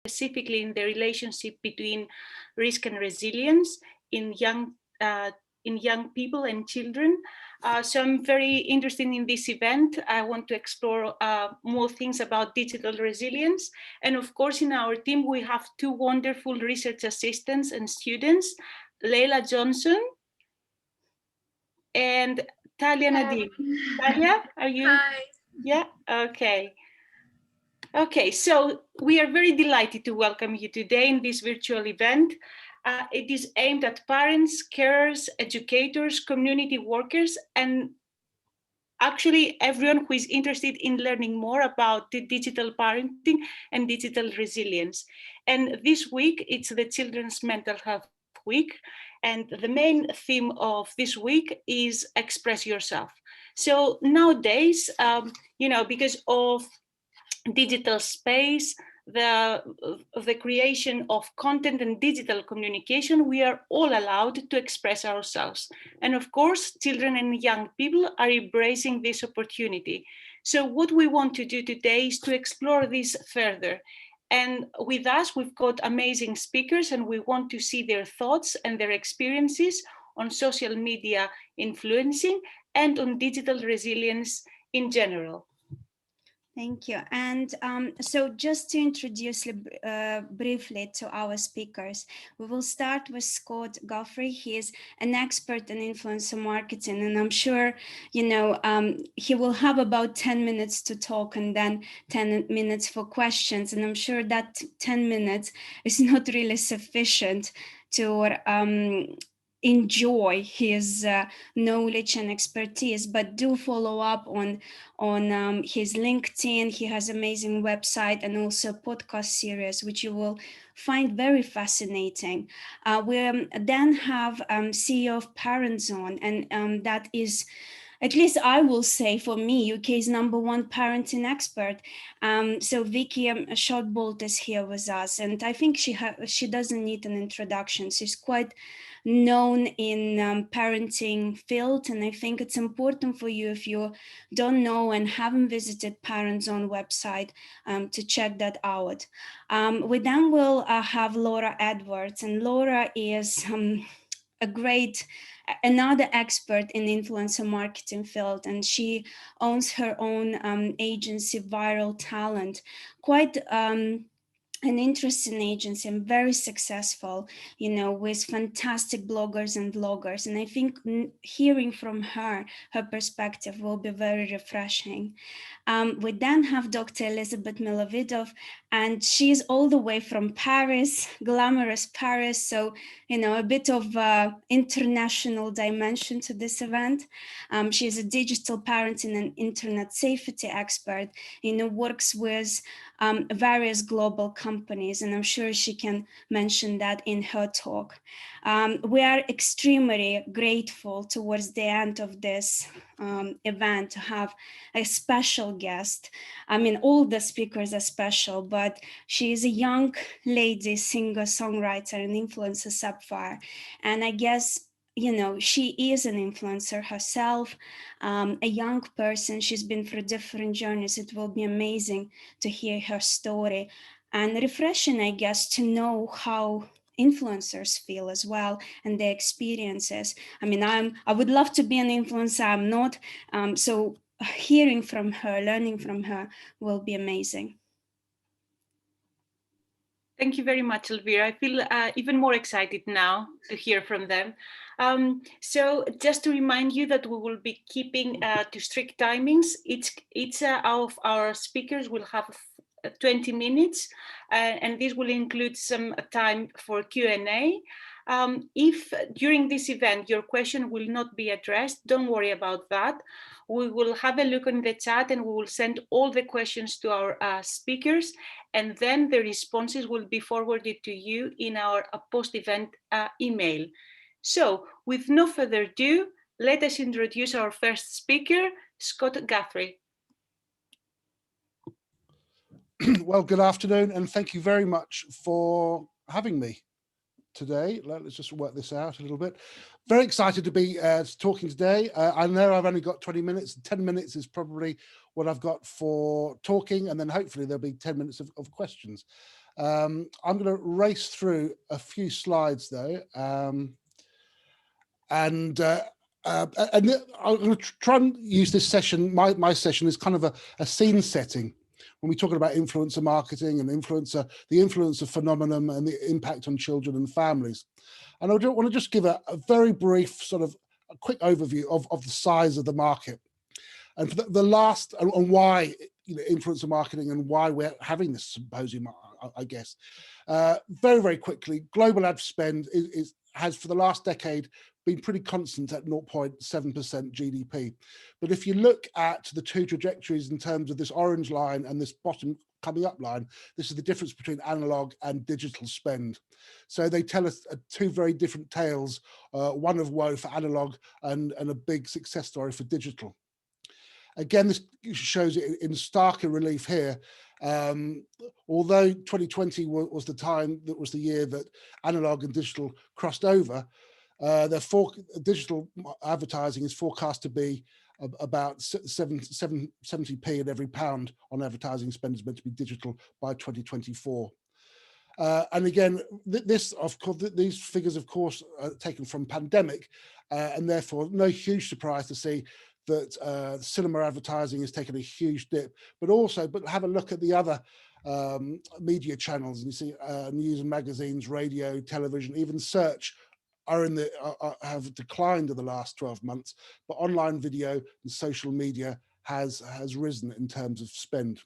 specifically in the relationship between risk and resilience in young people and children. So I'm very interested in this event. I want to explore more things about digital resilience. And of course, in our team, we have two wonderful research assistants and students, Leila Johnson and Talia Nadim. Talia, are you? Hi. Yeah, okay. Okay, so we are very delighted to welcome you today in this virtual event. It is aimed at parents, carers, educators, community workers, and actually everyone who is interested in learning more about the digital parenting and digital resilience. And this week, it's the Children's Mental Health Week. And the main theme of this week is express yourself. So nowadays, because of digital space, the creation of content and digital communication, we are all allowed to express ourselves. And of course, children and young people are embracing this opportunity. So what we want to do today is to explore this further. And with us, we've got amazing speakers, and we want to see their thoughts and their experiences on social media influencing and on digital resilience in general. Thank you. And so just to introduce briefly to our speakers, we will start with Scott Guthrie. He is an expert in influencer marketing, and I'm sure, he will have about 10 minutes to talk and then 10 minutes for questions. And I'm sure that 10 minutes is not really sufficient to enjoy his knowledge and expertise, but do follow up on his LinkedIn. He has amazing website and also podcast series, which you will find very fascinating. We then have CEO of ParentZone, and that is, at least I will say, for me, UK's #1 parenting expert. So Vicky Shotbolt is here with us, and I think she doesn't need an introduction. She's quite known in parenting field, and I think it's important for you, if you don't know and haven't visited ParentZone website, to check that out. We then will have Laura Edwards, and Laura is another expert in influencer marketing field, and she owns her own agency, Viral Talent, quite an interesting agency and very successful, with fantastic bloggers and vloggers. And I think hearing from her perspective will be very refreshing. We then have Dr. Elizabeth Milovidov, and she's all the way from Paris, glamorous Paris. So, a bit of international dimension to this event. She's a digital parenting and internet safety expert, works with various global companies, and I'm sure she can mention that in her talk. We are extremely grateful towards the end of this event to have a special guest. I mean, all the speakers are special, but she is a young lady, singer, songwriter, and influencer, Sapphire. And I guess, she is an influencer herself, a young person. She's been through different journeys. It will be amazing to hear her story, and refreshing, I guess, to know how influencers feel as well and their experiences. I mean, I would love to be an influencer. I'm not. So hearing from her, learning from her will be amazing. Thank you very much, Elvira. I feel even more excited now to hear from them. So just to remind you that we will be keeping to strict timings. Each of our speakers will have 20 minutes, and this will include some time for Q&A. If during this event your question will not be addressed, don't worry about that. We will have a look in the chat, and we will send all the questions to our speakers, and then the responses will be forwarded to you in our post-event email. So with no further ado, let us introduce our first speaker, Scott Guthrie. Well, good afternoon, and thank you very much for having me today. Let's just work this out a little bit. Very excited to be talking today. I know I've only got 20 minutes. 10 minutes is probably what I've got for talking, and then hopefully there'll be 10 minutes of questions. I'm going to race through a few slides though, and I'm going to try and use this session, my session, as kind of a scene setting when we're talking about influencer marketing and the influencer phenomenon and the impact on children and families. And I want to just give a very brief sort of a quick overview of the size of the market. And for the last, and why, influencer marketing and why we're having this symposium, I guess. Very, very quickly, global ad spend has for the last decade been pretty constant at 0.7% GDP. But if you look at the two trajectories in terms of this orange line and this bottom coming up line, this is the difference between analog and digital spend. So they tell us two very different tales, one of woe for analog and a big success story for digital. Again, this shows it in starker relief here. Although 2020 was the year that analog and digital crossed over, digital advertising is forecast to be about 70p in every pound on advertising spend is meant to be digital by 2024. And again, these figures, of course, are taken from pandemic, and therefore no huge surprise to see that cinema advertising has taken a huge dip, but have a look at the other media channels, and you see news and magazines, radio, television, even search have declined in the last 12 months, but online video and social media has risen in terms of spend.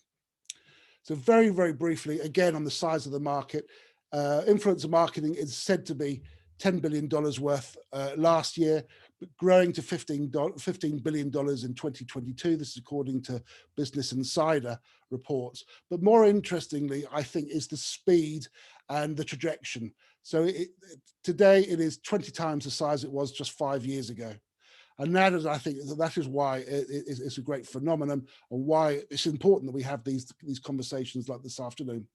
So very, very briefly, again, on the size of the market, influencer marketing is said to be $10 billion worth last year, but growing to $15 billion in 2022. This is according to Business Insider reports. But more interestingly, I think, is the speed and the trajectory. So today it is 20 times the size it was just 5 years ago. And I think that is why it's a great phenomenon and why it's important that we have these conversations like this afternoon.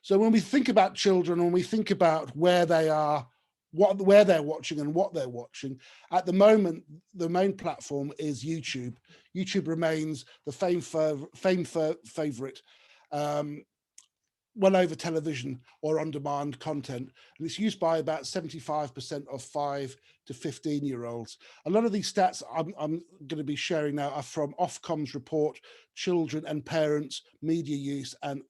So when we think about children, when we think about where they are, where they're watching and what they're watching, at the moment, the main platform is YouTube. YouTube remains the favorite, well over television or on-demand content, and it's used by about 75% of 5 to 15-year-olds. A lot of these stats I'm going to be sharing now are from Ofcom's report, Children and Parents, Media Use and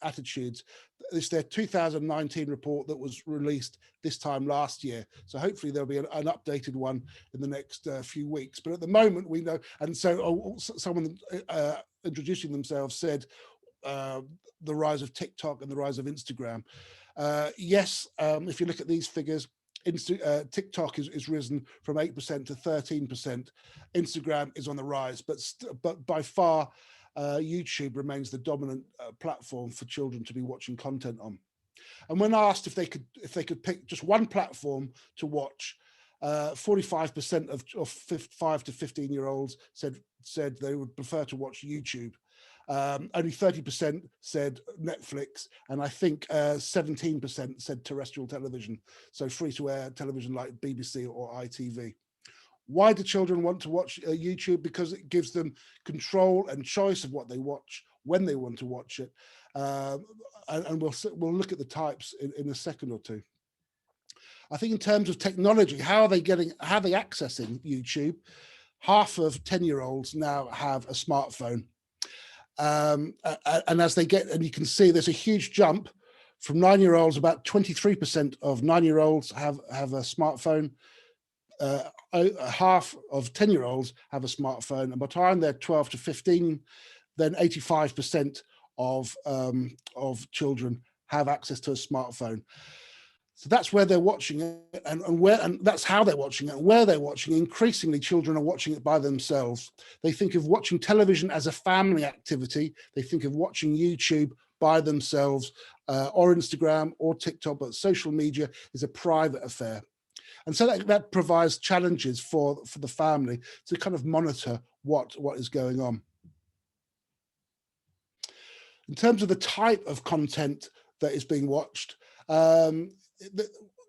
Attitudes. It's their 2019 report that was released this time last year. So hopefully there'll be an updated one in the next few weeks. But at the moment we know, and so someone introducing themselves said, the rise of TikTok and the rise of Instagram. Yes, if you look at these figures, TikTok is risen from 8% to 13%. Instagram is on the rise, but by far, YouTube remains the dominant platform for children to be watching content on. And when asked if they could pick just one platform to watch, 45% of 5 to 15-year-olds said they would prefer to watch YouTube. Only 30% said Netflix, and I think 17% said terrestrial television, so free-to-air television like BBC or ITV. Why do children want to watch YouTube? Because it gives them control and choice of what they watch, when they want to watch it, and we'll look at the types in a second or two. I think in terms of technology, how are they accessing YouTube? Half of 10-year-olds now have a smartphone. And as they get, and you can see there's a huge jump from 9-year-olds, about 23% of 9-year-olds have a smartphone. Half of 10-year-olds have a smartphone, and by the time they're 12 to 15, then 85% of children have access to a smartphone. So that's where they're watching it, and that's how they're watching it, and where they're watching. Increasingly, children are watching it by themselves. They think of watching television as a family activity. They think of watching YouTube by themselves, or Instagram or TikTok, but social media is a private affair. And so that provides challenges for the family to kind of monitor what is going on. In terms of the type of content that is being watched,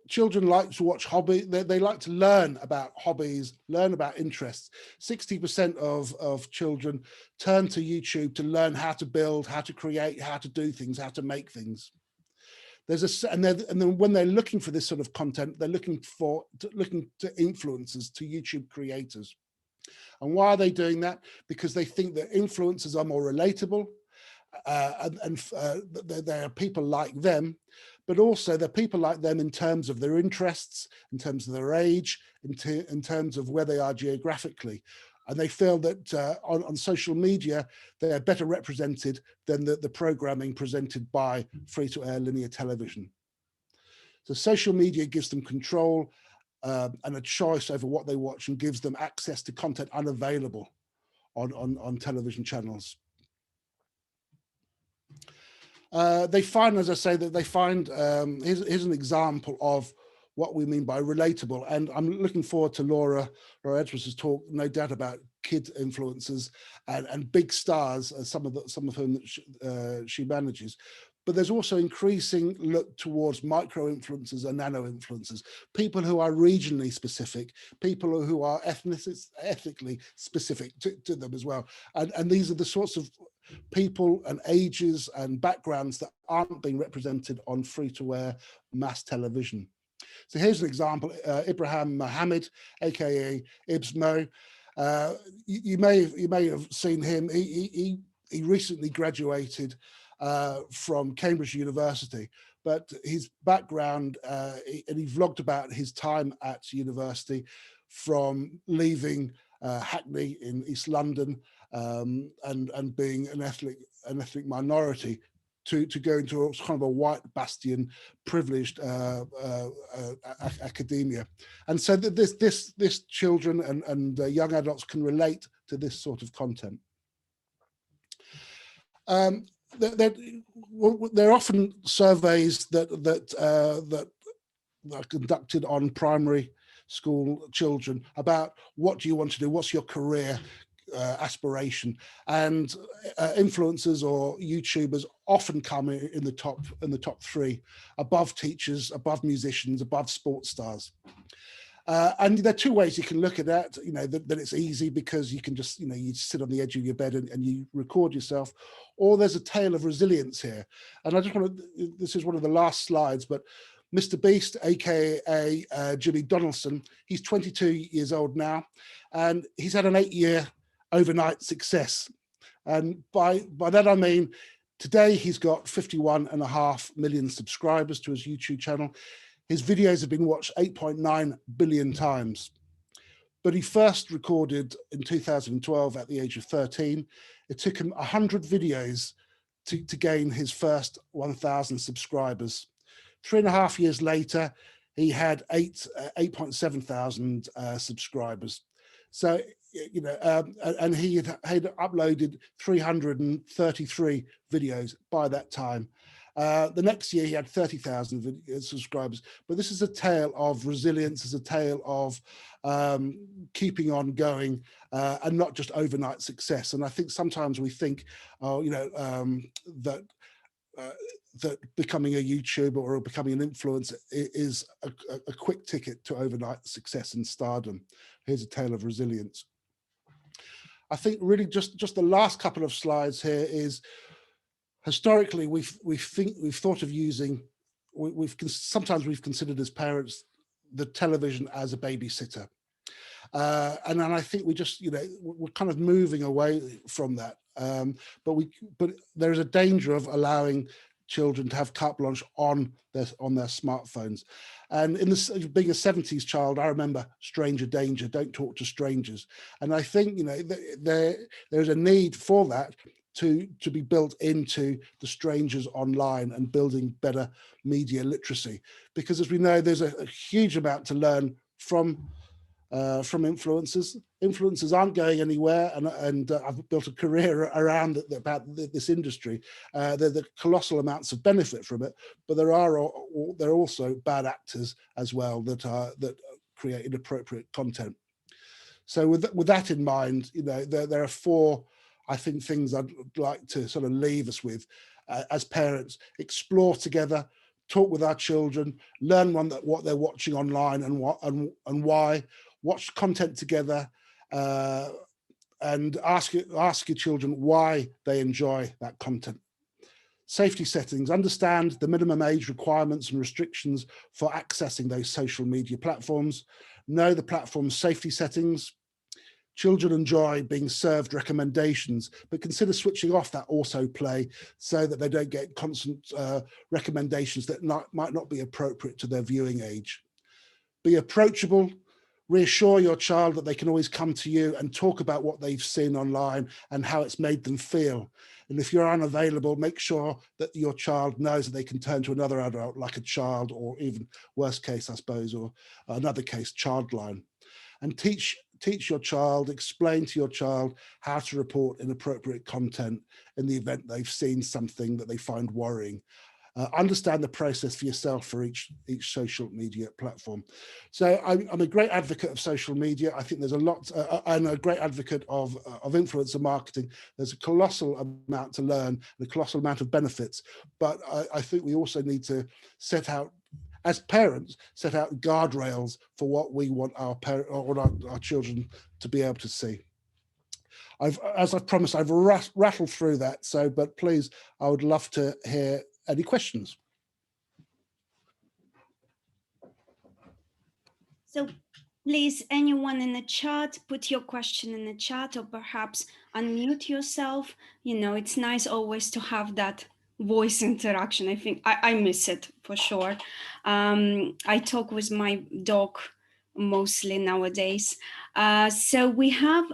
children like to watch hobby. They like to learn about hobbies, learn about interests. 60% of children turn to YouTube to learn how to build, how to create, how to do things, how to make things. And then when they're looking for this sort of content, they're looking to influencers, to YouTube creators. And why are they doing that? Because they think that influencers are more relatable, and there are people like them, but also they're people like them in terms of their interests, in terms of their age, in terms of where they are geographically. And they feel that on social media, they're better represented than the programming presented by free-to-air linear television. So social media gives them control and a choice over what they watch, and gives them access to content unavailable on television channels. They find, as I say, that they find, here's an example of what we mean by relatable. And I'm looking forward to Laura Edwards' talk, no doubt, about kid influencers and big stars, some of whom she manages. But there's also increasing look towards micro influencers and nano influencers, people who are regionally specific, people who are ethnically specific to them as well. And these are the sorts of people and ages and backgrounds that aren't being represented on free-to-air mass television. So here's an example: Ibrahim Mohammed, aka Ibs Mo. You may have seen him. He recently graduated from Cambridge University, but his background, and he vlogged about his time at university, from leaving Hackney in East London and being an ethnic minority, to go into a kind of a white bastion, privileged academia. And so that this children and young adults can relate to this sort of content. There are often surveys that are conducted on primary school children about what do you want to do, what's your career aspiration, and influencers or YouTubers often come in the top three, above teachers, above musicians, above sports stars. And there are two ways you can look at that. That it's easy because you can just, you sit on the edge of your bed and you record yourself, or there's a tale of resilience here. And I just want to, this is one of the last slides, but Mr. Beast, aka Jimmy Donaldson, he's 22 years old now, and he's had an 8-year overnight success. And by that I mean, today he's got 51.5 million subscribers to his YouTube channel. His videos have been watched 8.9 billion times. But he first recorded in 2012 at the age of 13. It took him 100 videos to gain his first 1,000 subscribers. 3.5 years later, he had 8.7 thousand subscribers. So, and he had uploaded 333 videos by that time. The next year he had 30,000 subscribers. But this is a tale of resilience, is a tale of keeping on going, and not just overnight success. And I think sometimes we think, that becoming a YouTuber or becoming an influencer is a quick ticket to overnight success and stardom. Here's a tale of resilience. I think really just the last couple of slides here is, historically we've thought of using, sometimes we've considered as parents the television as a babysitter, and then I think we just we're kind of moving away from that, but there is a danger of allowing children to have carte blanche on their smartphones. And being a 70s child, I remember stranger danger, don't talk to strangers. And I think there's a need for that to be built into the strangers online, and building better media literacy, because as we know, there's a huge amount to learn from influencers. Influencers aren't going anywhere, and I've built a career around about this industry. There are colossal amounts of benefit from it, but there are also bad actors as well that create inappropriate content. So with that in mind, there are four, I think, things I'd like to sort of leave us with as parents. Explore together, talk with our children, learn what they're watching online and why, watch content together, and ask your children why they enjoy that content. Safety settings, understand the minimum age requirements and restrictions for accessing those social media platforms. Know the platform's safety settings. Children enjoy being served recommendations, but consider switching off that autoplay so that they don't get constant recommendations that might not be appropriate to their viewing age. Be approachable. Reassure your child that they can always come to you and talk about what they've seen online and how it's made them feel. And if you're unavailable, make sure that your child knows that they can turn to another adult, like a child, or even worst case, I suppose, or another case, Childline. And teach your child, explain to your child how to report inappropriate content in the event they've seen something that they find worrying. Understand the process for yourself for each social media platform. So I'm a great advocate of social media. I think there's a lot, and a great advocate of influencer marketing. There's a colossal amount to learn, and a colossal amount of benefits. But I think we also need to set out, as parents, set out guardrails for what we want our children to be able to see. As I promised, I've rattled through that. So, but please, I would love to hear any questions. So please, anyone in the chat, put your question in the chat, or perhaps unmute yourself. You know, it's nice always to have that voice interaction. I think I miss it for sure. I talk with my dog mostly nowadays. So we have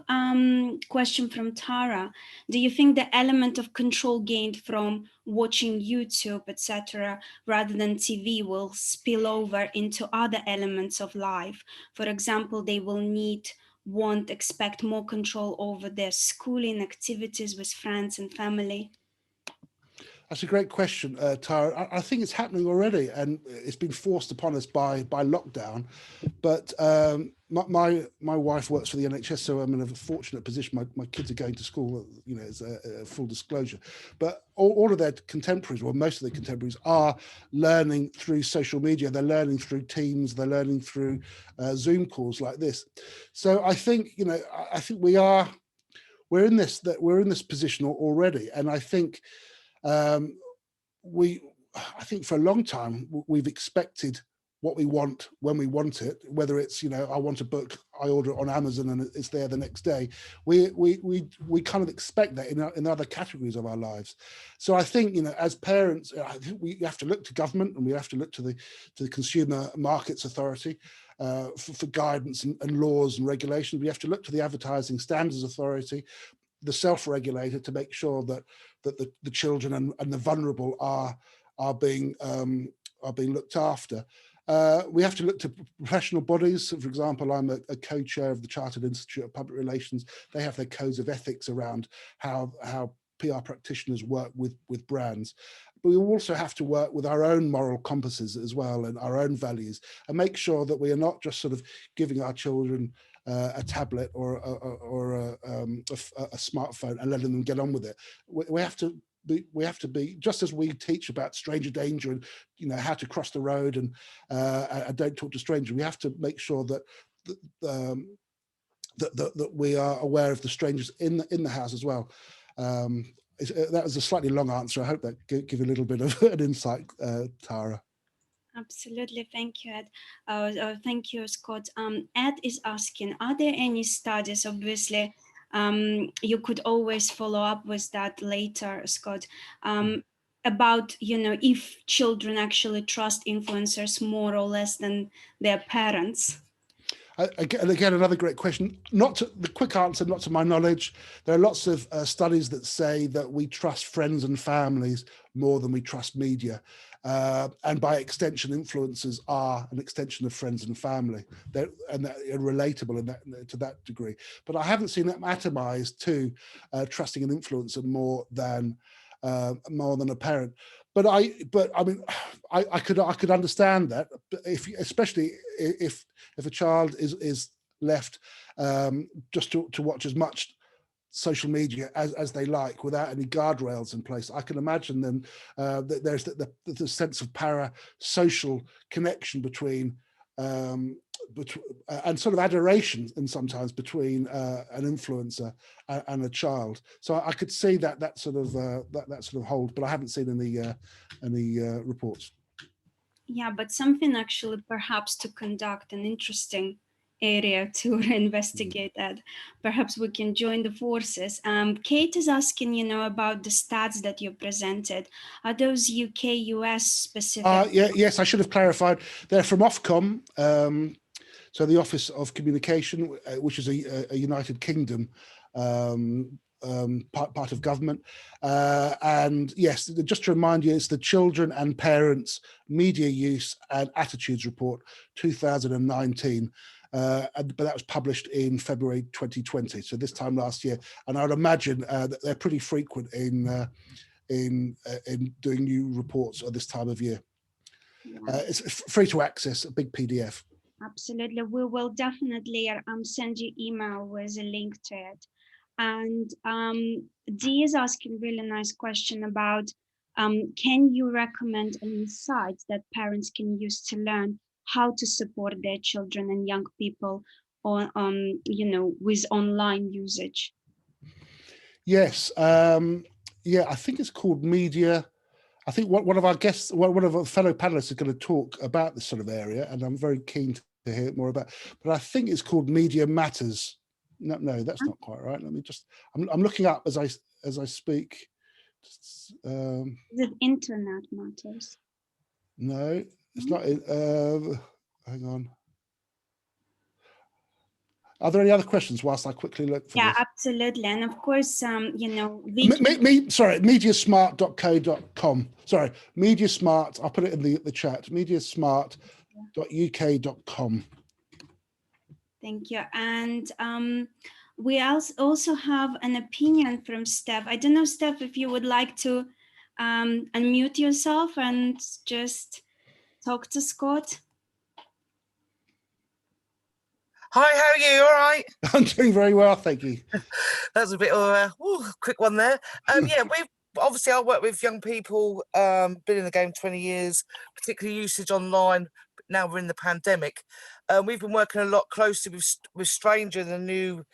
question from Tara. Do you think the element of control gained from watching YouTube, etc., rather than TV will spill over into other elements of life? For example, they will expect more control over their schooling activities with friends and family. That's a great question, Tara. I think it's happening already, and it's been forced upon us by lockdown. But my wife works for the NHS, so I'm in a fortunate position. My kids are going to school, you know, as a full disclosure. But all of their contemporaries, well, most of their contemporaries, are learning through social media. They're learning through Teams. They're learning through Zoom calls like this. So I think, you know, I think we're in this position already, and I think. I think for a long time we've expected what we want when we want it, whether it's, you know, I want a book, I order it on Amazon and it's there the next day. We kind of expect that in other categories of our lives. So I think, you know, as parents, I think we have to look to government, and we have to look to the Consumer Markets Authority for guidance and laws and regulations. We have to look to the Advertising Standards Authority, the self-regulator, to make sure that the children and the vulnerable are being looked after. We have to look to professional bodies. So, for example, I'm a co-chair of the Chartered Institute of Public Relations. They have their codes of ethics around how PR practitioners work with brands. But we also have to work with our own moral compasses as well, and our own values, and make sure that we are not just sort of giving our children a tablet or a smartphone and letting them get on with it. We have to be, just as we teach about stranger danger and, you know, how to cross the road and don't talk to strangers. We have to make sure that that we are aware of the strangers in the house as well. That was a slightly long answer. I hope that give you a little bit of an insight, Tara. Absolutely, thank you, Ed. Thank you, Scott. Ed is asking, are there any studies? Obviously, you could always follow up with that later, Scott. About, you know, if children actually trust influencers more or less than their parents. And again, another great question. The quick answer, not to my knowledge. There are lots of studies that say that we trust friends and families more than we trust media. And by extension, influencers are an extension of friends and family. They're relatable to that degree. But I haven't seen that atomized to trusting an influencer more than a parent. But I mean, I could understand that, especially if a child is left just to watch as much social media as they like without any guardrails in place. I can imagine then that there's the sense of para-social connection between and sort of adoration and sometimes between an influencer and a child. So I could see that sort of hold, but I haven't seen any reports. Yeah, but something actually perhaps to conduct an interesting area to investigate that. Perhaps we can join the forces. Kate is asking, about the stats that you presented. Are those UK, US specific? Yes, I should have clarified. They're from Ofcom, so the Office of Communication, which is a United Kingdom part of government. And yes, just to remind you, it's the Children and Parents Media Use and Attitudes Report 2019. But that was published in February 2020, so this time last year. And I would imagine that they're pretty frequent in doing new reports at this time of year. Yeah. It's free to access, a big PDF. Absolutely, we will definitely send you email with a link to it. And Dee is asking a really nice question about, can you recommend any sites that parents can use to learn how to support their children and young people on, with online usage? Yes, yeah, I think it's called Media. I think one of our guests, one of our fellow panelists is going to talk about this sort of area, and I'm very keen to hear more about, but I think it's called Media Matters. No, that's not quite right. Let me just, I'm looking up as I speak. Is it Internet Matters? No, it's not. Hang on. Are there any other questions whilst I quickly look for this? Absolutely. And of course, sorry, mediasmart.co.com. Sorry, Mediasmart. I'll put it in the chat. Mediasmart.uk.com. Thank you. And we also have an opinion from Steph. I don't know, Steph, if you would like to unmute yourself and just talk to Scott. Hi, how are you? All right? I'm doing very well, thank you. That was a bit of a quick one there. Yeah, I work with young people, been in the game 20 years, particularly usage online. But now we're in the pandemic. We've been working a lot closely with Stranger. The new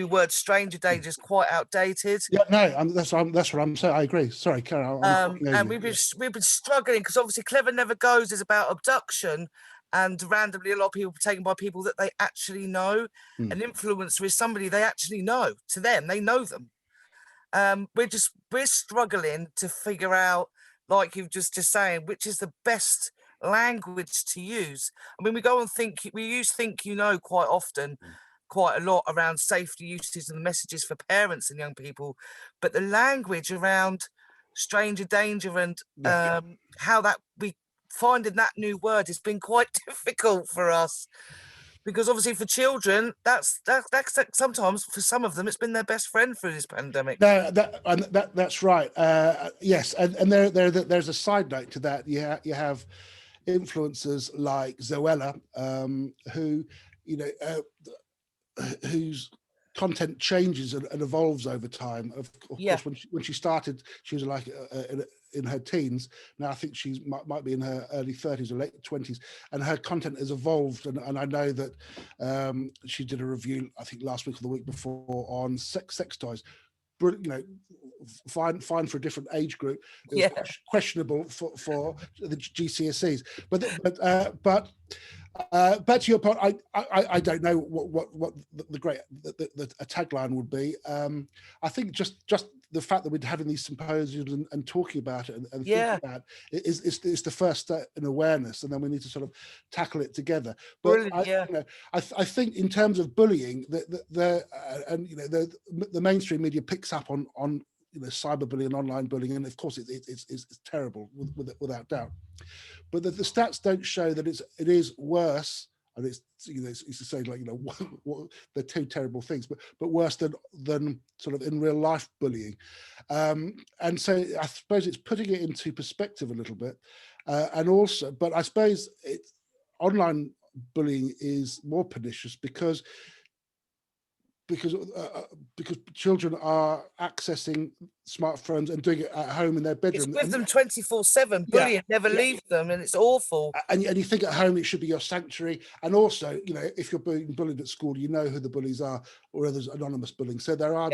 word stranger danger is quite outdated. Yeah, no, that's what I'm saying. I agree. Sorry, Karen. And we've been struggling because obviously Clever Never Goes is about abduction, and randomly a lot of people are taken by people that they actually know. An influencer is somebody they actually know. To them, they know them. We're struggling to figure out, like you've just saying, which is the best language to use. I mean, we use Think You Know quite often, quite a lot around safety uses and the messages for parents and young people, but the language around stranger danger and how that we finding that new word has been quite difficult for us, because obviously for children that's sometimes for some of them it's been their best friend through this pandemic. No, that's right. Yes, and there's a side note to that. You have influencers like Zoella, who whose content changes and evolves over time. Of course, when she started, she was like in her teens. Now I think she might be in her early 30s or late 20s, and her content has evolved. And I know that she did a review, I think last week or the week before, on sex toys. Fine for a different age group. It was questionable for the GCSEs, but to your point, I don't know what the tagline would be. I think just the fact that we're having these symposiums and talking about it and thinking about it is the first step in awareness, and then we need to sort of tackle it together. But I think in terms of bullying, the mainstream media picks up on cyberbullying and online bullying, and of course it's terrible without doubt. But the stats don't show that it is worse, and it's to say, like, what they're two terrible things, but worse than sort of in real life bullying. And so I suppose it's putting it into perspective a little bit, and also, but I suppose online bullying is more pernicious because because children are accessing smartphones and doing it at home in their bedroom. It's with And- them 24/7. Yeah, Bullying never yeah. leaves them, and it's awful. and you think at home it should be your sanctuary, and also, you know, if you're being bullied at school, you know who the bullies are, or there's anonymous bullying. So there are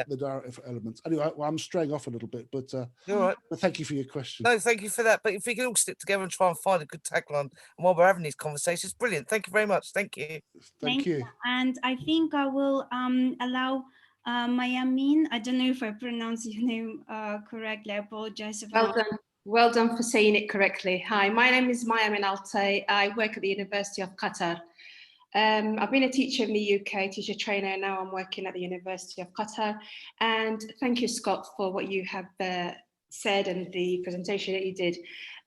elements. Anyway, well, I'm straying off a little bit, but You're right. but thank you for your question. No, thank you for that. But if we can all stick together and try and find a good tagline, and while we're having these conversations, brilliant. Thank you very much. Thank you. Thank you. And I think I will allow Mayamin. I don't know if I pronounce your name correctly. I apologize if not. Well done for saying it correctly. Hi, my name is Mayamin Altay. I work at the University of Qatar. I've been a teacher in the UK, teacher trainer, and now I'm working at the University of Qatar. And thank you, Scott, for what you have said and the presentation that you did.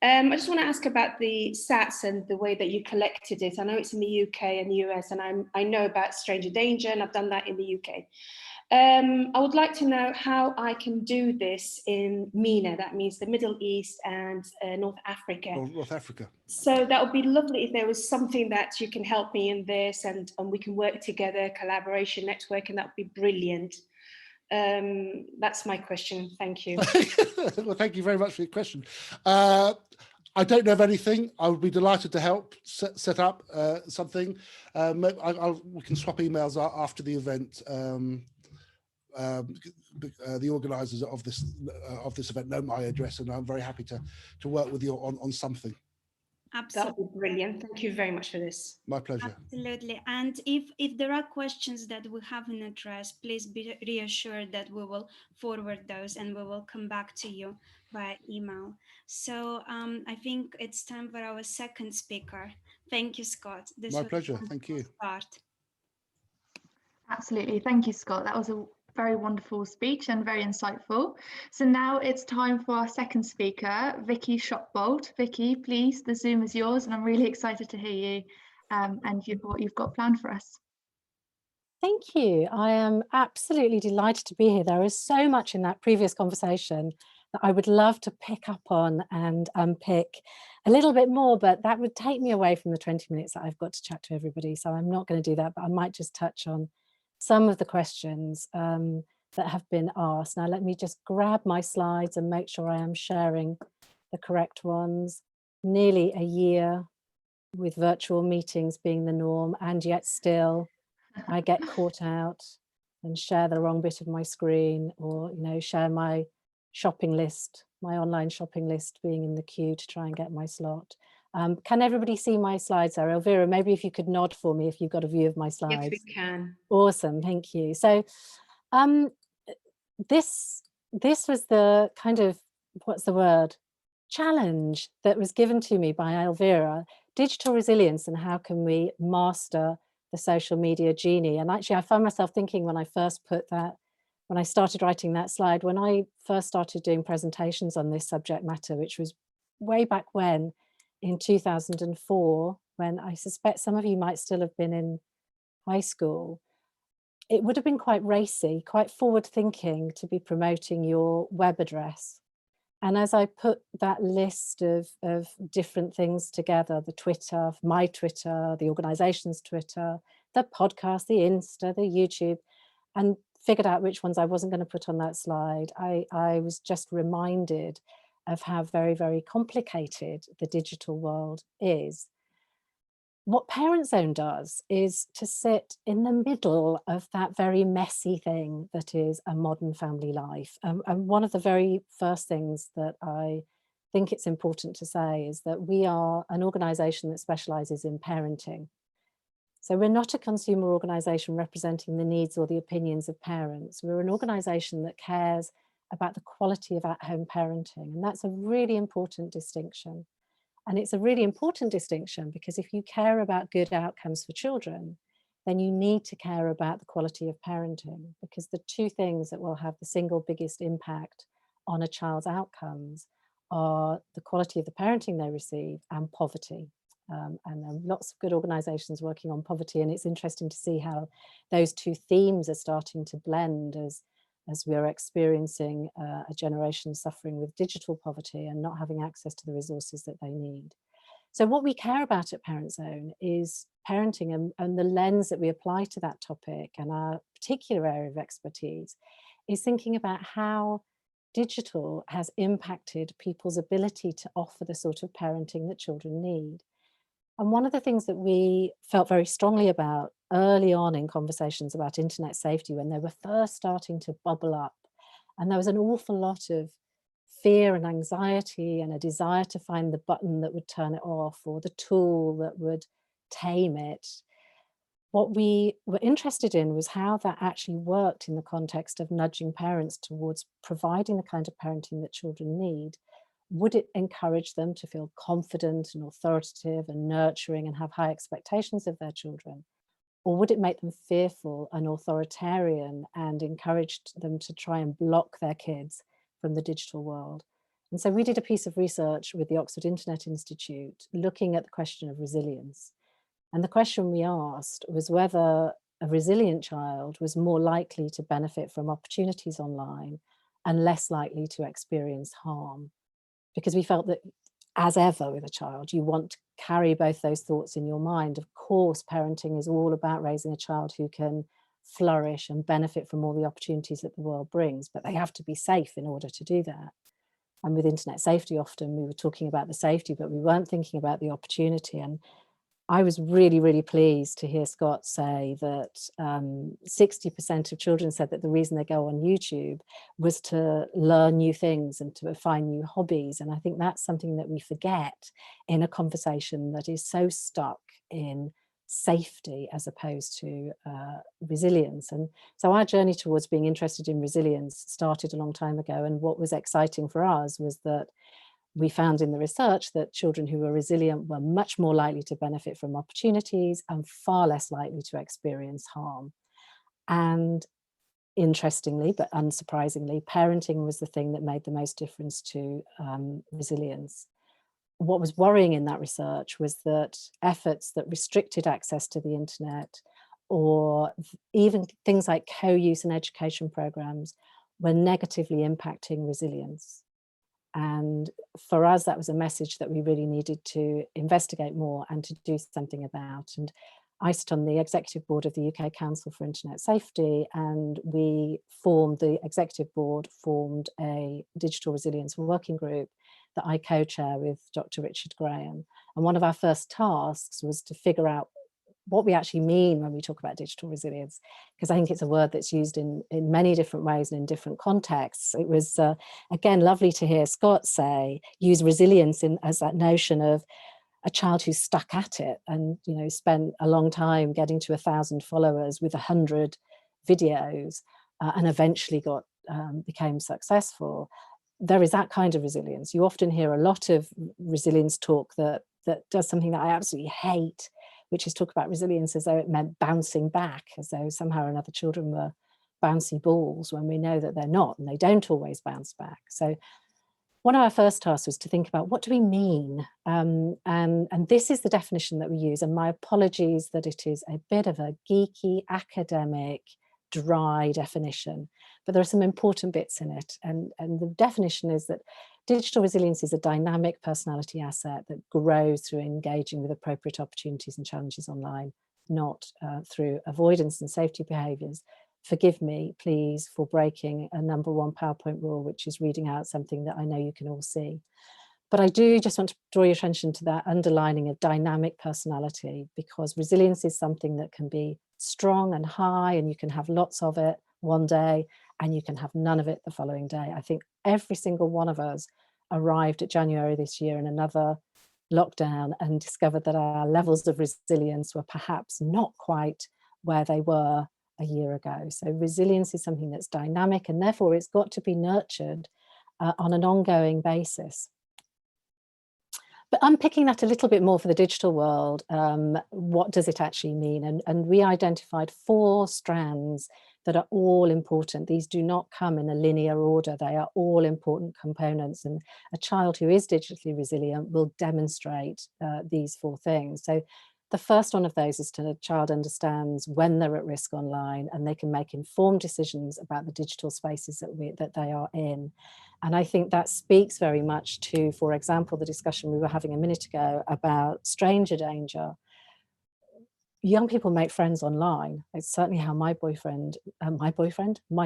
I just want to ask about the SATs and the way that you collected it. I know it's in the UK and US, and I know about stranger danger, and I've done that in the UK. I would like to know how I can do this in MENA, that means the Middle East and North Africa. North Africa. So that would be lovely if there was something that you can help me in this, and we can work together, collaboration, network, and that would be brilliant. That's my question. Thank you. Well, thank you very much for your question. I don't know of anything. I would be delighted to help set up something. We can swap emails after the event. The organisers of this event know my address, and I'm very happy to work with you on something. Absolutely. That would be brilliant. Thank you very much for this. My pleasure. Absolutely. And if there are questions that we haven't addressed, please be reassured that we will forward those and we will come back to you by email. So I think it's time for our second speaker. Thank you, Scott. This My was pleasure. Thank you. Start. Absolutely. Thank you, Scott. That was a very wonderful speech and very insightful. So now it's time for our second speaker, Vicky Shopbolt. Vicky, please, the Zoom is yours, and I'm really excited to hear you and what you've got planned for us. Thank you. I am absolutely delighted to be here. There is so much in that previous conversation that I would love to pick up on and unpick a little bit more, but that would take me away from the 20 minutes that I've got to chat to everybody. So I'm not going to do that, but I might just touch on some of the questions that have been asked. Now, let me just grab my slides and make sure I am sharing the correct ones. Nearly a year with virtual meetings being the norm, and yet still I get caught out and share the wrong bit of my screen, or, you know, share my shopping list, my online shopping list being in the queue to try and get my slot. Can everybody see my slides there? Elvira, maybe if you could nod for me if you've got a view of my slides. Yes, we can. Awesome, thank you. So this was the kind of, what's the word, challenge that was given to me by Elvira, digital resilience and how can we master the social media genie. And actually I found myself thinking when I first when I started writing that slide, when I first started doing presentations on this subject matter, which was way back when, in 2004, when I suspect some of you might still have been in high school, it would have been quite racy, quite forward thinking to be promoting your web address. And as I put that list of different things together, the Twitter, my Twitter, the organization's Twitter, the podcast, the Insta, the YouTube, and figured out which ones I wasn't going to put on that slide, I was just reminded of how very, very complicated the digital world is. What Parent Zone does is to sit in the middle of that very messy thing that is a modern family life. And one of the very first things that I think it's important to say is that we are an organization that specializes in parenting. So we're not a consumer organization representing the needs or the opinions of parents. We're an organization that cares about the quality of at-home parenting. And that's a really important distinction. And it's a really important distinction because if you care about good outcomes for children, then you need to care about the quality of parenting, because the two things that will have the single biggest impact on a child's outcomes are the quality of the parenting they receive and poverty. And there are lots of good organizations working on poverty, and it's interesting to see how those two themes are starting to blend as we're experiencing a generation suffering with digital poverty and not having access to the resources that they need. So what we care about at Parent Zone is parenting, and the lens that we apply to that topic, and our particular area of expertise is thinking about how digital has impacted people's ability to offer the sort of parenting that children need. And one of the things that we felt very strongly about early on in conversations about internet safety, when they were first starting to bubble up, and there was an awful lot of fear and anxiety and a desire to find the button that would turn it off or the tool that would tame it. What we were interested in was how that actually worked in the context of nudging parents towards providing the kind of parenting that children need. Would it encourage them to feel confident and authoritative and nurturing and have high expectations of their children? Or would it make them fearful and authoritarian and encourage them to try and block their kids from the digital world? And so we did a piece of research with the Oxford Internet Institute looking at the question of resilience. And the question we asked was whether a resilient child was more likely to benefit from opportunities online and less likely to experience harm. Because we felt that, as ever with a child, you want to carry both those thoughts in your mind. Of course, parenting is all about raising a child who can flourish and benefit from all the opportunities that the world brings, but they have to be safe in order to do that. And with internet safety, often we were talking about the safety, but we weren't thinking about the opportunity. And I was really, really pleased to hear Scott say that 60% of children said that the reason they go on YouTube was to learn new things and to find new hobbies. And I think that's something that we forget in a conversation that is so stuck in safety as opposed to resilience. And so our journey towards being interested in resilience started a long time ago. And what was exciting for us was that we found in the research that children who were resilient were much more likely to benefit from opportunities and far less likely to experience harm. And interestingly, but unsurprisingly, parenting was the thing that made the most difference to resilience. What was worrying in that research was that efforts that restricted access to the internet, or even things like co-use and education programs, were negatively impacting resilience. And for us, that was a message that we really needed to investigate more and to do something about. And I sit on the executive board of the UK Council for Internet Safety, and we formed, the executive board formed a digital resilience working group that I co-chair with Dr. Richard Graham. And one of our first tasks was to figure out what we actually mean when we talk about digital resilience, because I think it's a word that's used in many different ways and in different contexts. It was, again, lovely to hear Scott use resilience as that notion of a child who's stuck at it and, you know, spent a long time getting to 1,000 followers with 100 videos and eventually became successful. There is that kind of resilience. You often hear a lot of resilience talk that does something that I absolutely hate, which is talk about resilience as though it meant bouncing back, as though somehow or another children were bouncy balls, when we know that they're not, and they don't always bounce back. So one of our first tasks was to think about, what do we mean? And this is the definition that we use. And my apologies that it is a bit of a geeky, academic, dry definition, but there are some important bits in it. And the definition is that digital resilience is a dynamic personality asset that grows through engaging with appropriate opportunities and challenges online, not through avoidance and safety behaviours. Forgive me, please, for breaking a #1 PowerPoint rule, which is reading out something that I know you can all see. But I do just want to draw your attention to that underlining of dynamic personality, because resilience is something that can be strong and high, and you can have lots of it one day and you can have none of it the following day. I think every single one of us arrived at January this year in another lockdown and discovered that our levels of resilience were perhaps not quite where they were a year ago. So resilience is something that's dynamic, and therefore it's got to be nurtured on an ongoing basis. But unpicking that a little bit more for the digital world, what does it actually mean? And we identified 4 strands that are all important. These do not come in a linear order. They are all important components. And a child who is digitally resilient will demonstrate these 4 things. So The first one of those is to the child understands when they're at risk online, and they can make informed decisions about the digital spaces that they are in. And I think that speaks very much to, for example, the discussion we were having a minute ago about stranger danger. Young people make friends online. It's certainly how my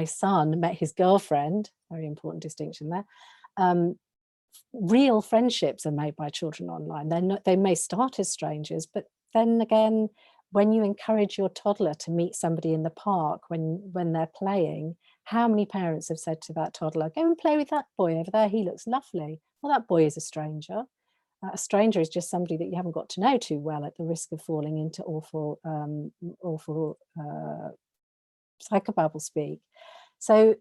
son met his girlfriend, very important distinction there. Real friendships are made by children online. They may start as strangers, but then again, when you encourage your toddler to meet somebody in the park when they're playing, how many parents have said to that toddler, go and play with that boy over there, he looks lovely. Well, that boy is a stranger. A stranger is just somebody that you haven't got to know too well, at the risk of falling into awful psychobabble speak. So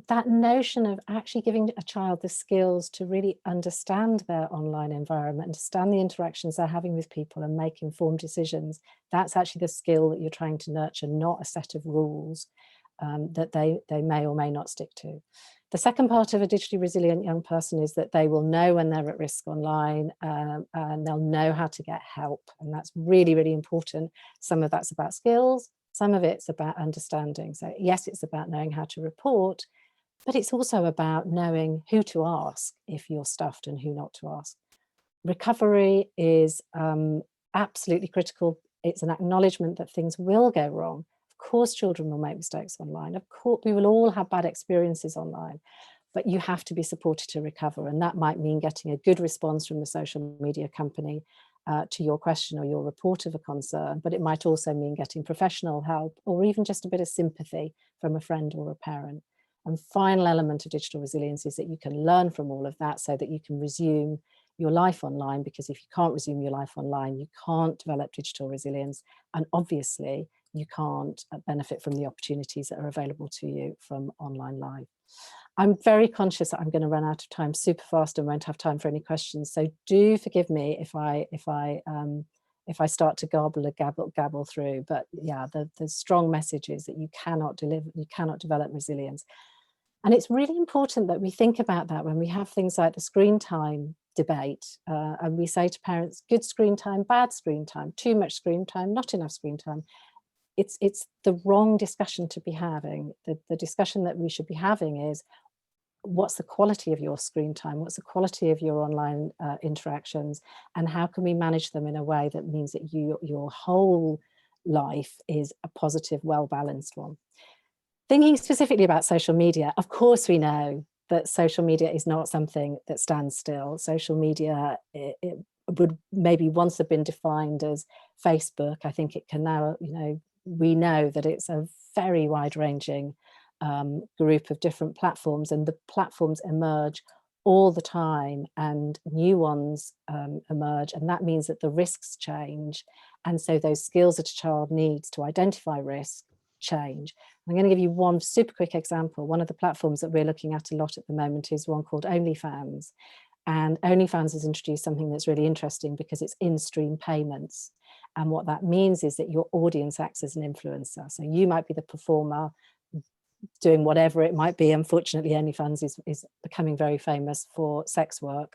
that notion of actually giving a child the skills to really understand their online environment, understand the interactions they're having with people and make informed decisions, that's actually the skill that you're trying to nurture, not a set of rules that they may or may not stick to. The second part of a digitally resilient young person is that they will know when they're at risk online, and they'll know how to get help. And that's really, really important. Some of that's about skills, some of it's about understanding. So yes, it's about knowing how to report, but it's also about knowing who to ask if you're stuffed and who not to ask. Recovery is absolutely critical. It's an acknowledgement that things will go wrong. Of course, children will make mistakes online. Of course, we will all have bad experiences online, but you have to be supported to recover. And that might mean getting a good response from the social media company to your question or your report of a concern, but it might also mean getting professional help or even just a bit of sympathy from a friend or a parent. And final element of digital resilience is that you can learn from all of that so that you can resume your life online, because if you can't resume your life online, you can't develop digital resilience. And obviously, you can't benefit from the opportunities that are available to you from online life. I'm very conscious that I'm going to run out of time super fast and won't have time for any questions. So do forgive me if I start to gabble through. But yeah, the strong message is that you cannot develop resilience. And it's really important that we think about that when we have things like the screen time debate, and we say to parents, good screen time, bad screen time, too much screen time, not enough screen time. It's the wrong discussion to be having. The discussion that we should be having is, what's the quality of your screen time? What's the quality of your online interactions? And how can we manage them in a way that means that your whole life is a positive, well-balanced one? Thinking specifically about social media, of course we know that social media is not something that stands still. Social media, it would maybe once have been defined as Facebook. I think it can now, we know that it's a very wide-ranging group of different platforms, and the platforms emerge all the time and new ones emerge, and that means that the risks change, and so those skills that a child needs to identify risk change. I'm going to give you one super quick example. One of the platforms that we're looking at a lot at the moment is one called OnlyFans, and OnlyFans has introduced something that's really interesting because it's in-stream payments. And what that means is that your audience acts as an influencer. So you might be the performer doing whatever it might be. Unfortunately, OnlyFans is becoming very famous for sex work,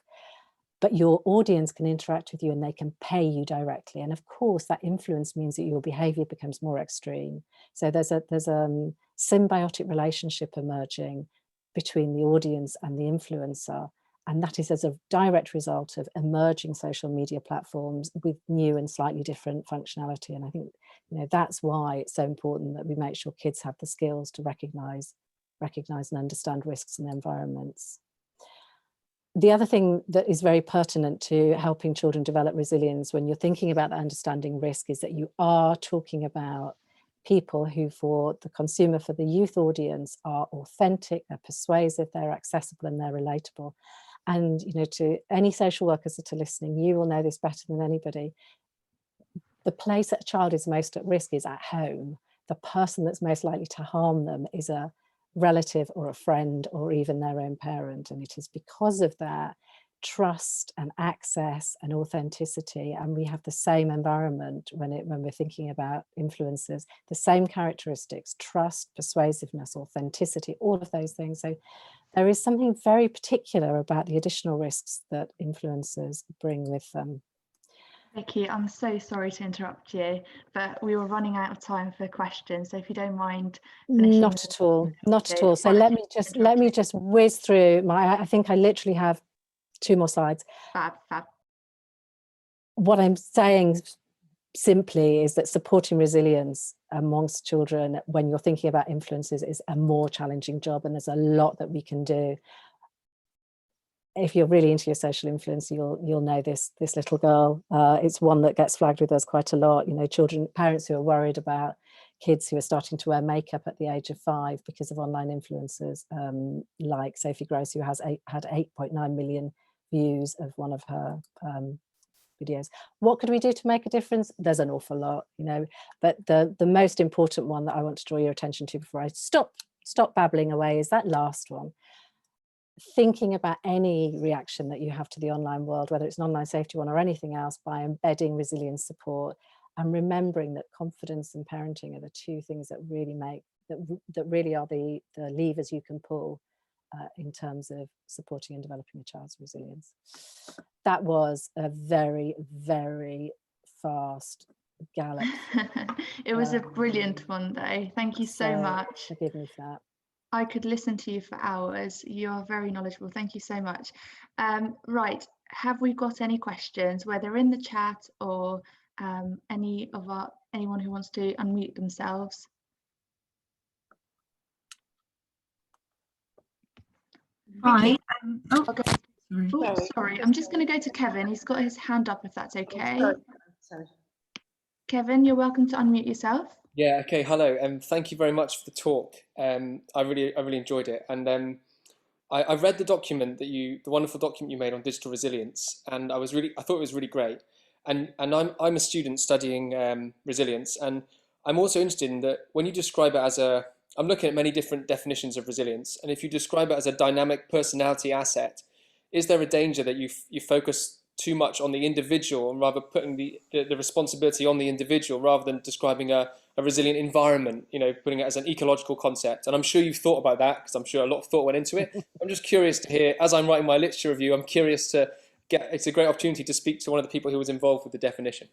but your audience can interact with you and they can pay you directly. And of course, that influence means that your behavior becomes more extreme. So there's a symbiotic relationship emerging between the audience and the influencer. And that is as a direct result of emerging social media platforms with new and slightly different functionality. And I think that's why it's so important that we make sure kids have the skills to recognize and understand risks in environments. The other thing that is very pertinent to helping children develop resilience when you're thinking about understanding risk is that you are talking about people who, for the consumer, for the youth audience, are authentic, they're persuasive, they're accessible, and they're relatable. And to any social workers that are listening, you will know this better than anybody. The place that a child is most at risk is at home. The person that's most likely to harm them is a relative or a friend or even their own parent. And it is because of that trust and access and authenticity, and we have the same environment when we're thinking about influencers, the same characteristics: trust, persuasiveness, authenticity, all of those things. So there is something very particular about the additional risks that influencers bring with them. Vicky, I'm so sorry to interrupt you, but we were running out of time for questions. So if you don't mind finishing. Not at all, not at Okay, all. So let me just whiz through I think I literally have 2 more slides. Fab. What I'm saying simply is that supporting resilience amongst children when you're thinking about influences is a more challenging job, and there's a lot that we can do. If you're really into your social influence, you'll know this little girl. It's one that gets flagged with us quite a lot. You know, parents who are worried about kids who are starting to wear makeup at the age of 5 because of online influencers, like Sophie Gross, who had 8.9 million views of one of her videos. What could we do to make a difference? There's an awful lot, you know, but the most important one that I want to draw your attention to before I stop babbling away is that last one. Thinking about any reaction that you have to the online world, whether it's an online safety one or anything else, by embedding resilience support and remembering that confidence and parenting are the 2 things that really make that really are the levers you can pull in terms of supporting and developing a child's resilience. That was a very, very fast gallop. It was a brilliant one though. Thank you so much. Forgive me for that. I could listen to you for hours. You are very knowledgeable. Thank you so much. Right, have we got any questions, whether in the chat or anyone who wants to unmute themselves? Hi. Sorry, I'm just going to go to Kevin. He's got his hand up, if that's okay. Sorry. Kevin, you're welcome to unmute yourself. Yeah. Okay. Hello. Thank you very much for the talk. I really enjoyed it, and I read the document the wonderful document you made on digital resilience, and I thought it was really great. And I'm a student studying resilience, and I'm also interested in that when you describe it I'm looking at many different definitions of resilience, and if you describe it as a dynamic personality asset, is there a danger that you focus too much on the individual and rather putting the responsibility on the individual rather than describing a resilient environment, you know, putting it as an ecological concept? And I'm sure you've thought about that because I'm sure a lot of thought went into it. I'm just curious to hear, as I'm writing my literature review, I'm curious to it's a great opportunity to speak to one of the people who was involved with the definition.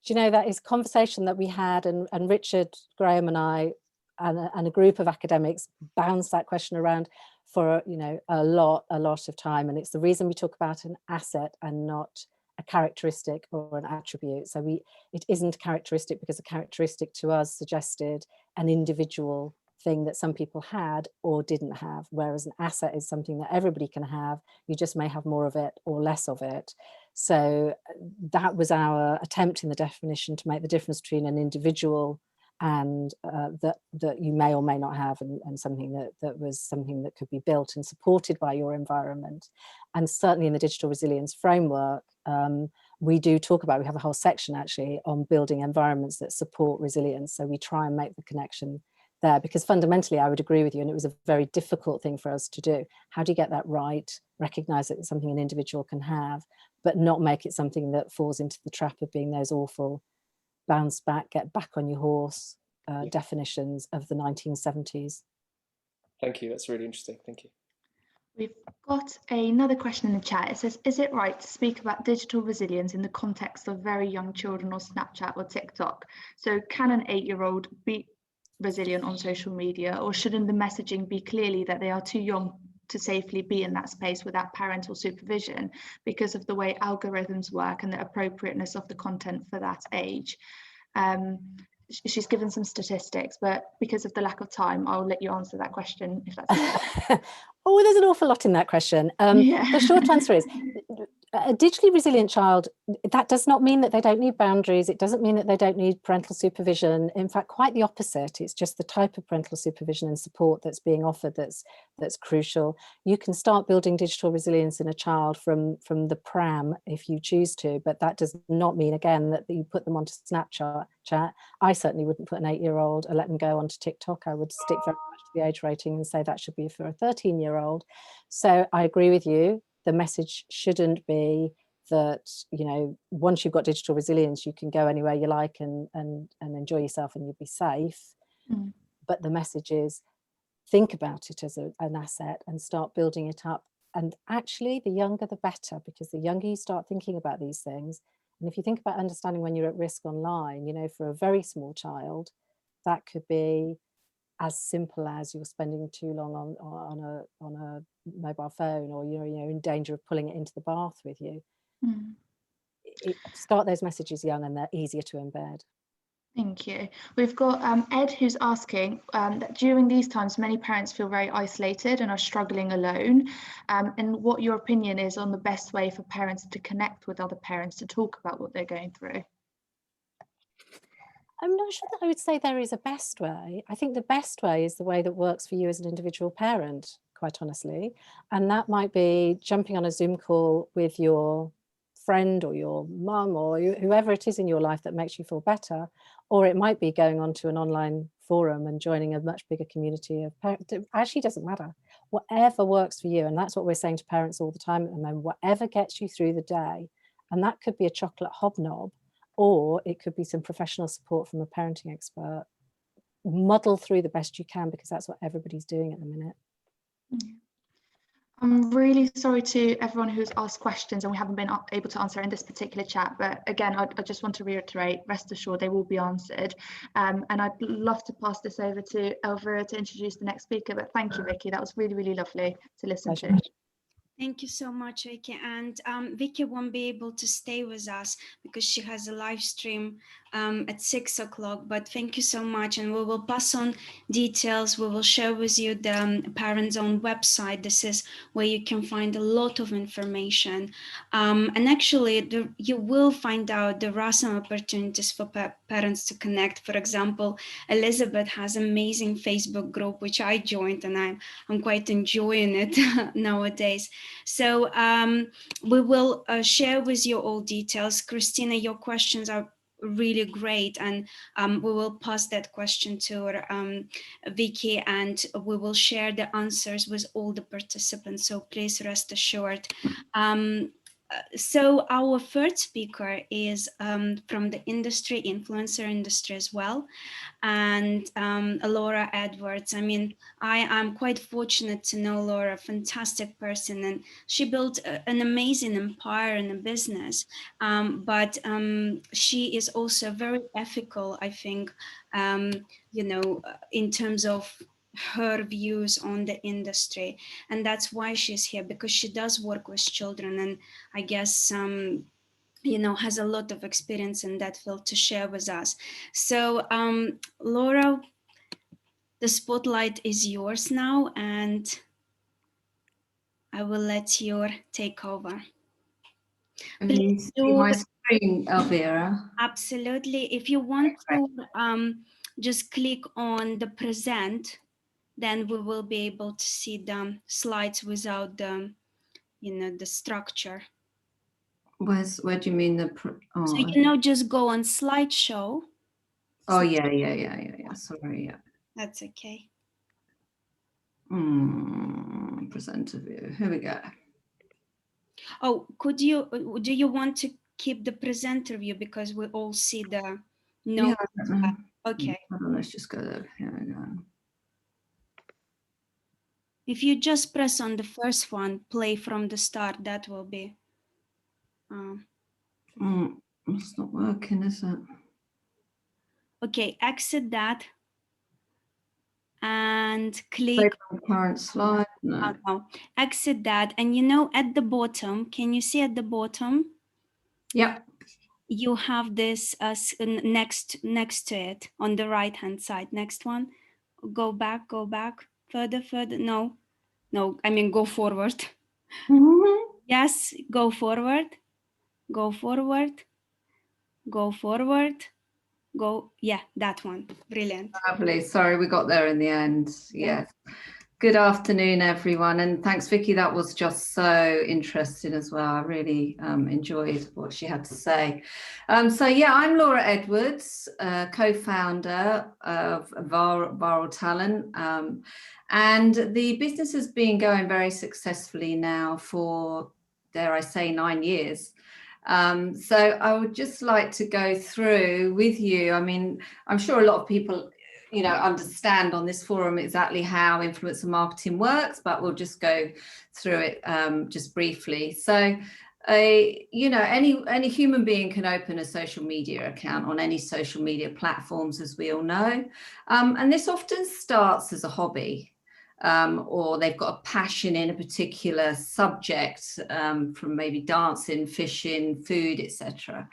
Do you know, that is a conversation that we had, and Richard, Graham and I and a group of academics bounced that question around for, you know, a lot of time. And it's the reason we talk about an asset and not a characteristic or an attribute. So it isn't a characteristic because a characteristic to us suggested an individual thing that some people had or didn't have, whereas an asset is something that everybody can have. You just may have more of it or less of it. So that was our attempt in the definition to make the difference between an individual and that you may or may not have, and something that was something that could be built and supported by your environment. And certainly in the digital resilience framework, we do talk about, we have a whole section actually on building environments that support resilience. So we try and make the connection there, because fundamentally I would agree with you, and it was a very difficult thing for us to do. How do you get that right? Recognize that it's something an individual can have, but not make it something that falls into the trap of being those awful bounce back, get back on your horse definitions of the 1970s. Thank you. That's really interesting. Thank you. We've got another question in the chat. It says, is it right to speak about digital resilience in the context of very young children or Snapchat or TikTok? So can an 8-year-old be resilient on social media, or shouldn't the messaging be clearly that they are too young to safely be in that space without parental supervision because of the way algorithms work and the appropriateness of the content for that age? She's given some statistics, but because of the lack of time, I'll let you answer that question if that's okay. Oh, there's an awful lot in that question. The short answer is a digitally resilient child, that does not mean that they don't need boundaries. It doesn't mean that they don't need parental supervision. In fact, quite the opposite. It's just the type of parental supervision and support that's being offered that's crucial. You can start building digital resilience in a child from the pram if you choose to, but that does not mean, again, that you put them onto Snapchat. I certainly wouldn't put an 8-year-old or let them go onto TikTok. I would stick very much to the age rating and say that should be for a 13-year-old. So I agree with you. The message shouldn't be that, you know, once you've got digital resilience, you can go anywhere you like and enjoy yourself and you'll be safe. But the message is, think about it as an asset and start building it up And actually, the younger the better, because the younger you start thinking about these things. And if you think about understanding when you're at risk online, you know, for a very small child, that could be as simple as you're spending too long on a mobile phone, or you're in danger of pulling it into the bath with you. Start those messages young, and they're easier to embed. Thank you. We've got Ed, who's asking that during these times, many parents feel very isolated and are struggling alone, and what your opinion is on the best way for parents to connect with other parents to talk about what they're going through. I'm not sure that I would say there is a best way. I think the best way is the way that works for you as an individual parent, quite honestly. And that might be jumping on a Zoom call with your friend or your mum or whoever it is in your life that makes you feel better. Or it might be going onto an online forum and joining a much bigger community of parents. It actually doesn't matter. Whatever works for you. And that's what we're saying to parents all the time at the moment. Whatever gets you through the day. And that could be a chocolate hobnob, or it could be some professional support from a parenting expert. Muddle through the best you can, because that's what everybody's doing at the minute. I'm really sorry to everyone who's asked questions and we haven't been able to answer in this particular chat, but again, I just want to reiterate, rest assured they will be answered. And I'd love to pass this over to Elvira to introduce the next speaker, but thank you, Vicky. That was really, really lovely to listen to. Thank you so much, Vicky. And Vicky won't be able to stay with us because she has a live stream at 6 o'clock, but thank you so much. And we will pass on details. We will share with you the Parents' Own website. This is where you can find a lot of information. And actually, you will find out there are some opportunities for parents to connect. For example, Elizabeth has an amazing Facebook group, which I joined, and I'm quite enjoying it nowadays. So we will share with you all details. Christina, your questions are really great, and we will pass that question to Vicky, and we will share the answers with all the participants, so please rest assured. So our third speaker is from the influencer industry as well, and Laura Edwards. I mean, I am quite fortunate to know Laura, a fantastic person, and she built an amazing empire and a business, but she is also very ethical, I think, in terms of her views on the industry, and that's why she's here, because she does work with children, and I guess has a lot of experience in that field to share with us. So Laura, the spotlight is yours now, and I will let you take over. Can you see my screen, Elvira? Absolutely. If you want to just click on the present, then we will be able to see the slides without the, the structure. Where do you mean the? So just go on slideshow. Oh yeah. Sorry, yeah. That's okay. Presenter view. Here we go. Oh, do you want to keep the presenter view because we all see the notes? Yeah, okay. Let's just go there. Here we go. If you just press on the first one, play from the start, that will be. It's not working, is it? Okay, exit that and click on current slide. No. Exit that, and at the bottom, can you see at the bottom? Yeah. You have this next to it on the right hand side. Next one. Go back, further. No, I mean go forward. Yes, go forward. Yeah, that one. Brilliant. Lovely. Sorry, we got there in the end. Yes. Good afternoon, everyone, and thanks, Vicky. That was just so interesting as well. I really enjoyed what she had to say. So yeah, I'm Laura Edwards, co-founder of Viral Talent, and the business has been going very successfully now for, dare I say, 9 years. So I would just like to go through with you. I mean, I'm sure a lot of people understand on this forum exactly how influencer marketing works, but we'll just go through it just briefly. So any human being can open a social media account on any social media platforms, as we all know, and this often starts as a hobby, or they've got a passion in a particular subject, from maybe dancing, fishing, food, etc.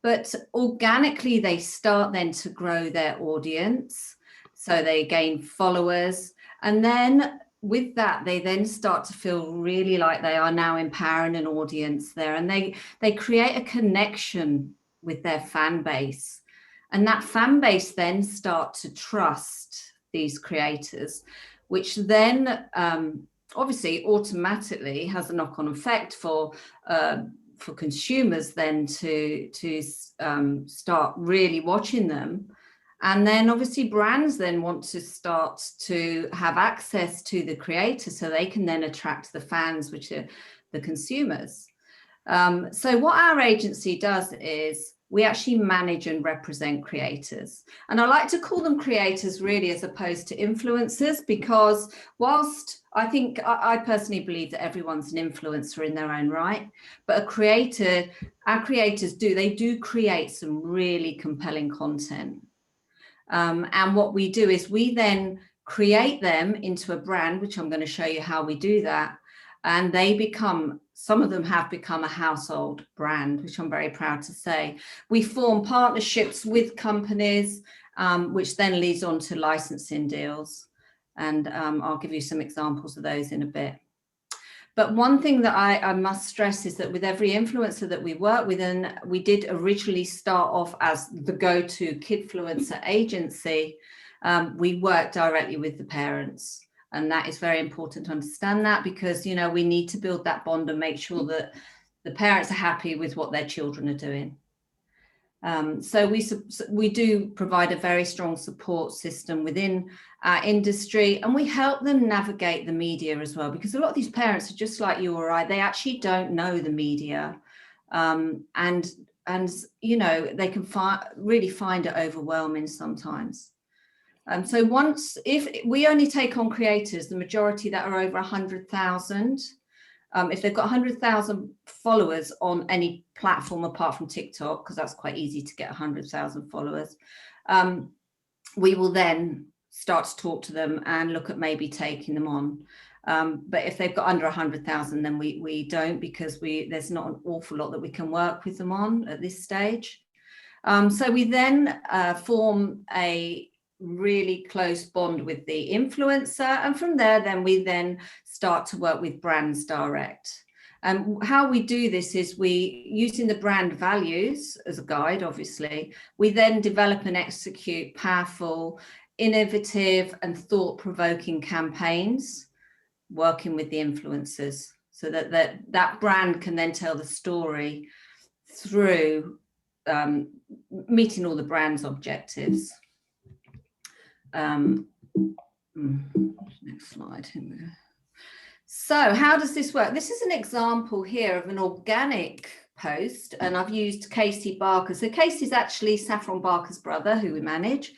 But organically they start then to grow their audience, so they gain followers, and then with that, they then start to feel really like they are now empowering an audience there, and they create a connection with their fan base. And that fan base then start to trust these creators, which then obviously automatically has a knock-on effect for consumers then to start really watching them. And then obviously brands then want to start to have access to the creator, so they can then attract the fans, which are the consumers. So what our agency does is we actually manage and represent creators. And I like to call them creators really, as opposed to influencers, because whilst I personally believe that everyone's an influencer in their own right, but a creator, our creators do create some really compelling content. And what we do is we then create them into a brand, which I'm going to show you how we do that. And some of them have become a household brand, which I'm very proud to say. We form partnerships with companies, which then leads on to licensing deals. And I'll give you some examples of those in a bit. But one thing that I must stress is that with every influencer that we work with, and we did originally start off as the go-to kidfluencer agency, we work directly with the parents. And that is very important to understand that, because, we need to build that bond and make sure that the parents are happy with what their children are doing. So we do provide a very strong support system within our industry, and we help them navigate the media as well, because a lot of these parents are just like you or I. They actually don't know the media, and they can really find it overwhelming sometimes. So if we only take on creators, the majority that are over 100,000. If they've got 100,000 followers on any platform apart from TikTok, because that's quite easy to get 100,000 followers, we will then start to talk to them and look at maybe taking them on. But if they've got under 100,000, then we don't, because there's not an awful lot that we can work with them on at this stage. So we then form a really close bond with the influencer, and from there then we start to work with brands direct. And how we do this is we, using the brand values as a guide, obviously, we then develop and execute powerful, innovative and thought-provoking campaigns working with the influencers, so that brand can then tell the story through meeting all the brand's objectives. Next slide. Here we go. So how does this work? This is an example here of an organic post, and I've used Casey Barker. So Casey's actually Saffron Barker's brother, who we manage.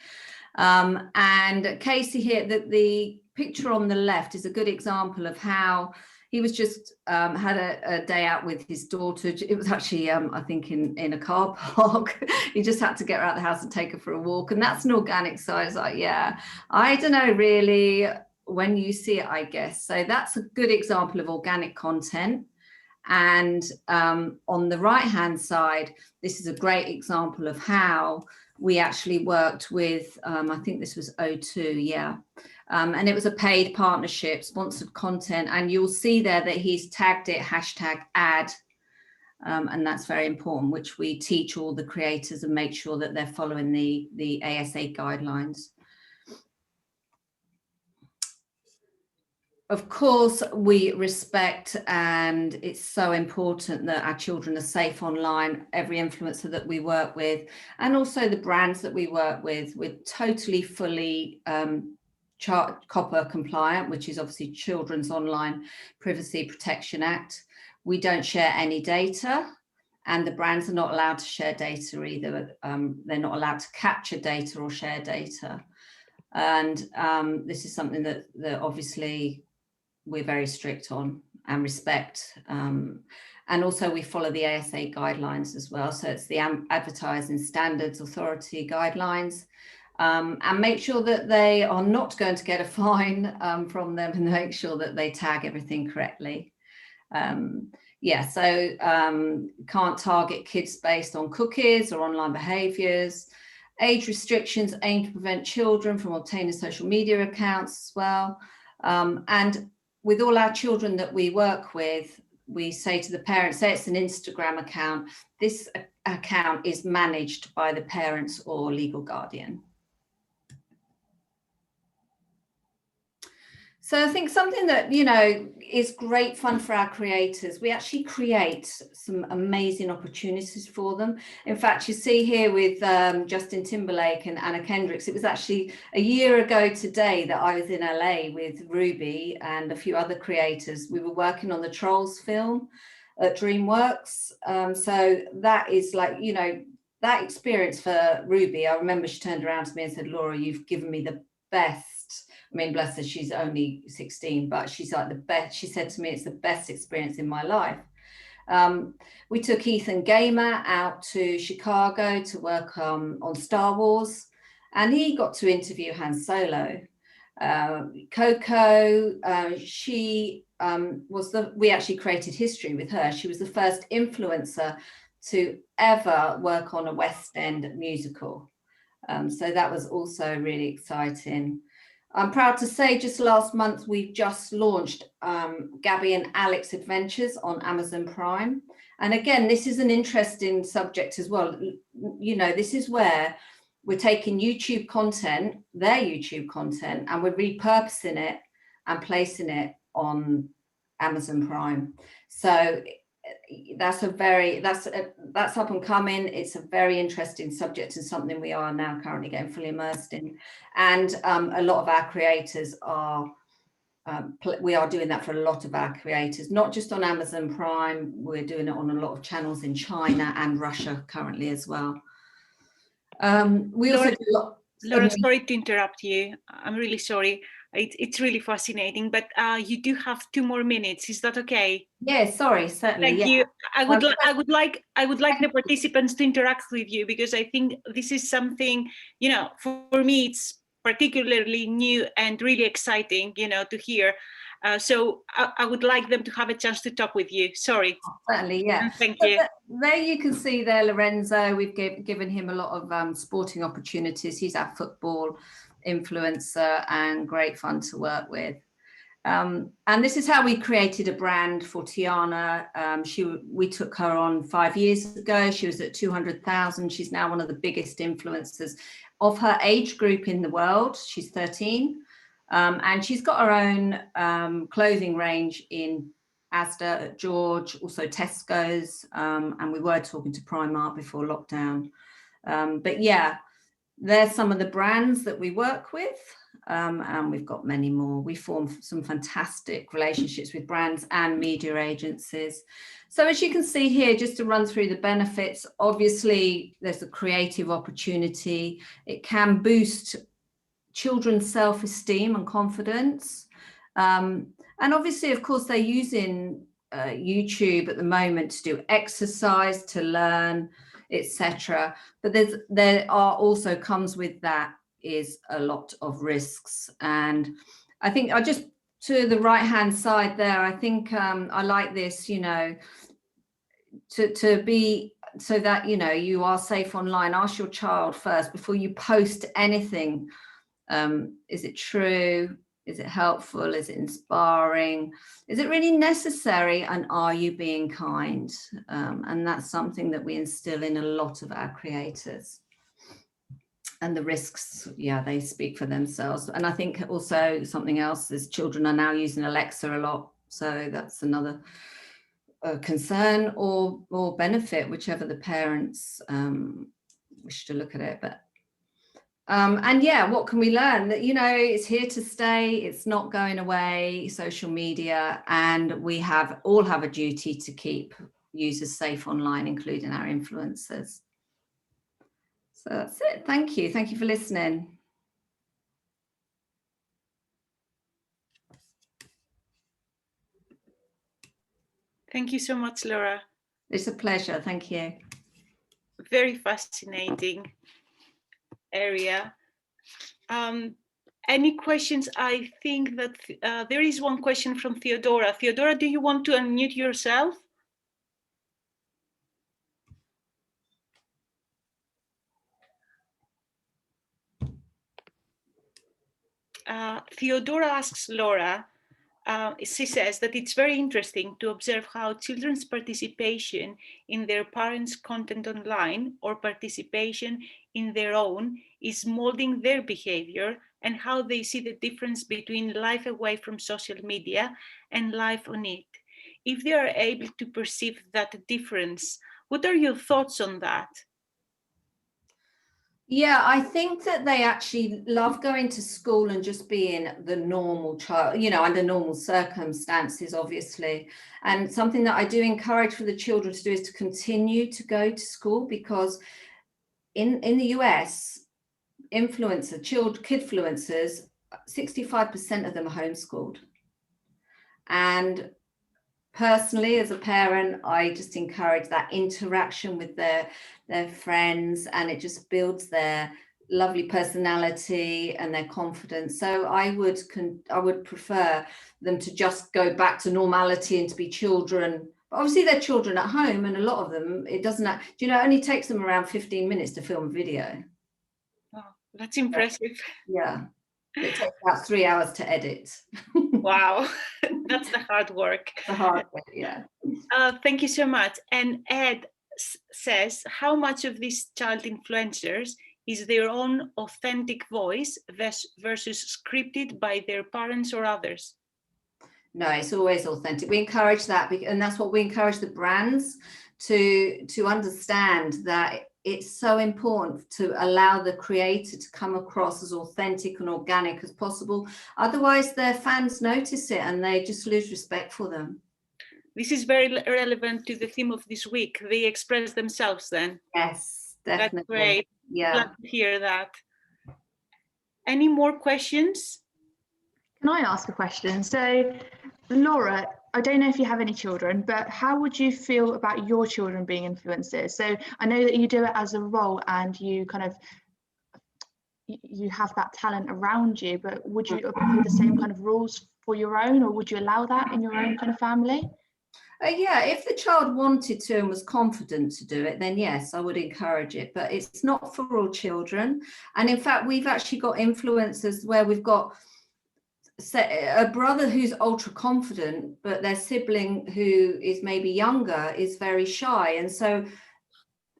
And Casey here, the picture on the left is a good example of how he was just had a day out with his daughter. It was actually, I think, in a car park. He just had to get her out of the house and take her for a walk. And that's an organic size. Like, yeah, I don't know really when you see it, I guess. So that's a good example of organic content. And on the right-hand side, this is a great example of how we actually worked with, I think this was O2, yeah. And it was a paid partnership, sponsored content. And you'll see there that he's tagged it #ad. And that's very important, which we teach all the creators and make sure that they're following the ASA guidelines. Of course, we respect, and it's so important that our children are safe online. Every influencer that we work with, and also the brands that we work with, we're totally fully COPPA compliant, which is obviously Children's Online Privacy Protection Act. We don't share any data, and the brands are not allowed to share data either. They're not allowed to capture data or share data. And this is something that obviously we're very strict on and respect. And also we follow the ASA guidelines as well. So it's the Advertising Standards Authority guidelines. And make sure that they are not going to get a fine from them, and make sure that they tag everything correctly. Yeah, so can't target kids based on cookies or online behaviours. Age restrictions aim to prevent children from obtaining social media accounts as well. And with all our children that we work with, we say to the parents, say it's an Instagram account, this account is managed by the parents or legal guardian. So I think something that, you know, is great fun for our creators, we actually create some amazing opportunities for them. In fact, you see here with Justin Timberlake and Anna Kendricks, it was actually a year ago today that I was in LA with Ruby and a few other creators. We were working on the Trolls film at DreamWorks. So that is like, you know, that experience for Ruby, I remember she turned around to me and said, Laura, you've given me the best. I mean, bless her, she's only 16, but she's like the best. She said to me, it's the best experience in my life. We took Ethan Gamer out to Chicago to work on Star Wars, and he got to interview Han Solo. Coco, we actually created history with her. She was the first influencer to ever work on a West End musical. So that was also really exciting. I'm proud to say just last month, we've just launched Gabby and Alex Adventures on Amazon Prime. And again, this is an interesting subject as well. You know, this is where we're taking YouTube content, their YouTube content, and we're repurposing it and placing it on Amazon Prime. So that's up and coming. It's a very interesting subject and something we are now currently getting fully immersed in. And a lot of our creators are, we are doing that for a lot of our creators, not just on Amazon Prime, we're doing it on a lot of channels in China and Russia currently as well. We also do a lot. Laura, sorry to interrupt you. I'm really sorry. It's really fascinating, but you do have 2 more minutes. Is that okay? Yeah, sorry, certainly. Thank you. I would like the participants to interact with you, because I think this is something, you know, for me, it's particularly new and really exciting, you know, to hear. So I would like them to have a chance to talk with you. Sorry. Certainly, yeah. And thank you. There you can see there Lorenzo. We've given him a lot of sporting opportunities. He's our football influencer and great fun to work with. And this is how we created a brand for Tiana. We took her on 5 years ago. She was at 200,000. She's now one of the biggest influencers of her age group in the world. She's 13. And she's got her own clothing range in Asda, at George, also Tesco's. And we were talking to Primark before lockdown. But yeah, there's some of the brands that we work with. And we've got many more. We form some fantastic relationships with brands and media agencies. So as you can see here, just to run through the benefits, obviously there's a creative opportunity. It can boost children's self-esteem and confidence. And obviously, of course, they're using YouTube at the moment to do exercise, to learn, etc. But there are also comes with that is a lot of risks. And I think I just, to the right hand side there, I think I like this, you know, to be, so that, you know, you are safe online. Ask your child first before you post anything. Is it true? Is it helpful? Is it inspiring? Is it really necessary? And are you being kind? And that's something that we instill in a lot of our creators. And the risks, yeah, they speak for themselves. And I think also something else is children are now using Alexa a lot. So that's another concern or benefit, whichever the parents wish to look at it. But and yeah, what can we learn? That, you know, it's here to stay. It's not going away, social media, and we all have a duty to keep users safe online, including our influencers. So that's it. Thank you. Thank you for listening. Thank you so much, Laura. It's a pleasure. Thank you. Very fascinating area. Any questions? I think that there is one question from Theodora. Theodora, do you want to unmute yourself? Theodora asks Laura, she says that it's very interesting to observe how children's participation in their parents' content online or participation in their own is molding their behavior and how they see the difference between life away from social media and life on it. If they are able to perceive that difference, what are your thoughts on that? Yeah, I think that they actually love going to school and just being the normal child, you know, under normal circumstances, obviously. And something that I do encourage for the children to do is to continue to go to school, because in the US, kidfluencers, 65% of them are homeschooled. And personally, as a parent, I just encourage that interaction with their friends, and it just builds their lovely personality and their confidence. So I would prefer them to just go back to normality and to be children. Obviously, they're children at home, and a lot of them, it only takes them around 15 minutes to film a video. Oh, that's impressive. Yeah. It takes about 3 hours to edit. Wow, that's the hard work. The hard work, yeah. Thank you so much. And Ed says, how much of these child influencers is their own authentic voice versus scripted by their parents or others? No, it's always authentic. We encourage that, and that's what we encourage the brands to understand, that it's so important to allow the creator to come across as authentic and organic as possible. Otherwise, their fans notice it and they just lose respect for them. This is very relevant to the theme of this week. They express themselves then. Yes, definitely. That's great. Yeah. Glad to hear that. Any more questions? Can I ask a question? So, Laura, I don't know if you have any children, but how would you feel about your children being influencers? So I know that you do it as a role and you you have that talent around you, but would you apply the same kind of rules for your own, or would you allow that in your own kind of family? Yeah, if the child wanted to and was confident to do it, then yes, I would encourage it, but it's not for all children. And in fact, we've actually got influencers where we've got a brother who's ultra confident, but their sibling who is maybe younger is very shy. And so,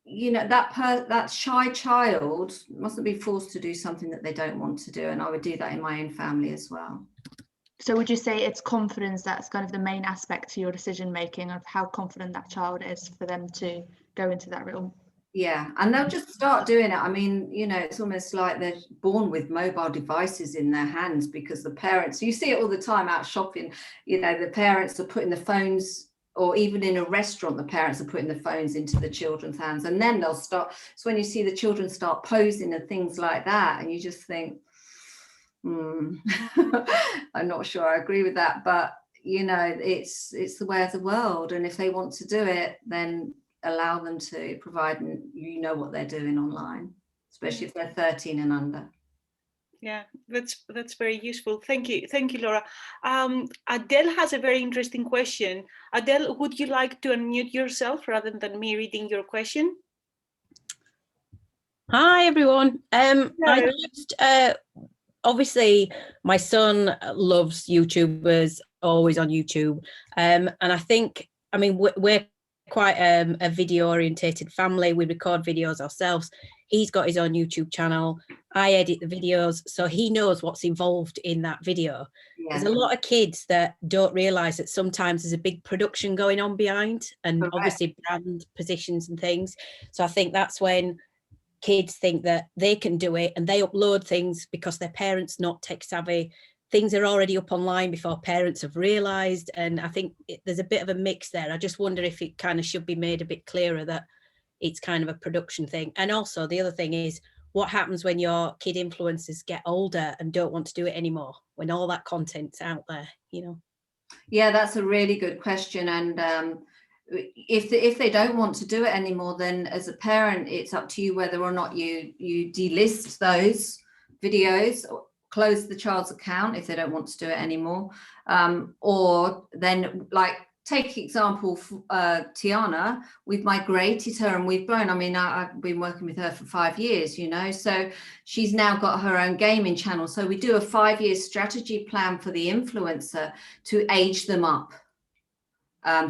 you know, that shy child mustn't be forced to do something that they don't want to do. And I would do that in my own family as well. So would you say it's confidence that's kind of the main aspect to your decision making, of how confident that child is for them to go into that realm? Yeah, and they'll just start doing it. I mean, you know, it's almost like they're born with mobile devices in their hands, because the parents, you see it all the time out shopping, you know, the parents are putting the phones, or even in a restaurant, the parents are putting the phones into the children's hands, and then they'll start. So when you see the children start posing and things like that, and you just think, I'm not sure I agree with that, but you know, it's the way of the world, and if they want to do it, then allow them to, provide you know what they're doing online, especially if they're 13 and under. Yeah, that's very useful. Thank you, Laura. Adele has a very interesting question. Adele, would you like to unmute yourself rather than me reading your question? Hi everyone. I just obviously my son loves YouTubers, always on YouTube, and I think, I mean, we're quite a video orientated family. We record videos ourselves. He's got his own YouTube channel. I edit the videos, so he knows what's involved in that video. Yeah. There's a lot of kids that don't realize that sometimes there's a big production going on behind, and obviously brand positions and things. So I think that's when kids think that they can do it, and they upload things because their parents not tech savvy. Things are already up online before parents have realized, and I think there's a bit of a mix there. I just wonder if it kind of should be made a bit clearer that it's kind of a production thing. And also the other thing is, what happens when your kid influencers get older and don't want to do it anymore, when all that content's out there, you know? Yeah, that's a really good question. And if they don't want to do it anymore, then as a parent, it's up to you whether or not you delist those videos, or close the child's account if they don't want to do it anymore, or then, like, take example, Tiana, we've migrated her and we've grown. I mean, I've been working with her for 5 years, you know, so she's now got her own gaming channel. So we do a 5-year strategy plan for the influencer to age them up.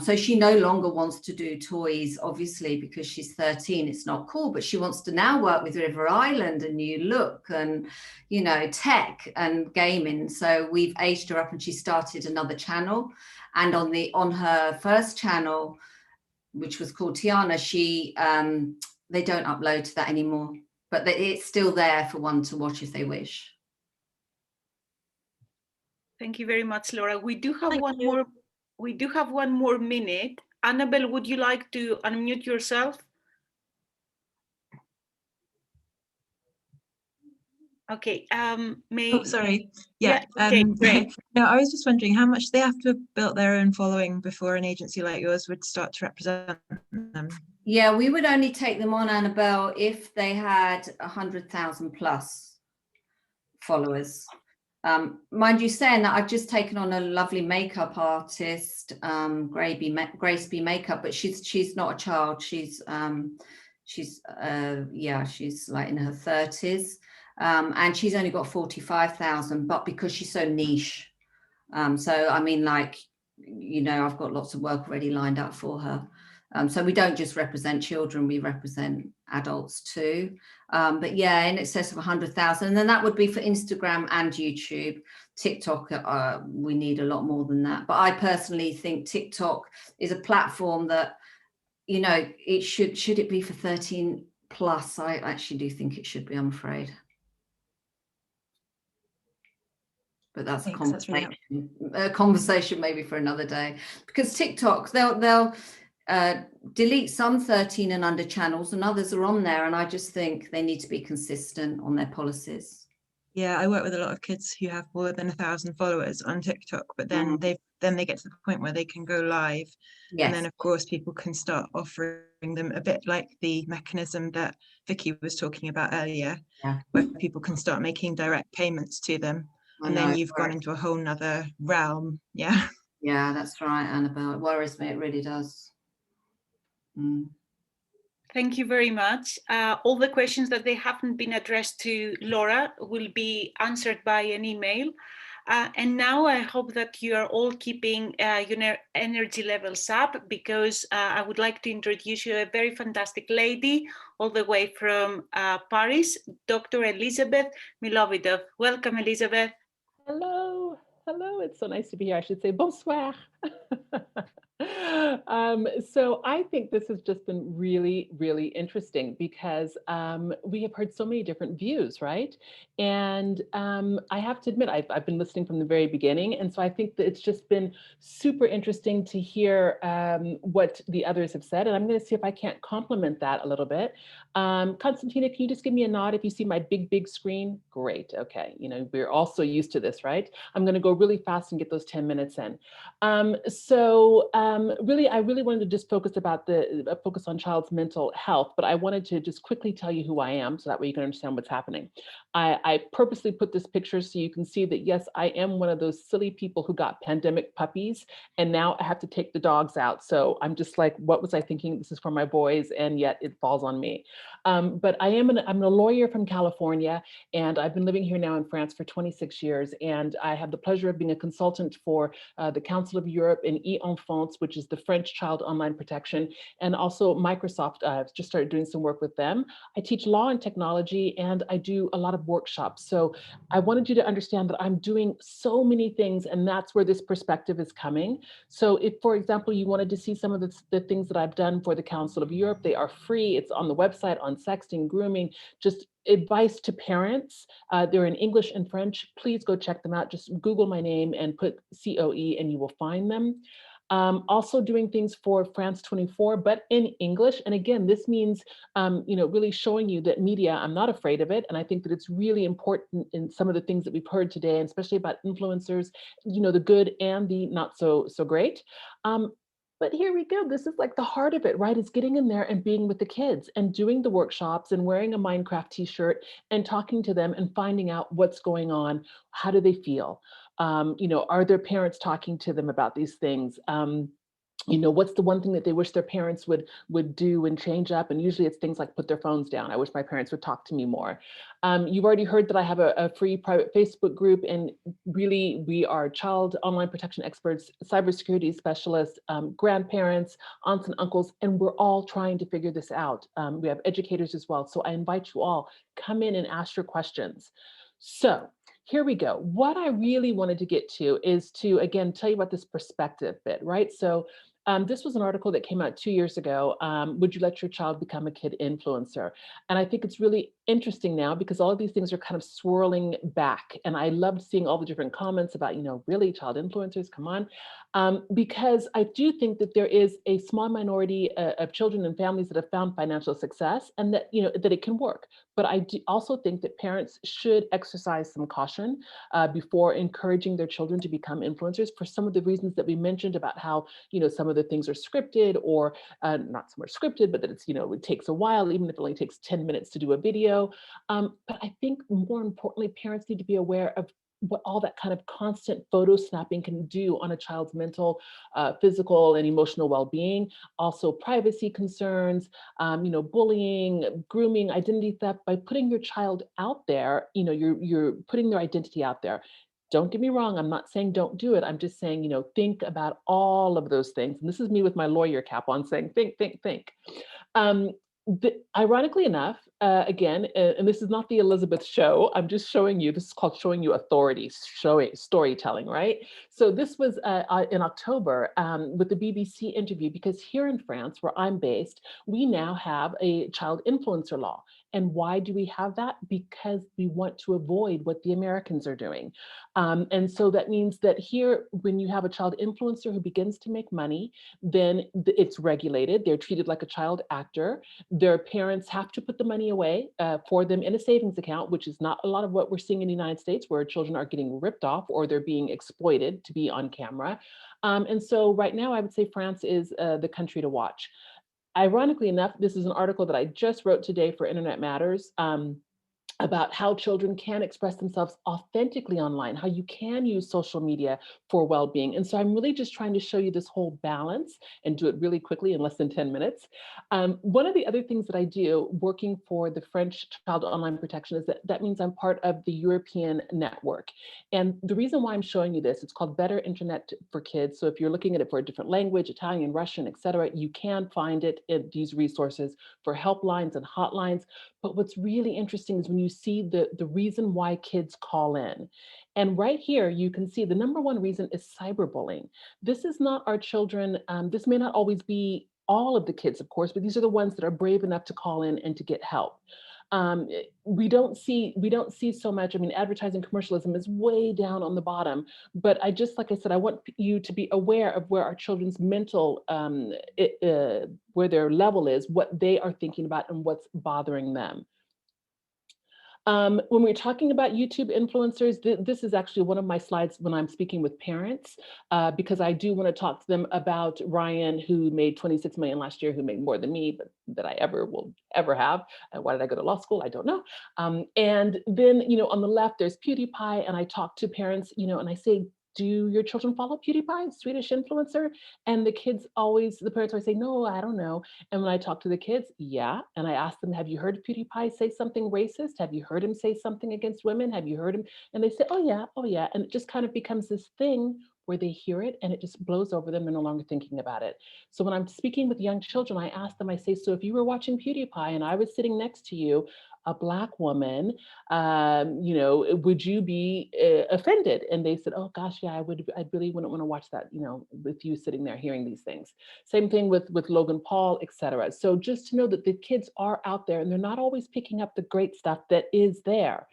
So she no longer wants to do toys, obviously, because she's 13. It's not cool, but she wants to now work with River Island and New Look and, you know, tech and gaming. So we've aged her up and she started another channel. And on her first channel, which was called Tiana, she they don't upload to that anymore, but it's still there for one to watch if they wish. Thank you very much, Laura. We do have one more minute. Annabelle, would you like to unmute yourself? Okay. Oh, sorry. Yeah. Okay, great. No, I was just wondering how much they have to have built their own following before an agency like yours would start to represent them. Yeah, we would only take them on, Annabelle, if they had 100,000 plus followers. Mind you, saying that, I've just taken on a lovely makeup artist, Grace B Makeup, but she's not a child. She's she's like in her 30s, and she's only got 45,000, but because she's so niche. So I mean, like, you know, I've got lots of work already lined up for her. So we don't just represent children, we represent adults too. But yeah, in excess of 100,000. And then that would be for Instagram and YouTube. TikTok, we need a lot more than that. But I personally think TikTok is a platform that, you know, it should it be for 13 plus? I actually do think it should be, I'm afraid. But that's a conversation. A conversation maybe for another day. Because TikTok, they'll delete some 13 and under channels, and others are on there, and I just think they need to be consistent on their policies. Yeah, I work with a lot of kids who have more than 1,000 followers on TikTok, but then they get to the point where they can go live. Yes. And then of course people can start offering them, a bit like the mechanism that Vicky was talking about earlier, where people can start making direct payments to them. And then you've gone into a whole nother realm. Yeah, that's right, Annabelle. It worries me, it really does. Thank you very much. All the questions that they haven't been addressed to Laura will be answered by an email. And now I hope that you are all keeping your energy levels up, because I would like to introduce you a very fantastic lady all the way from Paris, Dr. Elizabeth Milovidov. Welcome, Elizabeth. Hello, it's so nice to be here. I should say bonsoir. So I think this has just been really, really interesting, because we have heard so many different views, right? And I have to admit, I've been listening from the very beginning. And so I think that it's just been super interesting to hear what the others have said. And I'm going to see if I can't complement that a little bit. Constantina, can you just give me a nod if you see my big screen? Great. Okay. You know, we're all so used to this, right? I'm going to go really fast and get those 10 minutes in. Really, I really wanted to just focus on child's mental health, but I wanted to just quickly tell you who I am, so that way you can understand what's happening. I purposely put this picture so you can see that, yes, I am one of those silly people who got pandemic puppies, and now I have to take the dogs out. So I'm just like, what was I thinking? This is for my boys, and yet it falls on me. But I'm a lawyer from California, and I've been living here now in France for 26 years, and I have the pleasure of being a consultant for the Council of Europe and e-Enfance, which is the French child online protection, and also Microsoft. I've just started doing some work with them. I teach law and technology, and I do a lot of workshops. So I wanted you to understand that I'm doing so many things, and that's where this perspective is coming. So if, for example, you wanted to see some of the things that I've done for the Council of Europe, they are free. It's on the website on sexting, grooming, just advice to parents. They're in English and French. Please go check them out. Just Google my name and put COE and you will find them. Also doing things for France 24, but in English. And again, this means, really showing you that media, I'm not afraid of it. And I think that it's really important in some of the things that we've heard today, and especially about influencers, the good and the not so great. But here we go. This is like the heart of it, right? It's getting in there and being with the kids and doing the workshops and wearing a Minecraft t-shirt and talking to them and finding out what's going on. How do they feel? Are their parents talking to them about these things? What's the one thing that they wish their parents would do and change up? And usually it's things like put their phones down. I wish my parents would talk to me more. You've already heard that I have a free private Facebook group, and really we are child online protection experts, cybersecurity specialists, grandparents, aunts and uncles, and we're all trying to figure this out. We have educators as well. So I invite you all, come in and ask your questions. So here we go. What I really wanted to get to is to, again, tell you about this perspective bit, right? So this was an article that came out 2 years ago. Would you let your child become a kid influencer? And I think it's really interesting now because all of these things are kind of swirling back. And I loved seeing all the different comments about, really child influencers, come on. Because I do think that there is a small minority of children and families that have found financial success, and that, that it can work. But I do also think that parents should exercise some caution before encouraging their children to become influencers for some of the reasons that we mentioned about how, some of the things are scripted, or not so much scripted, but that it's, it takes a while, even if it only takes 10 minutes to do a video. But I think more importantly, parents need to be aware of what all that kind of constant photo snapping can do on a child's mental, physical, and emotional well-being. Also privacy concerns, bullying, grooming, identity theft. By putting your child out there, you're putting their identity out there. Don't get me wrong, I'm not saying don't do it. I'm just saying, think about all of those things. And this is me with my lawyer cap on saying, think. Ironically enough, again, and this is not the Elizabeth show, I'm just showing you, this is called showing you authority, storytelling, right? So this was in October with the BBC interview, because here in France, where I'm based, we now have a child influencer law. And why do we have that? Because we want to avoid what the Americans are doing. And so that means that here, when you have a child influencer who begins to make money, then it's regulated. They're treated like a child actor. Their parents have to put the money away for them in a savings account, which is not a lot of what we're seeing in the United States, where children are getting ripped off or they're being exploited to be on camera. And so right now, I would say France is the country to watch. Ironically enough, this is an article that I just wrote today for Internet Matters. About how children can express themselves authentically online, how you can use social media for well-being. And so I'm really just trying to show you this whole balance and do it really quickly in less than 10 minutes. One of the other things that I do working for the French Child Online Protection is that means I'm part of the European network. And the reason why I'm showing you this, it's called Better Internet for Kids. So if you're looking at it for a different language, Italian, Russian, etc., you can find it in these resources for helplines and hotlines. But what's really interesting is when you see the reason why kids call in. And right here, you can see the number one reason is cyberbullying. This is not our children. This may not always be all of the kids, of course, but these are the ones that are brave enough to call in and to get help. We don't see so much. I mean, advertising commercialism is way down on the bottom, but like I said, I want you to be aware of where our children's mental, where their level is, what they are thinking about and what's bothering them. When we're talking about YouTube influencers, this is actually one of my slides when I'm speaking with parents, because I do want to talk to them about Ryan, who made 26 million last year, who made more than me, but that I will ever have. Why did I go to law school? I don't know. And then, on the left, there's PewDiePie, and I talk to parents, and I say, do your children follow PewDiePie, Swedish influencer? And the parents always say, no, I don't know. And when I talk to the kids, yeah. And I ask them, have you heard PewDiePie say something racist? Have you heard him say something against women? Have you heard him? And they say, oh yeah. And it just kind of becomes this thing where they hear it and it just blows over them. They're no longer thinking about it. So when I'm speaking with young children, I ask them, I say, so if you were watching PewDiePie and I was sitting next to you, a Black woman, would you be offended? And they said, oh gosh, yeah, I would. I really wouldn't want to watch that, with you sitting there hearing these things. Same thing with Logan Paul, etc. So just to know that the kids are out there and they're not always picking up the great stuff that is there.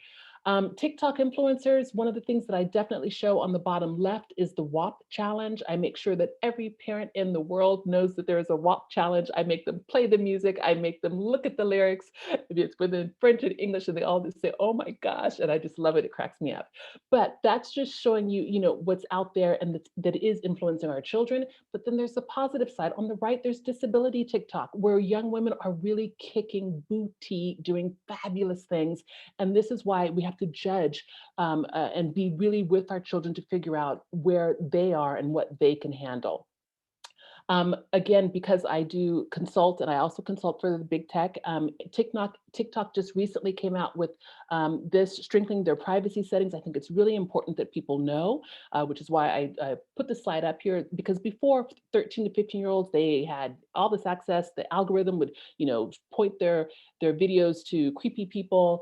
TikTok influencers, one of the things that I definitely show on the bottom left is the WAP challenge. I make sure that every parent in the world knows that there is a WAP challenge. I make them play the music. I make them look at the lyrics. If it's within French and English, and they all just say, oh my gosh, and I just love it. It cracks me up. But that's just showing you, you know, what's out there and that is influencing our children. But then there's the positive side. On the right, there's disability TikTok, where young women are really kicking booty, doing fabulous things. And this is why we have to judge and be really with our children to figure out where they are and what they can handle. Again, because I do consult and I also consult for the big tech, TikTok just recently came out with this strengthening their privacy settings. I think it's really important that people know, which is why I put the slide up here, because before 13 to 15-year-olds, they had all this access. The algorithm would, you know, point their videos to creepy people.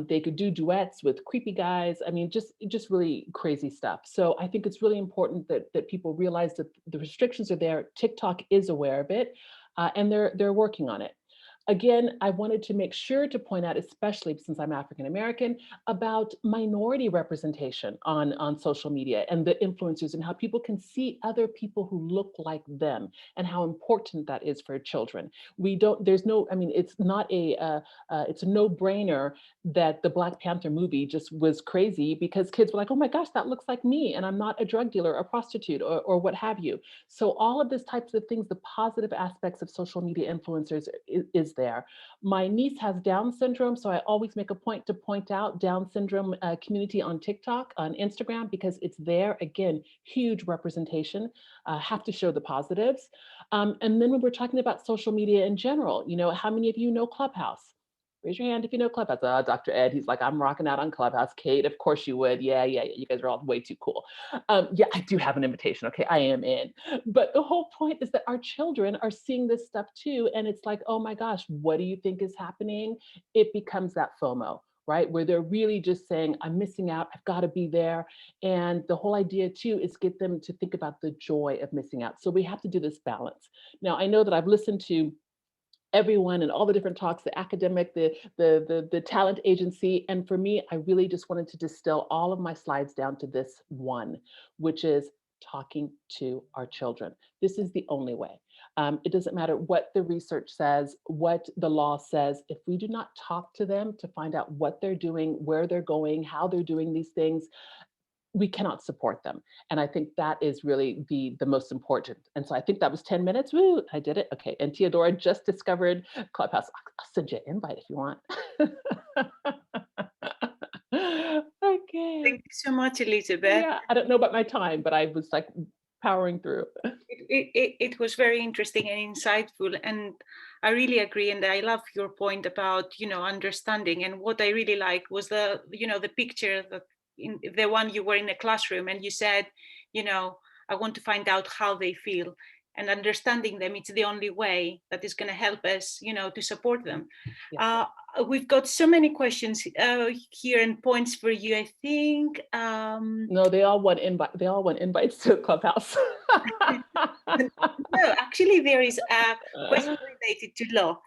They could do duets with creepy guys. I mean, just really crazy stuff. So I think it's really important that people realize that the restrictions are there. TikTok is aware of it, and they're working on it. Again, I wanted to make sure to point out, especially since I'm African American, about minority representation on social media and the influencers and how people can see other people who look like them and how important that is for children. There's no, I mean, it's not it's a no-brainer that the Black Panther movie just was crazy because kids were like, oh my gosh, that looks like me, and I'm not a drug dealer, a prostitute, or what have you. So all of these types of things, the positive aspects of social media influencers is there. My niece has Down syndrome, so I always make a point to point out Down syndrome community on TikTok, on Instagram, because it's there. Again, huge representation. Have to show the positives. And then when we're talking about social media in general, you know, how many of you know Clubhouse? Raise your hand if you know Clubhouse. Dr. Ed, he's like, I'm rocking out on Clubhouse. Kate, of course you would. Yeah. You guys are all way too cool. Yeah, I do have an invitation. Okay, I am in. But the whole point is that our children are seeing this stuff too. And it's like, oh my gosh, what do you think is happening? It becomes that FOMO, right? Where they're really just saying, I'm missing out, I've got to be there. And the whole idea too is get them to think about the joy of missing out. So we have to do this balance. Now, I know that I've listened to everyone and all the different talks, the academic, the talent agency. And for me, I really just wanted to distill all of my slides down to this one, which is talking to our children. This is the only way. It doesn't matter what the research says, what the law says. If we do not talk to them to find out what they're doing, where they're going, how they're doing these things, we cannot support them. And I think that is really the most important. And so I think that was 10 minutes. Woo, I did it. Okay. And Theodora just discovered Clubhouse. I'll send you an invite if you want. Okay. Thank you so much, Elizabeth. Yeah, I don't know about my time, but I was like powering through. It was very interesting and insightful. And I really agree. And I love your point about, you know, understanding. And what I really like was the, you know, the picture that in the one you were in a classroom and you said, you know, I want to find out how they feel, and understanding them. It's the only way that is going to help us, you know, to support them. Yes. We've got so many questions here and points for you, I think. No, they all want invite. They all want invites to Clubhouse. No, actually, there is a question related to law.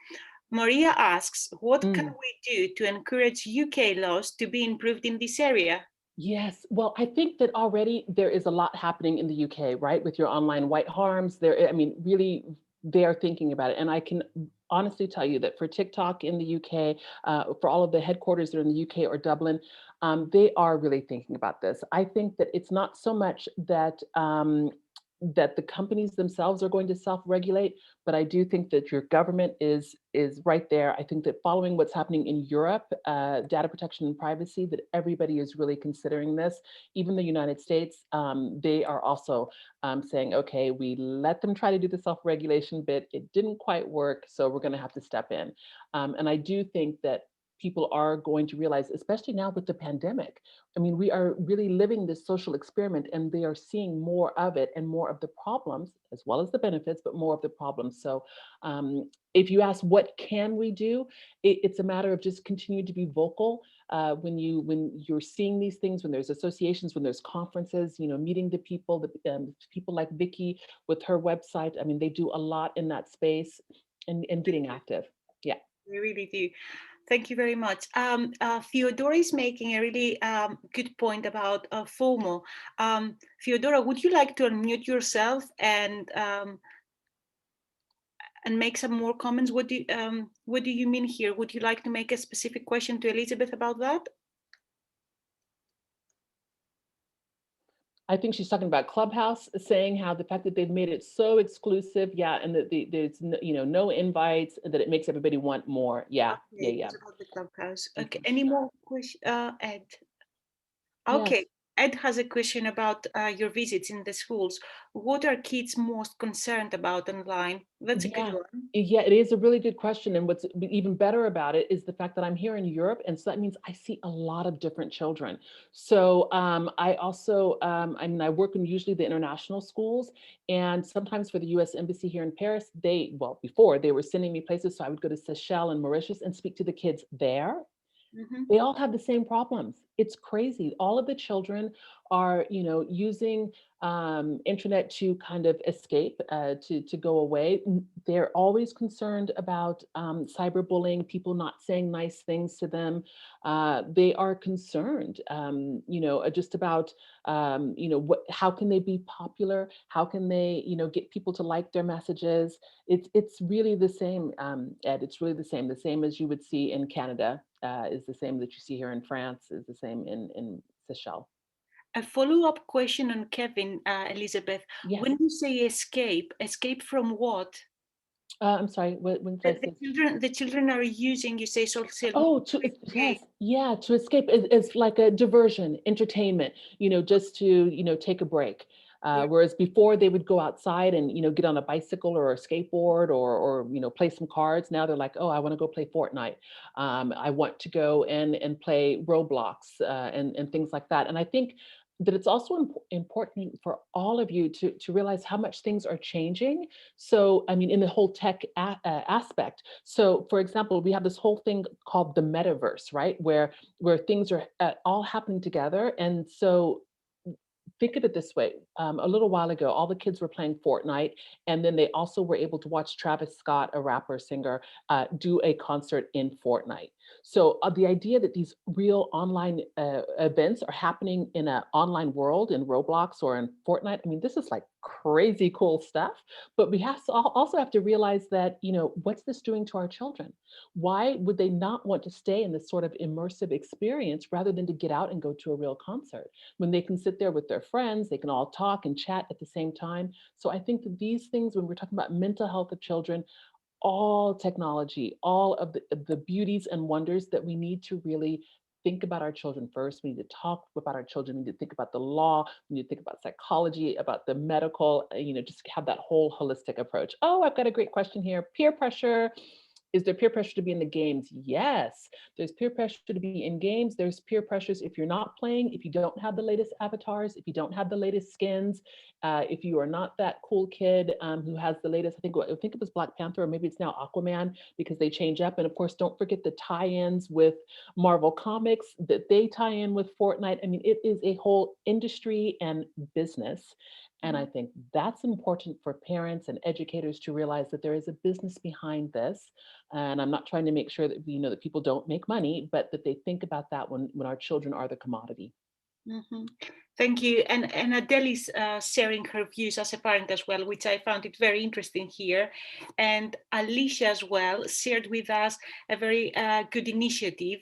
Maria asks, what can we do to encourage UK laws to be improved in this area? Yes, well, I think that already there is a lot happening in the UK, right? With your online white harms, there, I mean, really, they are thinking about it. And I can honestly tell you that for TikTok in the UK, for all of the headquarters that are in the UK or Dublin, they are really thinking about this. I think that it's not so much that that the companies themselves are going to self-regulate, but I do think that your government is right there. I think that following what's happening in Europe, data protection and privacy, that everybody is really considering this. Even the United States, they are also saying, okay, we let them try to do the self-regulation bit. It didn't quite work, so we're going to have to step in. And I do think that people are going to realize, especially now with the pandemic. I mean, we are really living this social experiment, and they are seeing more of it and more of the problems, as well as the benefits, but more of the problems. So if you ask what can we do, it's a matter of just continue to be vocal when you're seeing these things, when there's associations, when there's conferences, you know, meeting the people like Vicky with her website. I mean, they do a lot in that space and getting active. Yeah. We really do. Thank you very much. Theodora is making a really good point about FOMO. Theodora, would you like to unmute yourself and make some more comments? What do you mean here? Would you like to make a specific question to Elizabeth about that? I think she's talking about Clubhouse, saying how the fact that they've made it so exclusive, yeah, and that there's no, no invites, and that it makes everybody want more. Yeah, Okay, yeah. it's about the Clubhouse. Okay, any more questions, Ed? Okay, Yes. Ed has a question about your visits in the schools. What are kids most concerned about online? That's a good one. Yeah, it is a really good question. And what's even better about it is the fact that I'm here in Europe. And so that means I see a lot of different children. So I also, I mean, I work in usually the international schools. And sometimes for the US Embassy here in Paris, before they were sending me places. So I would go to Seychelles and Mauritius and speak to the kids there. They all have the same problems. It's crazy. All of the children are, using internet to kind of escape, to go away. They're always concerned about cyberbullying, people not saying nice things to them. They are concerned, just about, how can they be popular? How can they, get people to like their messages? It's really the same, Ed. It's really the same as you would see in Canada. Is the same that you see here in France, is the same in Seychelles. A follow-up question on Kevin, Elizabeth. Yes. When you say escape from what? I'm sorry, when did I say? The children are using, you say, social yes, yeah, to escape is like a diversion, entertainment, just to, take a break. Whereas before they would go outside and, get on a bicycle or a skateboard or play some cards. Now they're like, oh, I want to go play Fortnite. I want to go and play Roblox and things like that. And I think that it's also important for all of you to realize how much things are changing. So, I mean, in the whole tech aspect. So, for example, we have this whole thing called the metaverse, right? Where things are all happening together. And so think of it this way. A little while ago, all the kids were playing Fortnite, and then they also were able to watch Travis Scott, a rapper singer, do a concert in Fortnite. So the idea that these real online events are happening in an online world, in Roblox or in Fortnite, I mean, this is like crazy cool stuff. But we have to also have to realize that, what's this doing to our children? Why would they not want to stay in this sort of immersive experience rather than to get out and go to a real concert? When they can sit there with their friends, they can all talk and chat at the same time. So I think that these things, when we're talking about mental health of children, all technology, all of the beauties and wonders that we need to really think about our children first. We need to talk about our children. We need to think about the law. We need to think about psychology, about the medical, just have that whole holistic approach. Oh, I've got a great question here. Peer pressure. Is there peer pressure to be in the games? Yes, there's peer pressure to be in games. There's peer pressures if you're not playing, if you don't have the latest avatars, if you don't have the latest skins, if you are not that cool kid who has the latest, I think it was Black Panther, or maybe it's now Aquaman, because they change up. And of course, don't forget the tie-ins with Marvel Comics that they tie in with Fortnite. I mean, it is a whole industry and business. And I think that's important for parents and educators to realize that there is a business behind this. And I'm not trying to make sure that that people don't make money, but that they think about that when our children are the commodity. Thank you. And Adele is sharing her views as a parent as well, which I found it very interesting here. And Alicia as well shared with us a very good initiative.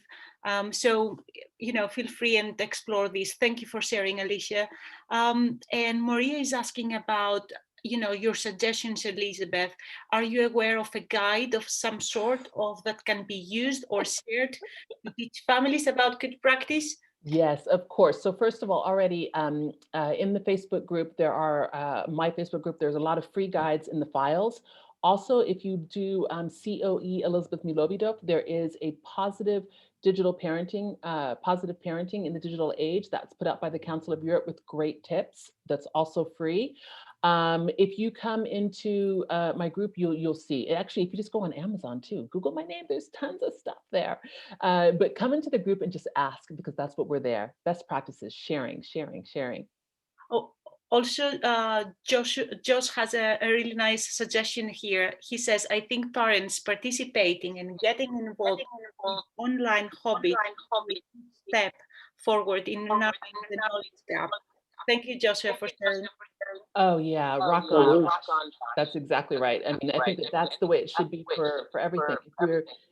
So, feel free and explore this. Thank you for sharing, Alicia. And Maria is asking about, your suggestions, Elizabeth. Are you aware of a guide of some sort that can be used or shared to teach families about good practice? Yes, of course. So first of all, already in the Facebook group, there are, my Facebook group, there's a lot of free guides in the files. Also, if you do COE Elizabeth Milovidov, there is a positive parenting in the digital age that's put out by the Council of Europe with great tips. That's also free. If you come into my group, you'll see. Actually, if you just go on Amazon too, Google my name, there's tons of stuff there. But come into the group and just ask, because that's what we're there. Best practices, sharing. Also, Josh has a really nice suggestion here. He says, I think parents participating and getting involved in online hobby step forward in narrowing the knowledge gap. Thank you, Joshua, for sharing. Oh yeah, rock on. That's exactly right. I mean, I think that that's the way it should be for everything.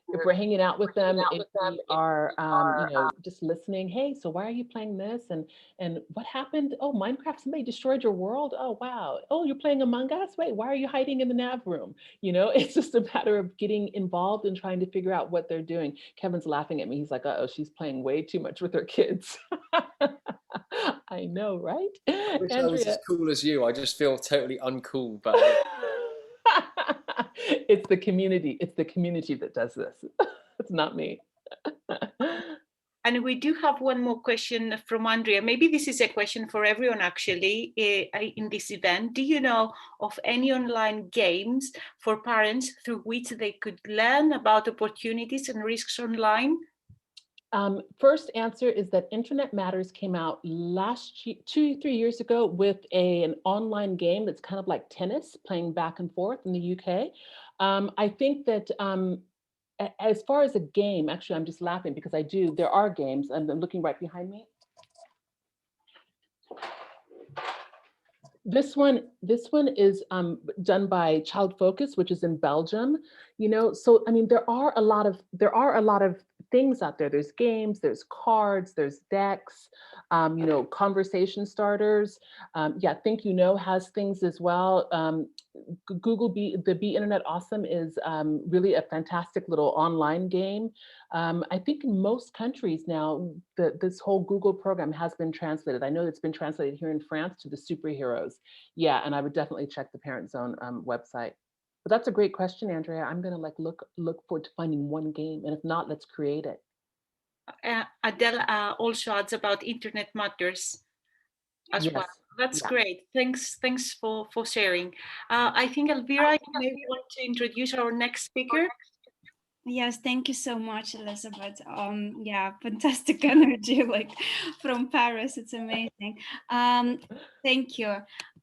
If we're hanging out with them, if we are, you know, just listening. Hey, so why are you playing this? And what happened? Oh, Minecraft, somebody destroyed your world. Oh wow. Oh, you're playing Among Us. Wait, why are you hiding in the nav room? You know, it's just a matter of getting involved and trying to figure out what they're doing. Kevin's laughing at me. He's like, uh-oh, she's playing way too much with her kids. I know, right? I wish I was Andrea. as cool as you. I just feel totally uncool. But it's the community. It's the community that does this. It's not me. And we do have one more question from Andrea. Maybe this is a question for everyone actually in this event. Do you know of any online games for parents through which they could learn about opportunities and risks online? First answer is that Internet Matters came out last year, 2-3 years ago with an online game that's kind of like tennis, playing back and forth in the UK. I think that as far as a game, actually, I'm just laughing because there are games, and I'm looking right behind me. This one is done by Child Focus, which is in Belgium. You know, so I mean, there are a lot of things out there. There's games, there's cards, there's decks, you know, conversation starters. Yeah, Think You Know has things as well. The Be Internet Awesome is really a fantastic little online game. I think in most countries now, this whole Google program has been translated. I know it's been translated here in France to the superheroes. Yeah, and I would definitely check the Parent Zone website. But that's a great question, Andrea. I'm gonna look forward to finding one game, and if not, let's create it. Adele also adds about Internet Matters as well. That's great. Thanks for sharing. I think Elvira, you may want to introduce our next speaker. Yes, thank you so much, Elizabeth. Yeah, fantastic energy, like from Paris. It's amazing. Thank you.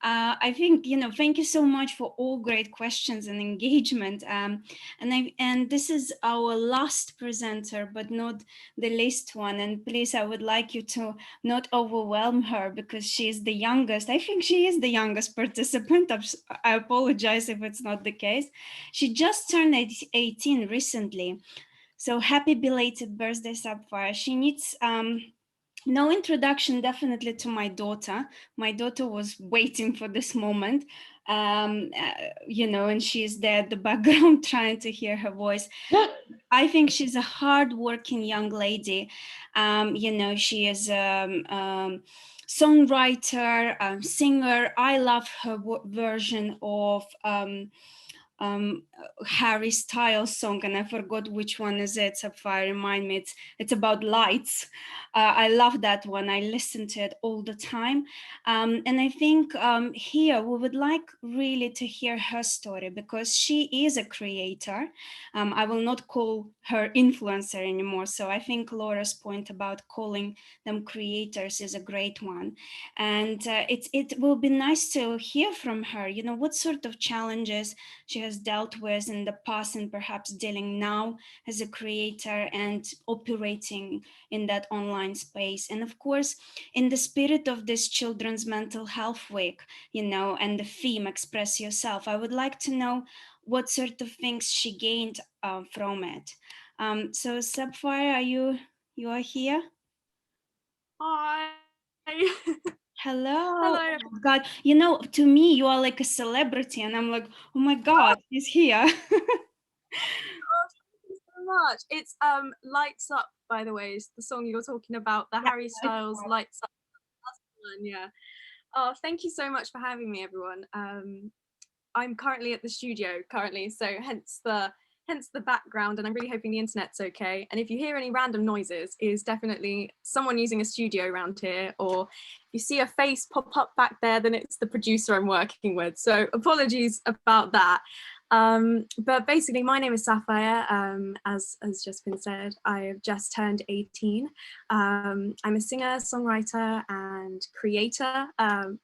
I think, you know, thank you so much for all great questions and engagement. And this is our last presenter, but not the least one. And please, I would like you to not overwhelm her because she is the youngest. I think she is the youngest participant. I apologize if it's not the case. She just turned 18 recently. So happy belated birthday, Sapphire. She needs no introduction, definitely, to my daughter. My daughter was waiting for this moment, you know, and she's there at the background trying to hear her voice. I think she's a hardworking young lady. You know, she is songwriter, singer. I love her version of Harry Styles song, and I forgot which one is it. Sapphire, remind me. It's about lights. I love that one. I listen to it all the time. And I think here we would like really to hear her story because she is a creator. I will not call her influencer anymore. So I think Laura's point about calling them creators is a great one. And it will be nice to hear from her, you know, what sort of challenges she has dealt with in the past and perhaps dealing now as a creator and operating in that online space. And of course, in the spirit of this Children's Mental Health Week, you know, and the theme, Express Yourself, I would like to know what sort of things she gained from it. So Sapphire, you are here? Hi. Hello. Hello. Oh my God, you know, to me, you are like a celebrity, and I'm like, oh my God, he's here. Oh, thank you so much. It's Lights Up, by the way, is the song you're talking about, the Harry Styles Lights Up. That's the one, yeah. Oh, thank you so much for having me, everyone. I'm currently at the studio so hence the background, and I'm really hoping the internet's okay. And if you hear any random noises, it is definitely someone using a studio around here, or if you see a face pop up back there, then it's the producer I'm working with. So apologies about that. But basically, my name is Sapphire. As has just been said, I have just turned 18. I'm a singer, songwriter, and creator,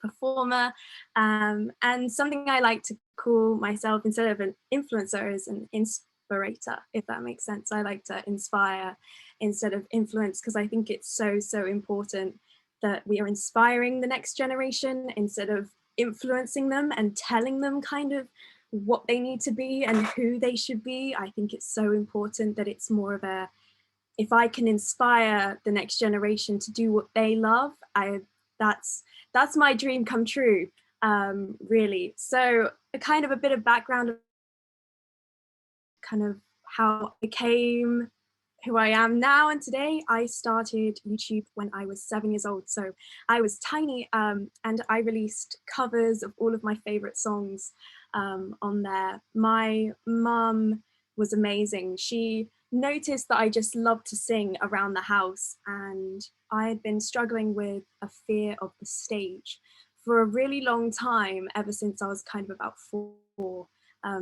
performer, and something I like to call myself, instead of an influencer, is an inspirator, if that makes sense. I like to inspire instead of influence, because I think it's so important that we are inspiring the next generation instead of influencing them and telling them kind of what they need to be and who they should be. I think it's so important that it's more of a, if I can inspire the next generation to do what they love, that's my dream come true, really. So kind of a bit of background of kind of how I became who I am now. And today I started YouTube when I was 7 years old. So I was tiny, and I released covers of all of my favorite songs on there. My mum was amazing. She noticed that I just loved to sing around the house, and I had been struggling with a fear of the stage for a really long time, ever since I was kind of about 4.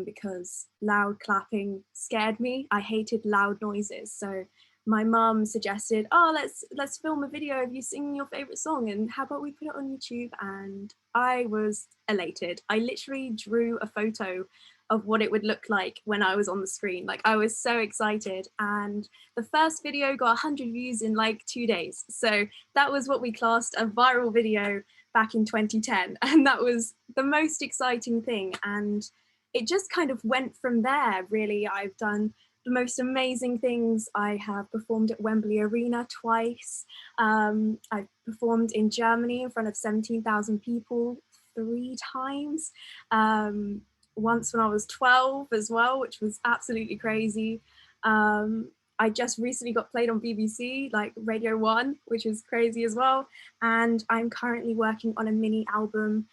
Because loud clapping scared me. I hated loud noises. So my mum suggested, oh, let's film a video of you singing your favorite song, and how about we put it on YouTube? And I was elated. I literally drew a photo of what it would look like when I was on the screen. Like, I was so excited. And the first video got 100 views in like 2 days. So that was what we classed a viral video back in 2010. And that was the most exciting thing. And it just kind of went from there, really. I've done the most amazing things. I have performed at Wembley Arena twice. I've performed in Germany in front of 17,000 people 3 times. Once when I was 12 as well, which was absolutely crazy. I just recently got played on BBC, like Radio 1, which was crazy as well. And I'm currently working on a mini album,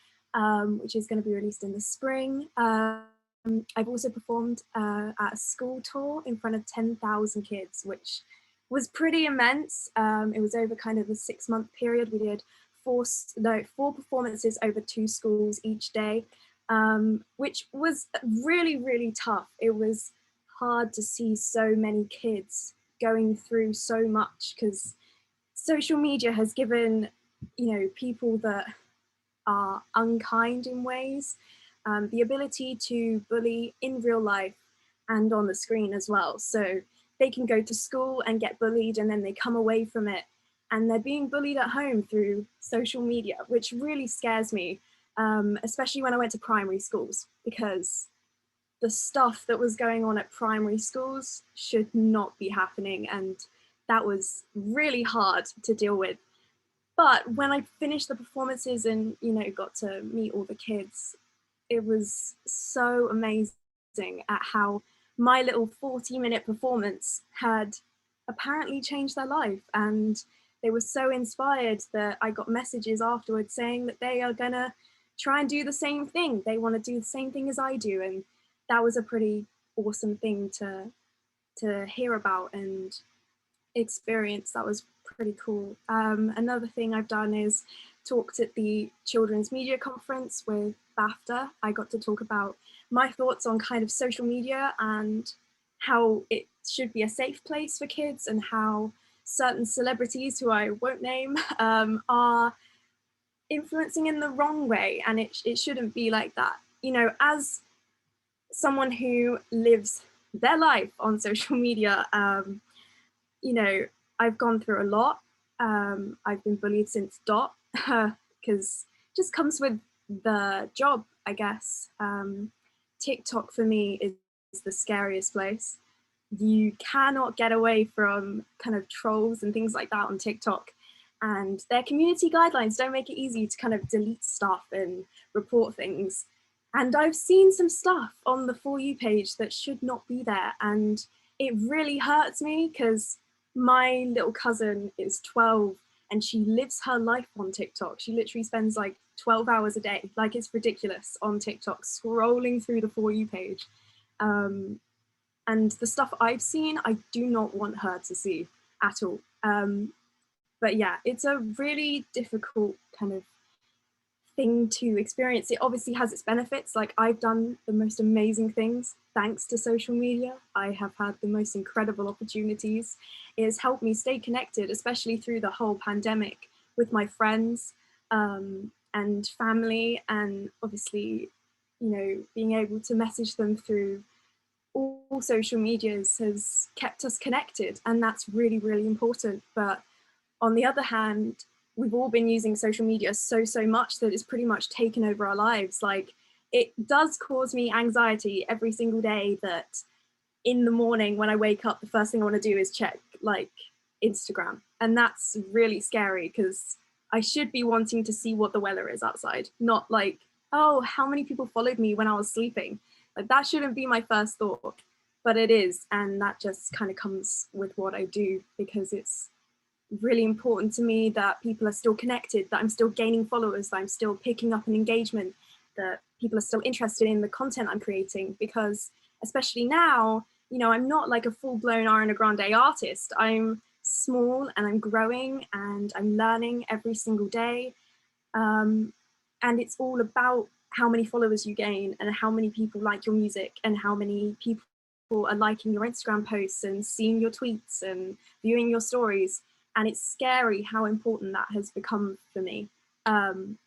which is going to be released in the spring. I've also performed at a school tour in front of 10,000 kids, which was pretty immense. It was over kind of a 6-month period. We did 4 performances over 2 schools each day, which was really, really tough. It was hard to see so many kids going through so much, because social media has given, people that are unkind in ways, the ability to bully in real life and on the screen as well. So they can go to school and get bullied, and then they come away from it and they're being bullied at home through social media, which really scares me, especially when I went to primary schools, because the stuff that was going on at primary schools should not be happening. And that was really hard to deal with. But when I finished the performances and, got to meet all the kids, it was so amazing at how my little 40-minute performance had apparently changed their life. And they were so inspired that I got messages afterwards saying that they are gonna try and do the same thing. They want to do the same thing as I do. And that was a pretty awesome thing to hear about and experience. That was pretty cool. Another thing I've done is talked at the Children's Media Conference with BAFTA. I got to talk about my thoughts on kind of social media and how it should be a safe place for kids, and how certain celebrities, who I won't name, are influencing in the wrong way, and it shouldn't be like that. As someone who lives their life on social media, I've gone through a lot. I've been bullied since dot, because it just comes with the job, I guess. TikTok for me is the scariest place. You cannot get away from kind of trolls and things like that on TikTok. And their community guidelines don't make it easy to kind of delete stuff and report things. And I've seen some stuff on the For You page that should not be there. And it really hurts me, because my little cousin is 12 and she lives her life on TikTok. She literally spends like 12 hours a day. Like, it's ridiculous on TikTok, scrolling through the For You page. And the stuff I've seen, I do not want her to see at all. But yeah, it's a really difficult kind of thing to experience. It obviously has its benefits. Like, I've done the most amazing things thanks to social media. I have had the most incredible opportunities. It has helped me stay connected, especially through the whole pandemic, with my friends and family, and obviously, you know, being able to message them through all social medias has kept us connected, and that's really, really important. But on the other hand, we've all been using social media so much that it's pretty much taken over our lives. Like, it does cause me anxiety every single day that in the morning when I wake up, the first thing I want to do is check like Instagram. And that's really scary because I should be wanting to see what the weather is outside, not like, oh, how many people followed me when I was sleeping. Like, that shouldn't be my first thought, but it is. And that just kind of comes with what I do, because it's really important to me that people are still connected, that I'm still gaining followers, that I'm still picking up an engagement, that people are still interested in the content I'm creating. Because especially now, you know, I'm not like a full-blown Ariana Grande artist. I'm small and I'm growing and I'm learning every single day. And it's all about how many followers you gain and how many people like your music and how many people are liking your Instagram posts and seeing your tweets and viewing your stories. And it's scary how important that has become for me. And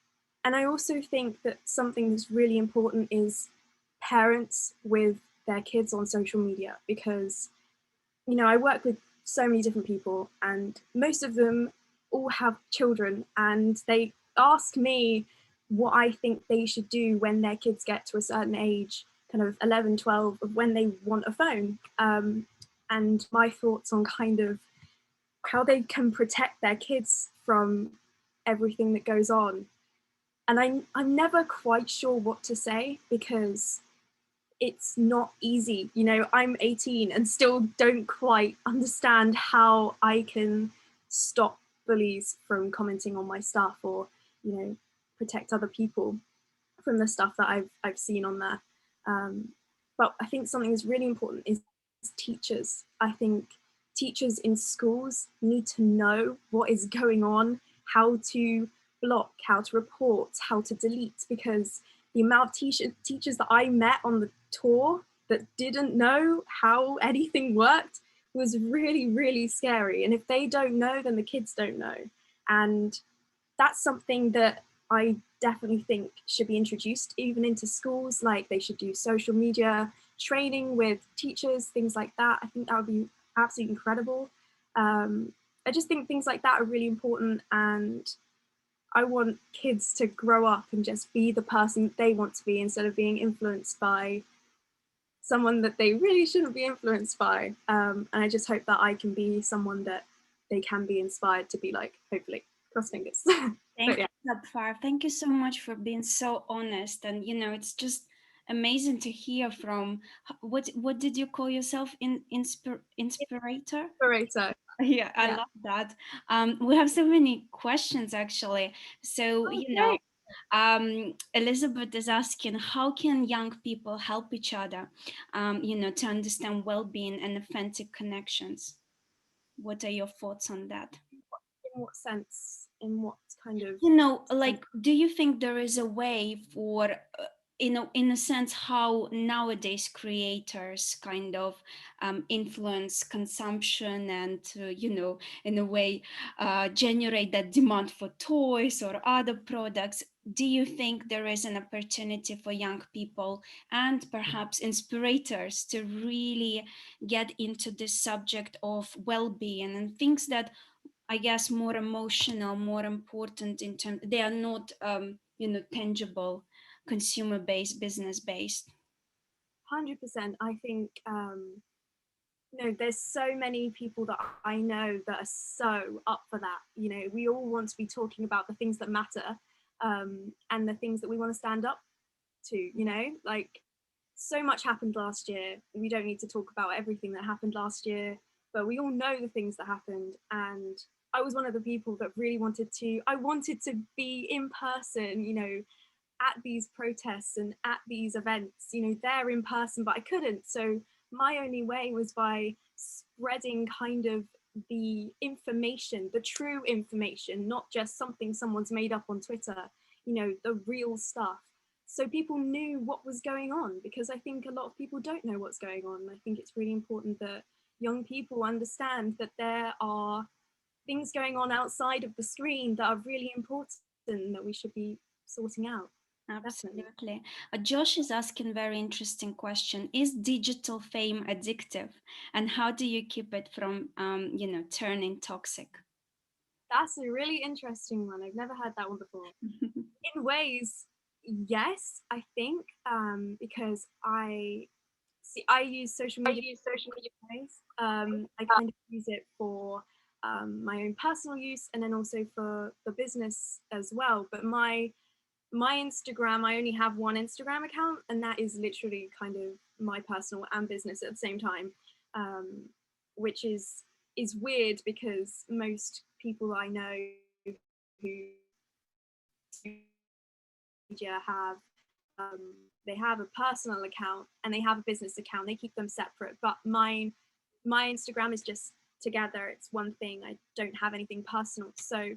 I also think that something that's really important is parents with their kids on social media, because, you know, I work with so many different people and most of them all have children, and they ask me what I think they should do when their kids get to a certain age, kind of 11, 12, of when they want a phone. And my thoughts on kind of how they can protect their kids from everything that goes on. And I'm never quite sure what to say, because it's not easy. You know, I'm 18 and still don't quite understand how I can stop bullies from commenting on my stuff, or, you know, protect other people from the stuff that I've seen on there. But I think something that's really important is teachers. I think teachers in schools need to know what is going on, how to block, how to report, how to delete, because the amount of teachers that I met on the tour that didn't know how anything worked was really, really scary. And if they don't know, then the kids don't know. And that's something that I definitely think should be introduced even into schools. Like, they should do social media training with teachers, things like that. I think that would be absolutely incredible. I just think things like that are really important, and I want kids to grow up and just be the person they want to be, instead of being influenced by someone that they really shouldn't be influenced by. And I just hope that I can be someone that they can be inspired to be like, hopefully. Cross fingers. Thank you, Sapphire. Thank you so much for being so honest. And, you know, it's just amazing to hear from, what did you call yourself? Inspirator? Inspirator. Yeah, I love that. We have so many questions, actually. So, you know, Elizabeth is asking, how can young people help each other, you know, to understand well-being and authentic connections? What are your thoughts on that? In what sense? In what kind of, you know, like, do you think there is a way for you know, in a sense, how nowadays creators kind of influence consumption and you know, in a way generate that demand for toys or other products? Do you think there is an opportunity for young people and perhaps inspirators to really get into this subject of well-being and things that, I guess, more emotional, more important in terms, they are not, you know, tangible, consumer-based, business-based? 100%. I think, you know, there's so many people that I know that are so up for that. You know, we all want to be talking about the things that matter, and the things that we want to stand up to, you know, like, so much happened last year. We don't need to talk about everything that happened last year, but we all know the things that happened. And I was one of the people that really wanted to be in person, you know, at these protests and at these events, you know, there in person, but I couldn't. So my only way was by spreading kind of the information, the true information, not just something someone's made up on Twitter. you know, the real stuff. So people knew what was going on, because I think a lot of people don't know what's going on. I think it's really important that young people understand that there are things going on outside of the screen that are really important that we should be sorting out. Absolutely. Josh is asking very interesting question. Is digital fame addictive? And how do you keep it from, you know, turning toxic? That's a really interesting one. I've never heard that one before. In ways, yes, I think, because I use social media. I kind of use it for my own personal use, and then also for business as well. But my Instagram, I only have one Instagram account, and that is literally kind of my personal and business at the same time, which is weird, because most people I know who have they have a personal account and they have a business account. They keep them separate, but my Instagram is just together. It's one thing. I don't have anything personal. So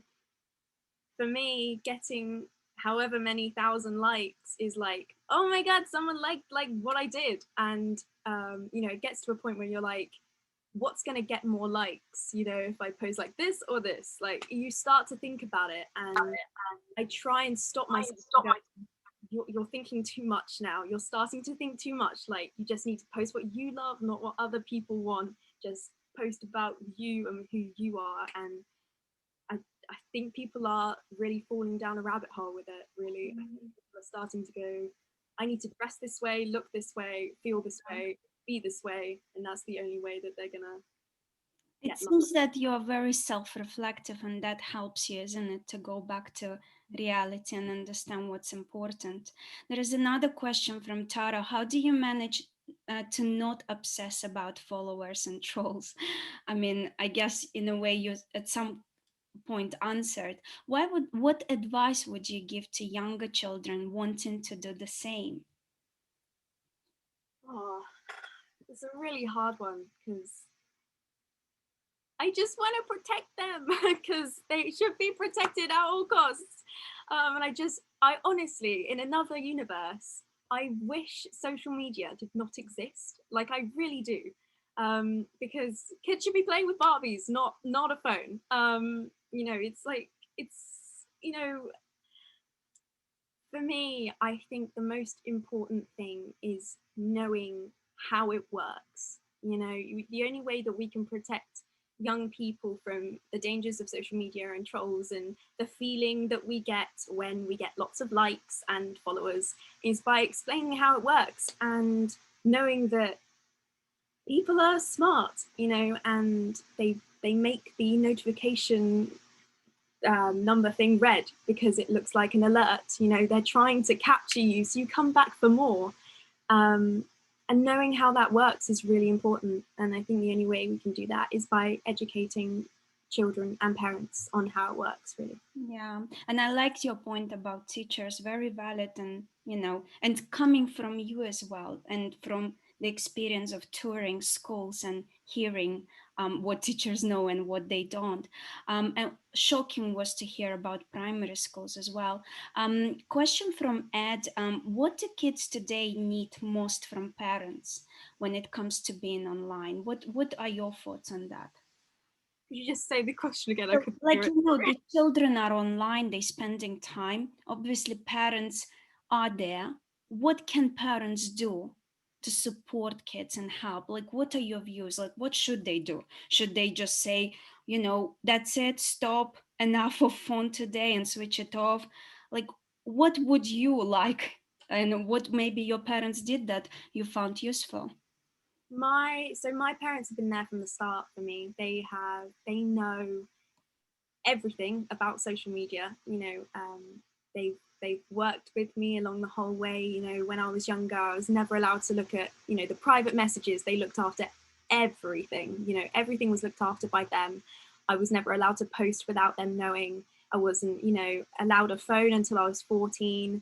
for me, getting however many thousand likes is like, oh my god, someone liked what I did. And you know, it gets to a point where you're like, what's going to get more likes, you know, if I post like this or this? Like, you start to think about it, and I try and stop myself. You're thinking too much now. You're starting to think too much. Like, you just need to post what you love, not what other people want. Just post about you and who you are. And I think people are really falling down a rabbit hole with it, really. I think people are starting to go, I need to dress this way, look this way, feel this way, be this way. And that's the only way that they're gonna. It seems that you're very self-reflective, and that helps you, isn't it, to go back to reality and understand what's important. There is another question from Tara. How do you manage to not obsess about followers and trolls? I mean, I guess in a way you at some point answered. What advice would you give to younger children wanting to do the same? Oh, it's a really hard one, because I just want to protect them, because they should be protected at all costs. And I honestly, in another universe, I wish social media did not exist. Like, I really do. Because kids should be playing with Barbies, not a phone. You know, you know, for me, I think the most important thing is knowing how it works. You know, the only way that we can protect young people from the dangers of social media and trolls and the feeling that we get when we get lots of likes and followers is by explaining how it works and knowing that people are smart, you know, and they make the notification number thing red because it looks like an alert. You know, they're trying to capture you so you come back for more. And knowing how that works is really important. And I think the only way we can do that is by educating children and parents on how it works, really. Yeah, and I liked your point about teachers, very valid, and you know, and coming from you as well, and from the experience of touring schools and hearing what teachers know and what they don't. And shocking was to hear about primary schools as well. Question from Ed, what do kids today need most from parents when it comes to being online? What are your thoughts on that? Could you just say the question again? So, like, you know, the children are online, they're spending time. Obviously, parents are there. What can parents do to support kids and help? Like, what are your views? Like, what should they do? Should they just say, you know, that's it, stop, enough of phone today and switch it off? Like, what would you like? And what maybe your parents did that you found useful? My parents have been there from the start for me. They know everything about social media. You know, they've worked with me along the whole way. You know, when I was younger, I was never allowed to look at, you know, the private messages. They looked after everything. You know, everything was looked after by them. I was never allowed to post without them knowing. I wasn't, you know, allowed a phone until I was 14.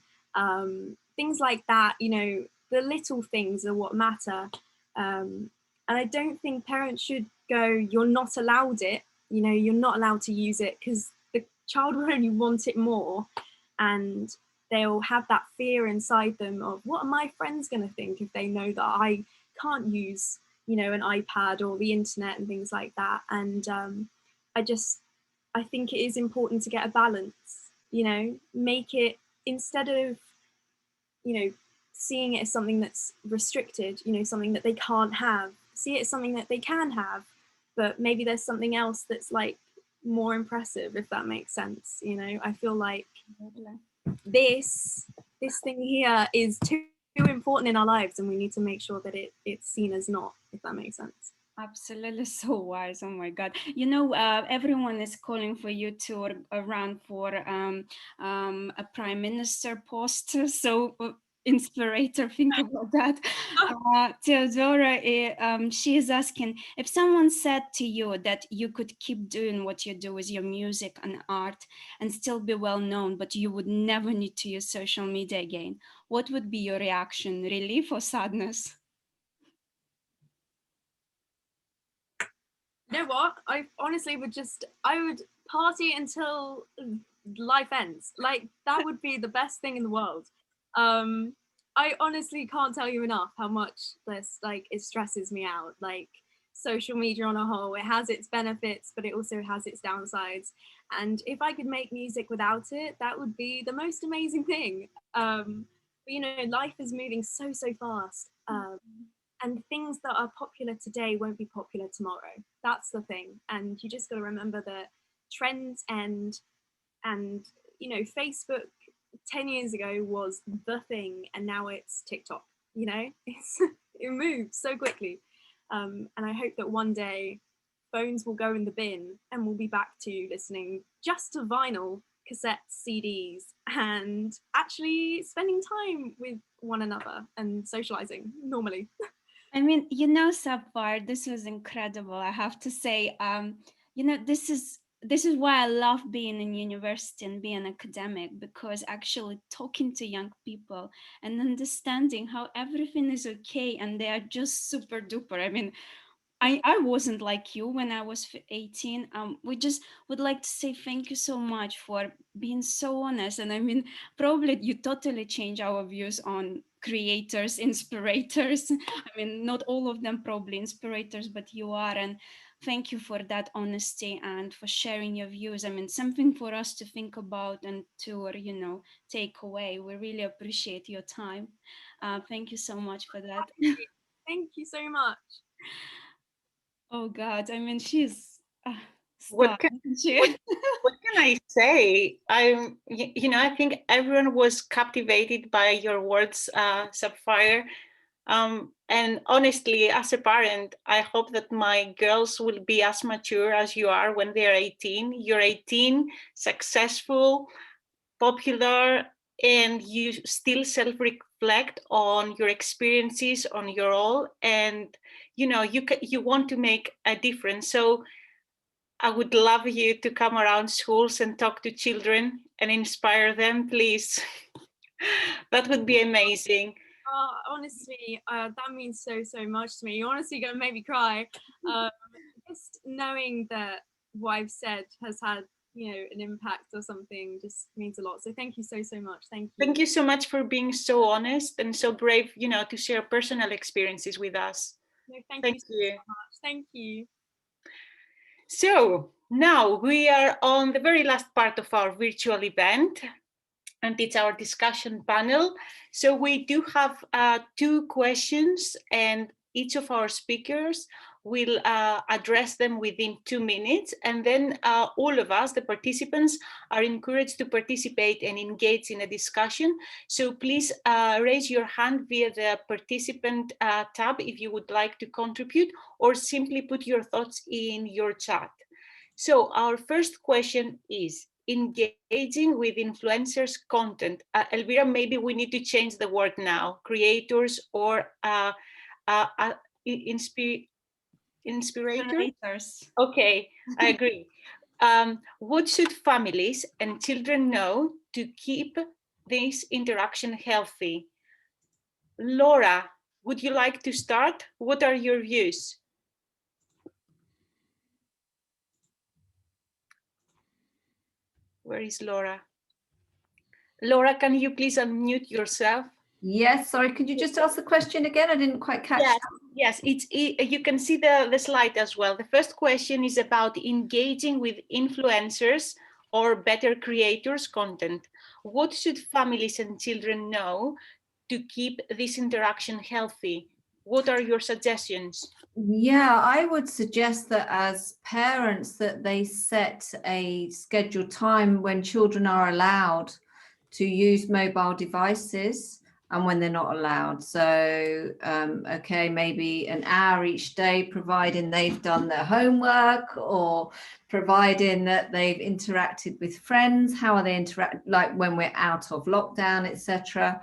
Things like that. You know, the little things are what matter. And I don't think parents should go, you're not allowed it, you know, you're not allowed to use it, because the child will only want it more. and they'll have that fear inside them of, what are my friends going to think if they know that I can't use, you know, an iPad or the internet and things like that. And I think it is important to get a balance, you know, make it, instead of, you know, seeing it as something that's restricted, you know, something that they can't have, see it as something that they can have, but maybe there's something else that's like more impressive, if that makes sense. You know, I feel like this thing here is too important in our lives, and we need to make sure that it's seen as not, if that makes sense. Absolutely, so wise. Oh my God. You know, everyone is calling for you to run for a prime minister post. So inspirator, think about that. Theodora, she is asking, if someone said to you that you could keep doing what you do with your music and art and still be well known, but you would never need to use social media again, what would be your reaction? Relief or sadness? You know what? I honestly I would party until life ends. Like, that would be the best thing in the world. I honestly can't tell you enough how much this, like, it stresses me out. Like, social media on a whole, it has its benefits, but it also has its downsides. And if I could make music without it, that would be the most amazing thing. But, you know, life is moving so fast. And things that are popular today won't be popular tomorrow. That's the thing. And you just got to remember that trends end. And, you know, Facebook 10 years ago was the thing, and now it's TikTok. You know, it moves so quickly. And I hope that one day phones will go in the bin and we'll be back to listening just to vinyl, cassettes, CDs, and actually spending time with one another and socializing normally. I mean, you know, Sapphire, this was incredible. I have to say, you know, this is why I love being in university and being academic, because actually talking to young people and understanding how everything is okay and they are just super duper. I mean, I wasn't like you when I was 18. We just would like to say thank you so much for being so honest. And I mean, probably you totally change our views on creators, inspirators. I mean, not all of them probably inspirators, but you are. And thank you for that honesty and for sharing your views. I mean, something for us to think about and to, you know, take away. We really appreciate your time. Thank you so much for that. Thank you so much. Oh God, I mean, she's What can I say? You know, I think everyone was captivated by your words, Sapphire. And honestly, as a parent, I hope that my girls will be as mature as you are when they're 18. You're 18, successful, popular, and you still self-reflect on your experiences, on your all, and you know you want to make a difference. So I would love you to come around schools and talk to children and inspire them, please. That would be amazing. Honestly, that means so much to me. You're honestly going to make me cry. Just knowing that what I've said has had, you know, an impact or something just means a lot. So thank you so much. Thank you. Thank you so much for being so honest and so brave, you know, to share personal experiences with us. No, thank you so much. Thank you. So now we are on the very last part of our virtual event, and it's our discussion panel. So we do have 2 questions, and each of our speakers will address them within 2 minutes. And then all of us, the participants, are encouraged to participate and engage in a discussion. So please raise your hand via the participant tab if you would like to contribute, or simply put your thoughts in your chat. So our first question is, engaging with influencers' content. Elvira, maybe we need to change the word now, creators or inspirators? Okay, I agree. What should families and children know to keep this interaction healthy? Laura, would you like to start? What are your views? Where is Laura? Laura, can you please unmute yourself? Yes, sorry, could you just ask the question again? I didn't quite catch Yes, that. yes, you can see the slide as well. The first question is about engaging with influencers or better creators content. What should families and children know to keep this interaction healthy? What are your suggestions? Yeah, I would suggest that as parents that they set a scheduled time when children are allowed to use mobile devices and when they're not allowed. So, okay, maybe an hour each day, providing they've done their homework or providing that they've interacted with friends. How are they interact, like when we're out of lockdown, etc.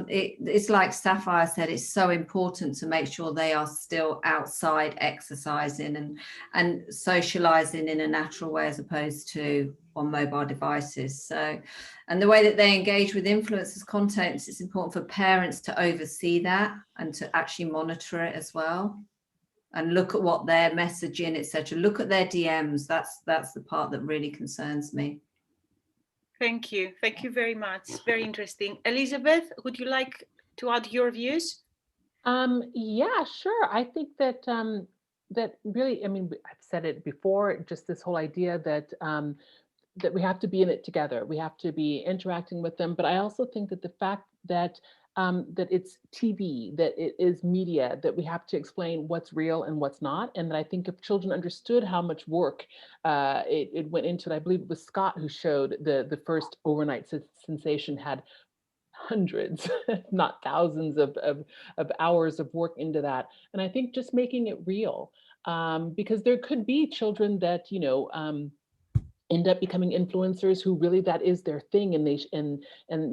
It's like Sapphire said, it's so important to make sure they are still outside exercising and socializing in a natural way as opposed to on mobile devices. So, and the way that they engage with influencers' content, it's important for parents to oversee that and to actually monitor it as well and look at what they're messaging, etc. Look at their DMs. That's the part that really concerns me. Thank you very much. Very interesting. Elizabeth, would you like to add your views? Yeah, sure. I think that that really, I mean, I've said it before, just this whole idea that that we have to be in it together. We have to be interacting with them. But I also think that the fact that that it's TV, that it is media, that we have to explain what's real and what's not. And that I think if children understood how much work it went into it, I believe it was Scott who showed the first overnight sensation had hundreds, not thousands of hours of work into that. And I think just making it real, because there could be children that, you know, end up becoming influencers who really that is their thing, and they and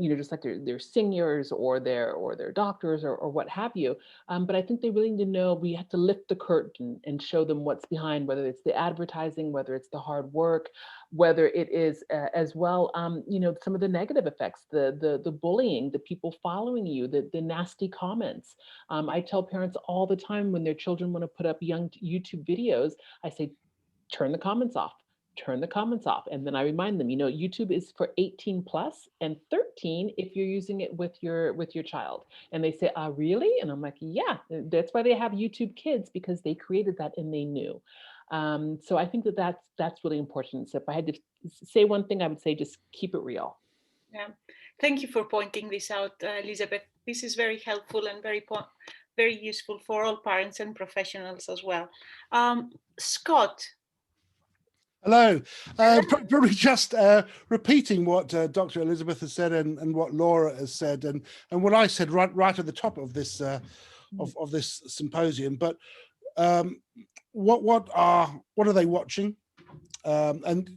you know, just like they're singers or they're doctors or what have you. But I think they really need to know we have to lift the curtain and show them what's behind, whether it's the advertising, whether it's the hard work, whether it is as well, you know, some of the negative effects, the bullying, the people following you, the nasty comments. I tell parents all the time when their children want to put up young YouTube videos, I say, turn the comments off. Turn the comments off. And then I remind them, you know, YouTube is for 18 plus and 13 if you're using it with your child. And they say, really? And I'm like, yeah, that's why they have YouTube Kids, because they created that and they knew. So I think that that's really important. So if I had to say one thing, I would say just keep it real. Yeah, thank you for pointing this out, Elizabeth. This is very helpful and very useful for all parents and professionals as well. Scott. Hello. Probably just repeating what Dr. Elizabeth has said and what Laura has said and what I said right at the top of this of this symposium. But what are they watching? And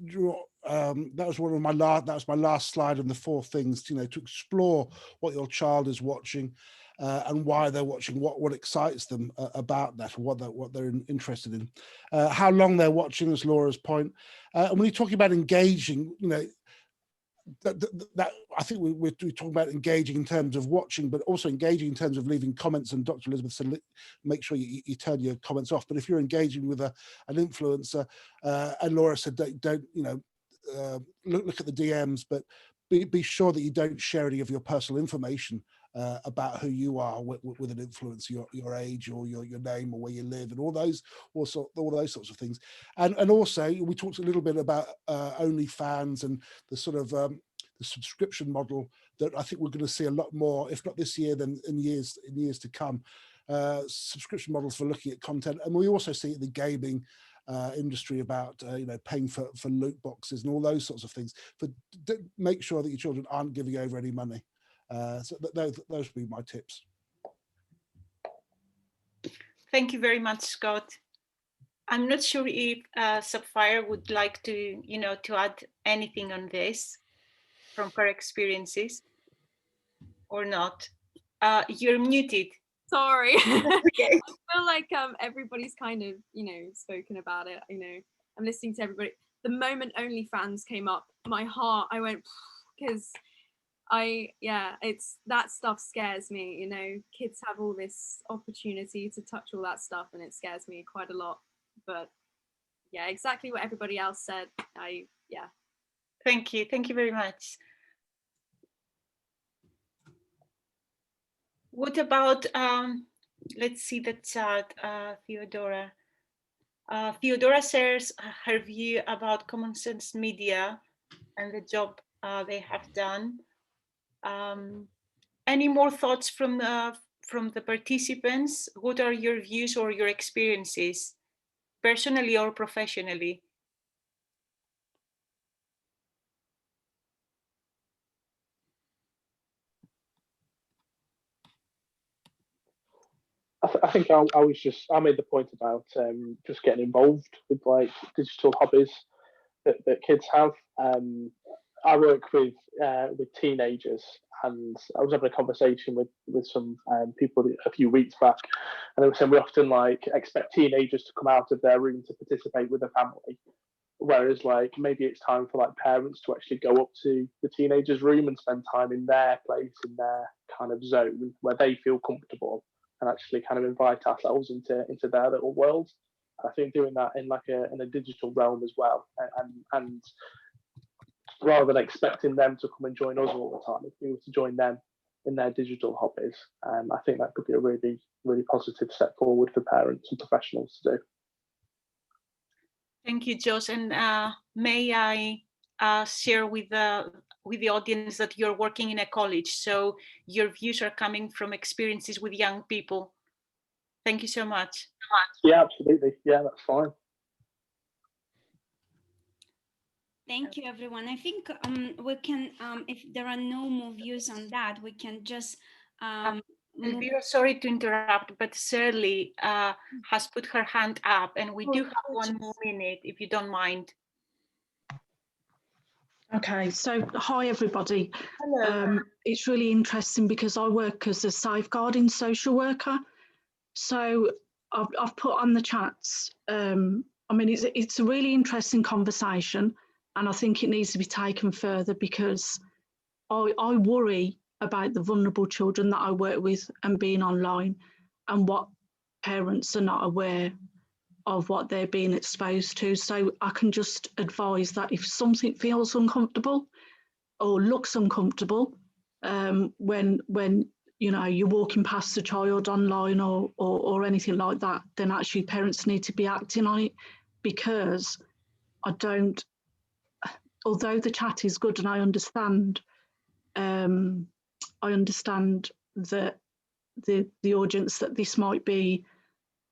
that was my last slide on the 4 things, you know, to explore what your child is watching and why they're watching, what excites them about that, what they're interested in, how long they're watching, as Laura's point. And when you're talking about engaging, you know, that I think we're talking about engaging in terms of watching, but also engaging in terms of leaving comments. And Dr. Elizabeth said, make sure you turn your comments off. But if you're engaging with an influencer, and Laura said, don't you know, look at the DMs, but be sure that you don't share any of your personal information about who you are with an influencer, your age or your name or where you live and all those sorts of things. And also we talked a little bit about OnlyFans and the sort of the subscription model that I think we're going to see a lot more, if not this year, then in years to come. Subscription models for looking at content, and we also see the gaming industry about you know, paying for loot boxes and all those sorts of things. But make sure that your children aren't giving over any money. So those would be my tips. Thank you very much, Scott. I'm not sure if Sapphire would like to, you know, to add anything on this from her experiences or not. You're muted. Sorry. Okay. I feel like everybody's kind of, you know, spoken about it. You know, I'm listening to everybody. The moment OnlyFans came up, my heart, I went, because it's that stuff scares me. You know, kids have all this opportunity to touch all that stuff, and it scares me quite a lot. But yeah, exactly what everybody else said. Thank you very much. What about, let's see the chat, Theodora. Theodora shares her view about Common Sense Media and the job they have done. Any more thoughts from the participants? What are your views or your experiences, personally or professionally? I think I made the point about just getting involved with like digital hobbies that kids have. I work with teenagers, and I was having a conversation with some people a few weeks back, and they were saying we often like expect teenagers to come out of their room to participate with a family, whereas like maybe it's time for like parents to actually go up to the teenagers' room and spend time in their place, in their kind of zone where they feel comfortable, and actually kind of invite ourselves into their little world. I think doing that in a digital realm as well, and rather than expecting them to come and join us all the time, if we were to join them in their digital hobbies, I think that could be a really, really positive step forward for parents and professionals to do. Thank you, Josh. And may I share with the audience that you're working in a college, so your views are coming from experiences with young people. Thank you so much. Yeah, absolutely. Yeah, that's fine. Thank you, everyone. I think we can, if there are no more views on that, we can just Elvira, sorry to interrupt, but Shirley has put her hand up, and we do have 1 more minute, if you don't mind. Okay, so hi everybody. Hello. It's really interesting because I work as a safeguarding social worker. So I've put on the chats. I mean, it's a really interesting conversation, and I think it needs to be taken further because I worry about the vulnerable children that I work with and being online, and what parents are not aware of what they're being exposed to. So I can just advise that if something feels uncomfortable or looks uncomfortable, when you know you're walking past a child online or anything like that, then actually parents need to be acting on it, because although the chat is good and I understand that the audience that this might be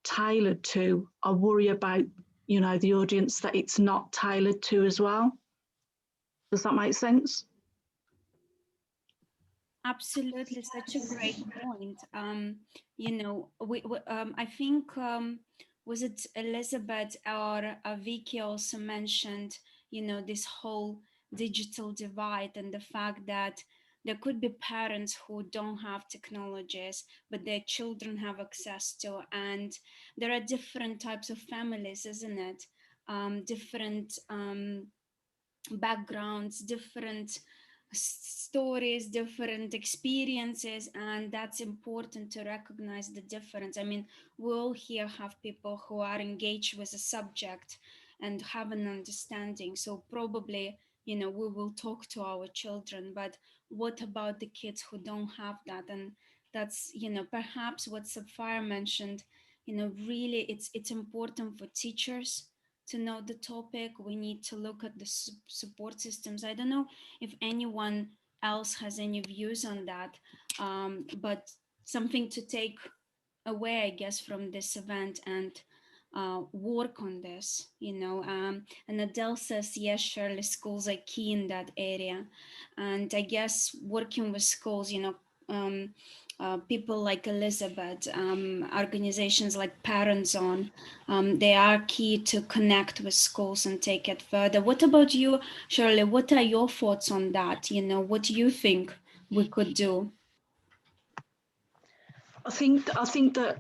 tailored to, I worry about, you know, the audience that it's not tailored to as well. Does that make sense? Absolutely, such a great point. You know, I think, was it Elizabeth or Vicky also mentioned, you know, this whole digital divide and the fact that there could be parents who don't have technologies, but their children have access to, and there are different types of families, isn't it? Different backgrounds, different stories, different experiences, and that's important to recognize the difference. I mean, we all here have people who are engaged with a subject and have an understanding, so probably, you know, we will talk to our children, but what about the kids who don't have that? And that's, you know, perhaps what Sapphire mentioned, you know, really it's important for teachers to know the topic. We need to look at the support systems. I don't know if anyone else has any views on that, but something to take away, I guess, from this event and work on this, you know. And Adele says, yes, Shirley, schools are key in that area. And I guess working with schools, you know, people like Elizabeth, organizations like Parents On, they are key to connect with schools and take it further. What about you, Shirley? What are your thoughts on that? You know, what do you think we could do? I think that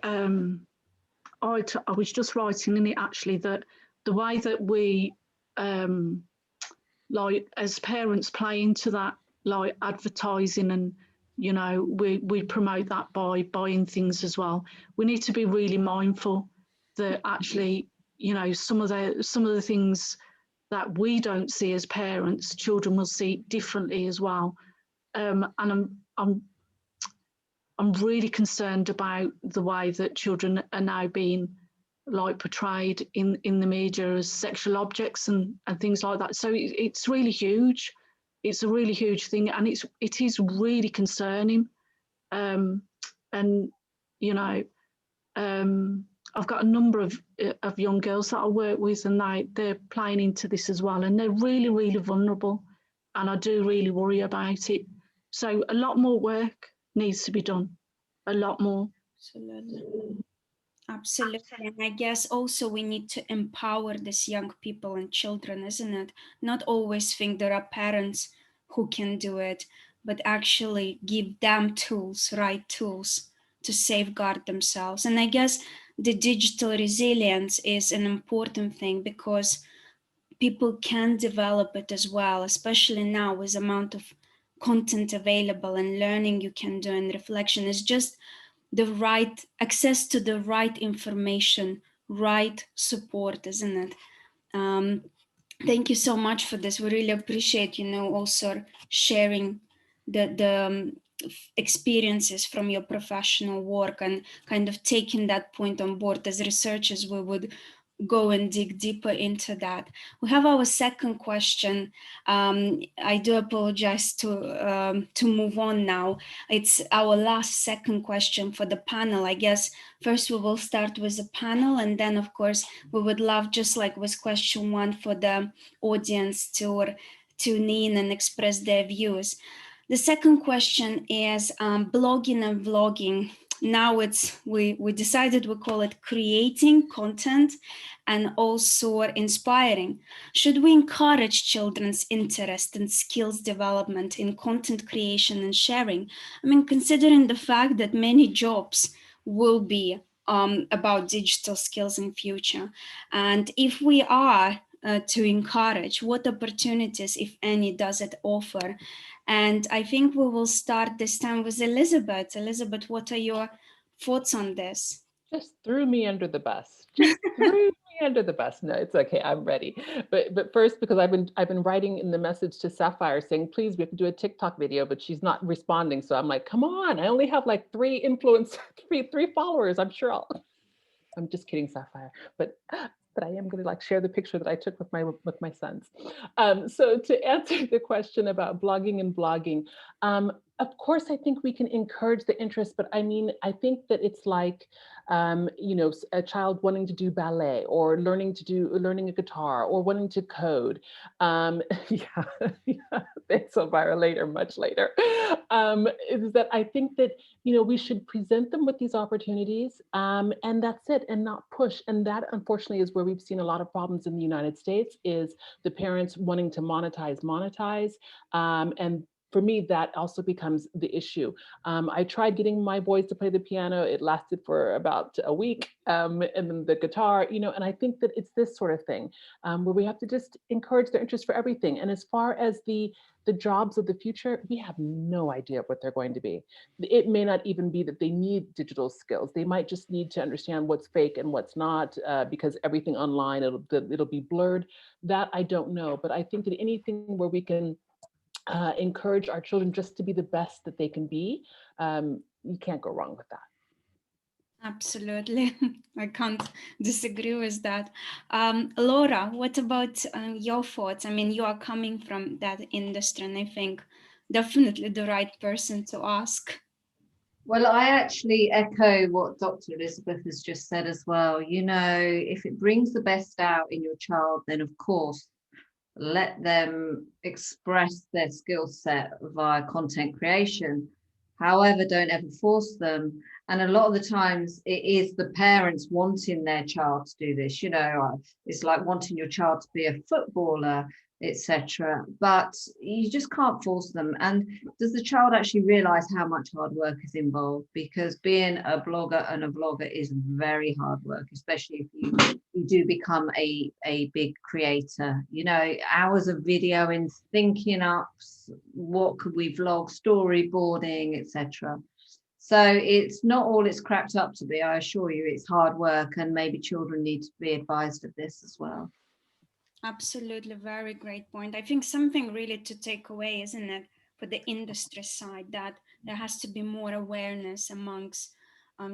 I was just writing in it actually that the way that we like as parents play into that, like advertising, and you know we promote that by buying things as well. We need to be really mindful that actually, you know, some of the things that we don't see as parents, children will see differently as well. And I'm really concerned about the way that children are now being like portrayed in the media as sexual objects and things like that. So it's really huge. It's a really huge thing, and it is really concerning. And you know, I've got a number of young girls that I work with, and they're playing into this as well, and they're really, really vulnerable, and I do really worry about it. So a lot more work needs to be done, a lot more. Absolutely. Absolutely. And I guess also we need to empower these young people and children, isn't it? Not always think there are parents who can do it, but actually give them tools, right tools to safeguard themselves. And I guess the digital resilience is an important thing because people can develop it as well, especially now with the amount of content available and learning you can do and reflection. Is just the right access to the right information, right support, isn't it? Thank you so much for this. We really appreciate, also sharing the experiences from your professional work and kind of taking that point on board. As researchers, we would go and dig deeper into that. We have our second question. I do apologize to move on now. It's our last second question for the panel. I guess first we will start with the panel, and then of course we would love, just like with question one, for the audience to tune in and express their views. The second question is blogging and vlogging. Now we decided we call it creating content and also inspiring. Should we encourage children's interest and skills development in content creation and sharing? I mean, considering the fact that many jobs will be about digital skills in future, and if we are to encourage, what opportunities, if any, does it offer? And I think we will start this time with Elizabeth. Elizabeth, what are your thoughts on this? Just threw me under the bus. Just threw me under the bus. No, it's okay. I'm ready. But first, because I've been writing in the message to Sapphire saying, please, we have to do a TikTok video, but she's not responding. So I'm like, come on, I only have like three followers. I'm sure I'm just kidding, Sapphire. But I am going to like share the picture that I took with my sons. So to answer the question about blogging and blogging, of course, I think we can encourage the interest, but I mean, I think that it's like, a child wanting to do ballet or learning a guitar or wanting to code. Yeah, thanks, Elvira, much later. Is that I think that, we should present them with these opportunities, and that's it, and not push. And that, unfortunately, is where we've seen a lot of problems in the United States, is the parents wanting to monetize, and for me, that also becomes the issue. I tried getting my boys to play the piano. It lasted for about a week, and then the guitar, and I think that it's this sort of thing where we have to just encourage their interest for everything. And as far as the jobs of the future, we have no idea what they're going to be. It may not even be that they need digital skills. They might just need to understand what's fake and what's not, because everything online, it'll be blurred. That I don't know, but I think that anything where we can encourage our children just to be the best that they can be, you can't go wrong with that. Absolutely. I can't disagree with that. Laura, what about your thoughts? I mean, you are coming from that industry, and I think definitely the right person to ask. Well, I actually echo what Dr. Elizabeth has just said as well. If it brings the best out in your child, then of course, let them express their skill set via content creation. However, don't ever force them. And a lot of the times it is the parents wanting their child to do this. It's like wanting your child to be a footballer, etc. But you just can't force them. And does the child actually realize how much hard work is involved? Because being a blogger and a vlogger is very hard work, especially if you do become a big creator. Hours of video and thinking up what could we vlog, storyboarding, etc. So it's not all it's cracked up to be. I assure you, it's hard work, and maybe children need to be advised of this as well. Absolutely, very great point. I think something really to take away, isn't it, for the industry side, that there has to be more awareness amongst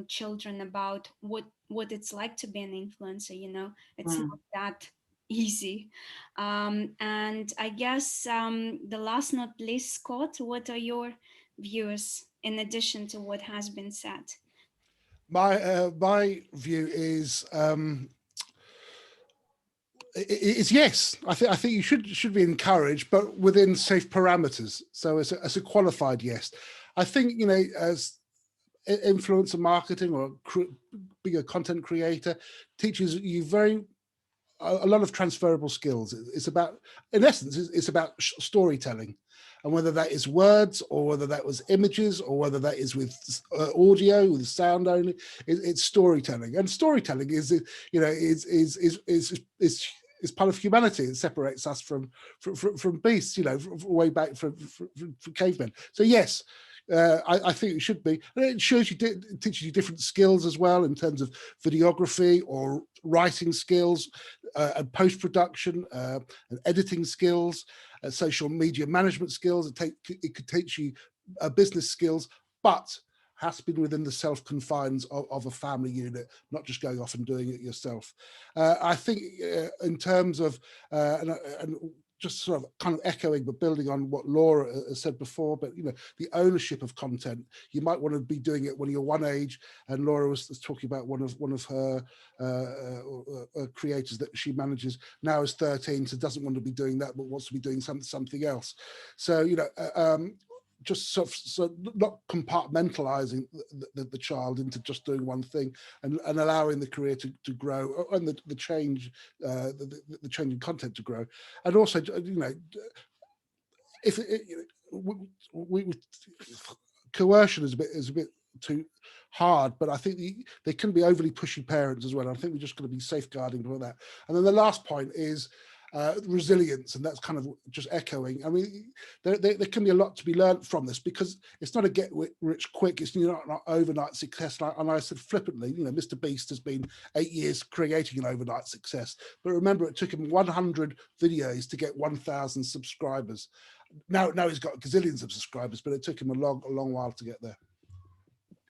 children about what it's like to be an influencer. You know, it's not that easy. And I guess the last not least, Scott, what are your views in addition to what has been said? My view is yes. I think you should be encouraged, but within safe parameters. So as a qualified yes. I think, you know, as influencer marketing or being a content creator teaches you a lot of transferable skills. It's about, in essence, it's about storytelling, and whether that is words or whether that was images or whether that is with audio, with sound only, it's storytelling. And storytelling is, you know, is part of humanity. It separates us from beasts, you know, way back from cavemen. So yes, I think it should be. And it shows you, it teaches you different skills as well in terms of videography or writing skills, and post-production, and editing skills, social media management skills. It could teach you business skills, but has to be within the self-confines of a family unit, not just going off and doing it yourself. I think in terms of, and just sort of kind of echoing but building on what Laura has said before, but you know, the ownership of content. You might want to be doing it when you're one age, and Laura was talking about one of her creators that she manages now is 13, so doesn't want to be doing that but wants to be doing something else. So you know, just so not compartmentalizing the child into just doing one thing, and allowing the career to grow, and the change, the change in content to grow. And also, you know, if coercion is a bit too hard, but I think they can be overly pushy parents as well. I think we're just going to be safeguarding for that. And then the last point is resilience, and that's kind of just echoing. I mean, there can be a lot to be learned from this, because it's not a get rich quick, it's not overnight success. And I said flippantly, you know, Mr. Beast has been 8 years creating an overnight success, but remember, it took him 100 videos to get 1,000 subscribers. Now he's got gazillions of subscribers, but it took him a long while to get there.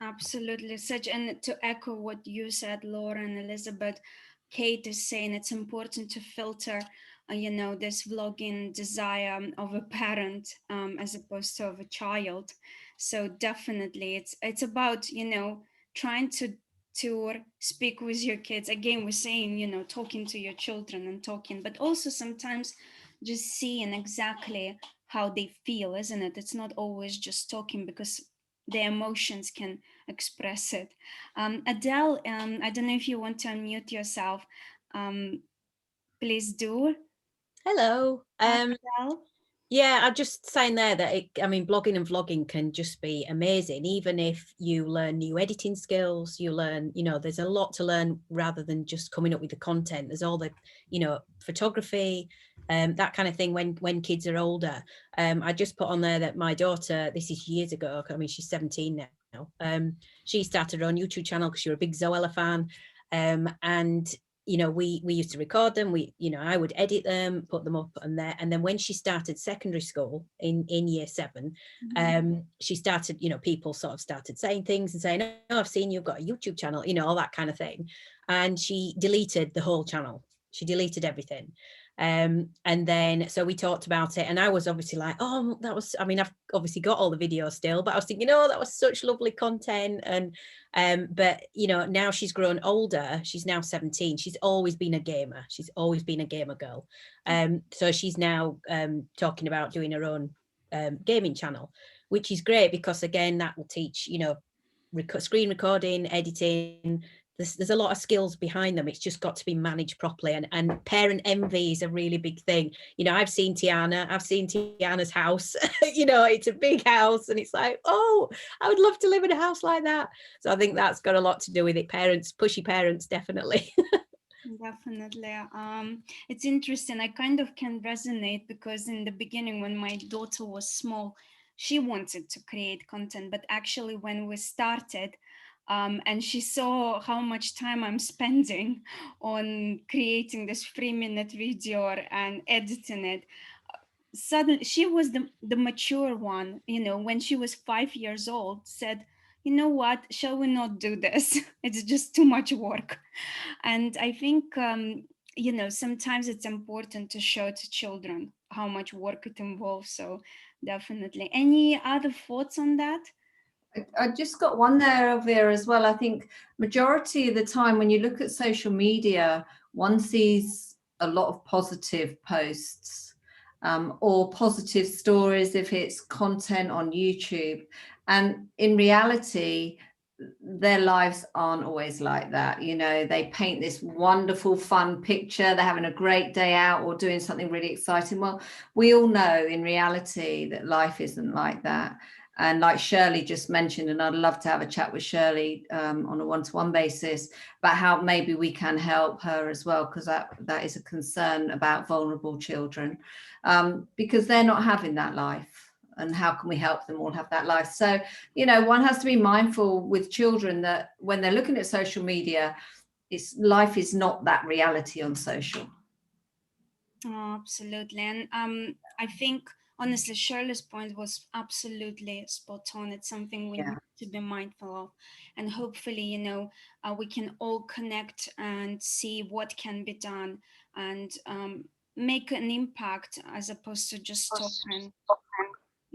Absolutely. And to echo what you said, Laura and Elizabeth, Kate is saying it's important to filter, you know, this vlogging desire of a parent as opposed to of a child. So definitely, it's about, you know, trying to speak with your kids. Again, we're saying, you know, talking to your children and talking, but also sometimes just seeing exactly how they feel, isn't it? It's not always just talking, because their emotions can express it. Adele, I don't know if you want to unmute yourself. Please do. Hello. Adele? Yeah, I'm just saying there that I mean, blogging and vlogging can just be amazing. Even if you learn new editing skills, you learn, you know, there's a lot to learn rather than just coming up with the content. There's all the, you know, photography, that kind of thing when kids are older. I just put on there that my daughter, this is years ago, I mean, she's 17 now. She started her own YouTube channel because she was a big Zoella fan. And you know, we used to record them. You know, I would edit them, put them up and there. And then when she started secondary school in year 7, she started, you know, people sort of started saying things and saying, oh, I've seen you've got a YouTube channel, you know, all that kind of thing. And she deleted the whole channel. She deleted everything. And then, so we talked about it, and I was obviously like, oh, that was, I mean, I've obviously got all the videos still, but I was thinking, oh, that was such lovely content. And but you know, now she's grown older, she's now 17, she's always been a gamer, she's always been a gamer girl. So she's now talking about doing her own gaming channel, which is great, because again, that will teach, you know, screen recording, editing. There's a lot of skills behind them. It's just got to be managed properly. And parent envy is a really big thing. You know, I've seen Tiana's house. You know, it's a big house, and it's like, oh, I would love to live in a house like that. So I think that's got a lot to do with it. Parents, pushy parents, definitely. Definitely. It's interesting. I kind of can resonate, because in the beginning, when my daughter was small, she wanted to create content, but actually when we started, and she saw how much time I'm spending on creating this 3-minute video and editing it, suddenly she was the mature one, you know, when she was 5 years old, said, you know what, shall we not do this? It's just too much work. And I think, you know, sometimes it's important to show to children how much work it involves. So definitely. Any other thoughts on that? I just got one there, Elvira, as well. I think majority of the time when you look at social media, one sees a lot of positive posts or positive stories if it's content on YouTube. And in reality, their lives aren't always like that. You know, they paint this wonderful, fun picture. They're having a great day out or doing something really exciting. Well, we all know in reality that life isn't like that. And like Shirley just mentioned, and I'd love to have a chat with Shirley on a one-to-one basis about how maybe we can help her as well, because that is a concern about vulnerable children, because they're not having that life. And how can we help them all have that life? So, you know, one has to be mindful with children that when they're looking at social media, life is not that reality on social. Oh, absolutely. And I think, honestly, Shirley's point was absolutely spot on. It's something we need to be mindful of. And hopefully, you know, we can all connect and see what can be done and make an impact as opposed to just talking.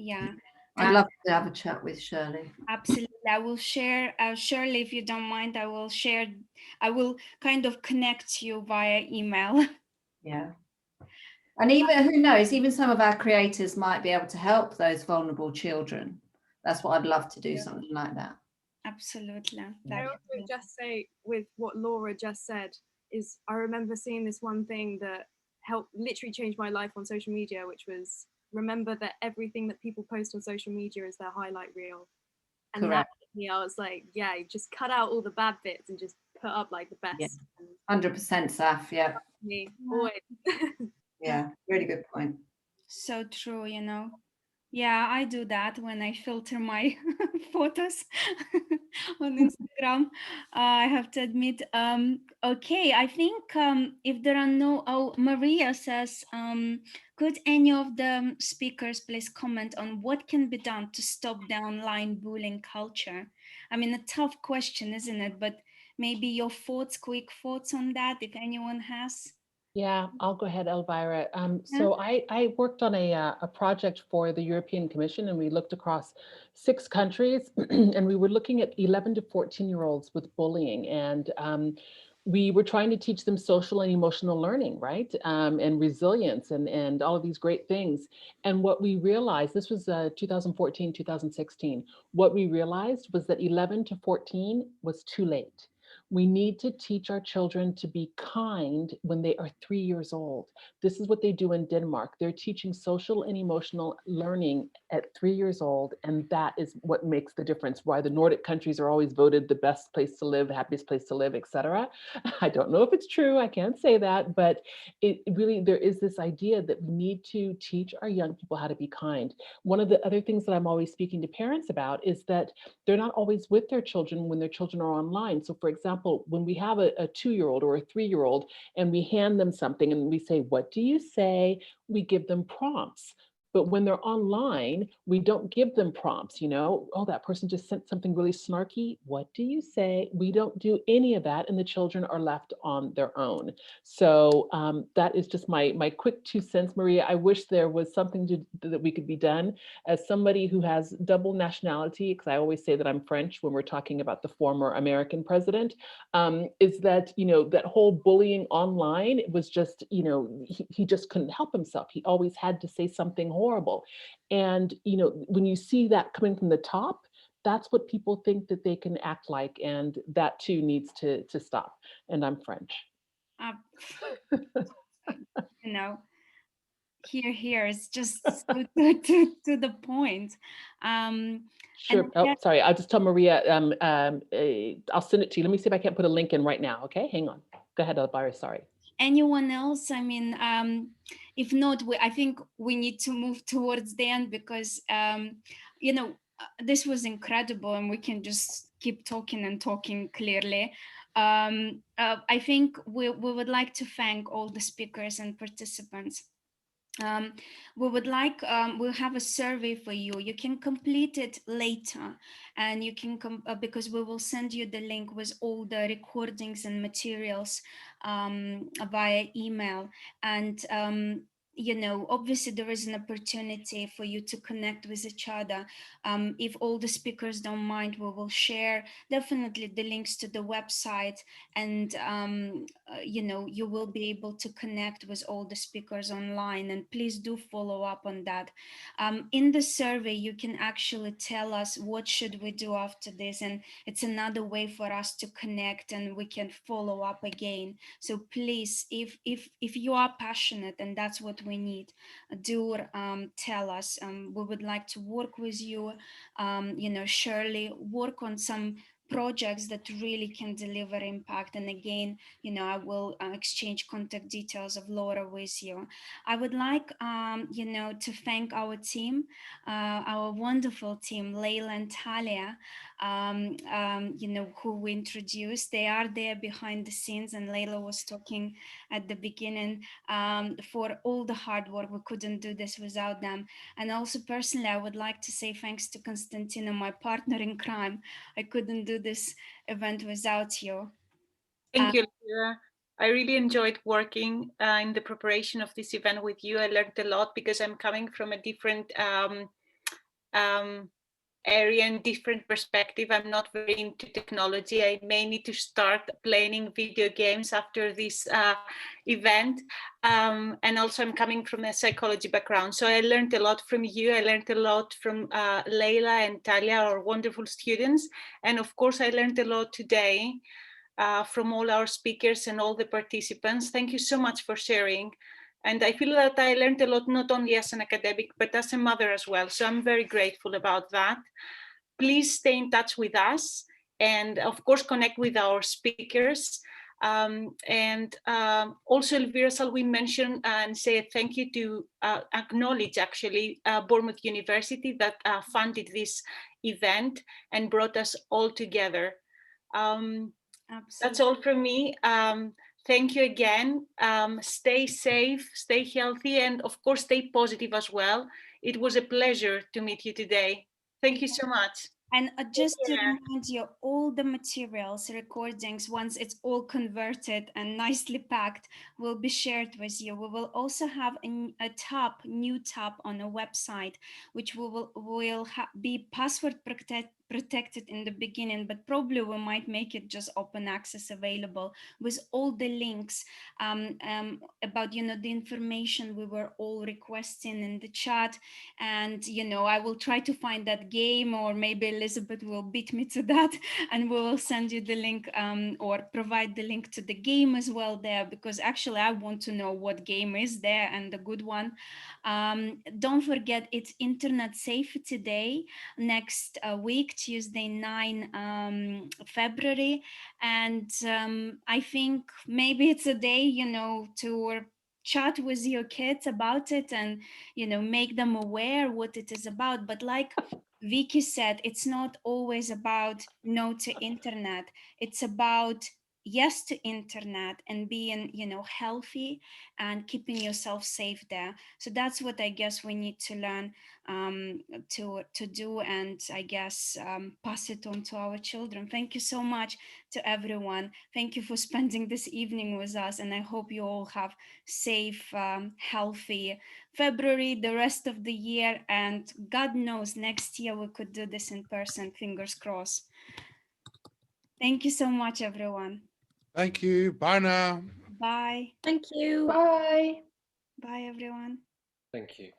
Yeah. I'd love to have a chat with Shirley. Absolutely. I will share, Shirley, if you don't mind, I will kind of connect you via email. Yeah. And even, who knows, even some of our creators might be able to help those vulnerable children. That's what I'd love to do, something like that. Absolutely. I also just say with what Laura just said is I remember seeing this one thing that helped literally change my life on social media, which was remember that everything that people post on social media is their highlight reel. And Correct. that, you know, I was like, yeah, just cut out all the bad bits and just put up like the best. 100% Saf, yeah. Me, always. Yeah, really good point. So true, you know. Yeah, I do that when I filter my photos on Instagram. I have to admit. Okay, I think if there are no, oh, Maria says, could any of the speakers please comment on what can be done to stop the online bullying culture? I mean, a tough question, isn't it? But maybe your thoughts, quick thoughts on that, if anyone has. Yeah, I'll go ahead, Elvira. So I worked on a project for the European Commission, and we looked across 6 countries, and we were looking at 11 to 14-year-olds with bullying. And we were trying to teach them social and emotional learning, right? And resilience and all of these great things. And what we realized, this was 2014, 2016, what we realized was that 11 to 14 was too late. We need to teach our children to be kind when they are 3 years old. This is what they do in Denmark. They're teaching social and emotional learning at 3 years old, and that is what makes the difference. Why the Nordic countries are always voted the best place to live, happiest place to live, etc. I don't know if it's true, I can't say that, but it really, there is this idea that we need to teach our young people how to be kind. One of the other things that I'm always speaking to parents about is that they're not always with their children when their children are online. So for example, when we have a 2-year-old or a 3-year-old and we hand them something and we say, what do you say? We give them prompts. But when they're online, we don't give them prompts, you know, oh, that person just sent something really snarky. What do you say? We don't do any of that, and the children are left on their own. So that is just my quick 2 cents, Maria. I wish there was something that we could be done. As somebody who has double nationality, because I always say that I'm French when we're talking about the former American president, is that, you know, that whole bullying online, it was just, you know, he just couldn't help himself. He always had to say something horrible. And, you know, when you see that coming from the top, that's what people think that they can act like. And that too needs to stop. And I'm French. You know, here is just so to the point. Sure. Oh, sorry. I'll just tell Maria, I'll send it to you. Let me see if I can't put a link in right now. Okay, hang on. Go ahead, Elvira, sorry. Anyone else? I mean, if not, I think we need to move towards the end because, you know, this was incredible and we can just keep talking and talking clearly. I think we would like to thank all the speakers and participants We would like, we'll have a survey for you. You can complete it later, and you can because we will send you the link with all the recordings and materials via email. And you know, obviously there is an opportunity for you to connect with each other. If all the speakers don't mind, we will share definitely the links to the website, and you know, you will be able to connect with all the speakers online, and please do follow up on that. In the survey, you can actually tell us what should we do after this, and it's another way for us to connect and we can follow up again. So please, if you are passionate and that's what we need, do tell us. We would like to work with you, you know, surely work on some projects that really can deliver impact. And again, you know, I will exchange contact details of Laura with you. I would like, you know, to thank our team, our wonderful team, Layla and Talia, you know, who we introduced. They are there behind the scenes, and Layla was talking at the beginning, for all the hard work. We couldn't do this without them. And also personally, I would like to say thanks to Constantina, my partner in crime. I couldn't do this event without you. Thank you, Lyra. I really enjoyed working in the preparation of this event with you. I learned a lot because I'm coming from a different area and different perspective. I'm not very into technology. I may need to start playing video games after this event. And also I'm coming from a psychology background. So I learned a lot from you. I learned a lot from Layla and Talia, our wonderful students. And of course, I learned a lot today from all our speakers and all the participants. Thank you so much for sharing. And I feel that I learned a lot, not only as an academic, but as a mother as well. So I'm very grateful about that. Please stay in touch with us, and of course, connect with our speakers. Also, Elvira, shall we mention and say thank you to acknowledge actually Bournemouth University that funded this event and brought us all together. That's all from me. Thank you again. Stay safe, stay healthy, and of course, stay positive as well. It was a pleasure to meet you today. Thank you so much. And just to remind you, all the materials, recordings, once it's all converted and nicely packed, will be shared with you. We will also have a new tab on a website, which will be password protected in the beginning, but probably we might make it just open access available with all the links about, you know, the information we were all requesting in the chat. And, you know, I will try to find that game, or maybe Elizabeth will beat me to that, and we will send you the link or provide the link to the game as well there, because actually I want to know what game is there and the good one. Don't forget, it's Internet Safety Day next week, Tuesday 9 February. And I think maybe it's a day, you know, to chat with your kids about it and, you know, make them aware what it is about. But like Vicky said, it's not always about no to internet. It's about yes to internet and being, you know, healthy and keeping yourself safe there. So that's what I guess we need to learn to do, and I guess pass it on to our children. Thank you so much to everyone. Thank you for spending this evening with us, and I hope you all have safe, healthy February, the rest of the year, and God knows next year we could do this in person. Fingers crossed. Thank you so much, everyone. Thank you. Bye now. Bye. Thank you. Bye. Bye, everyone. Thank you.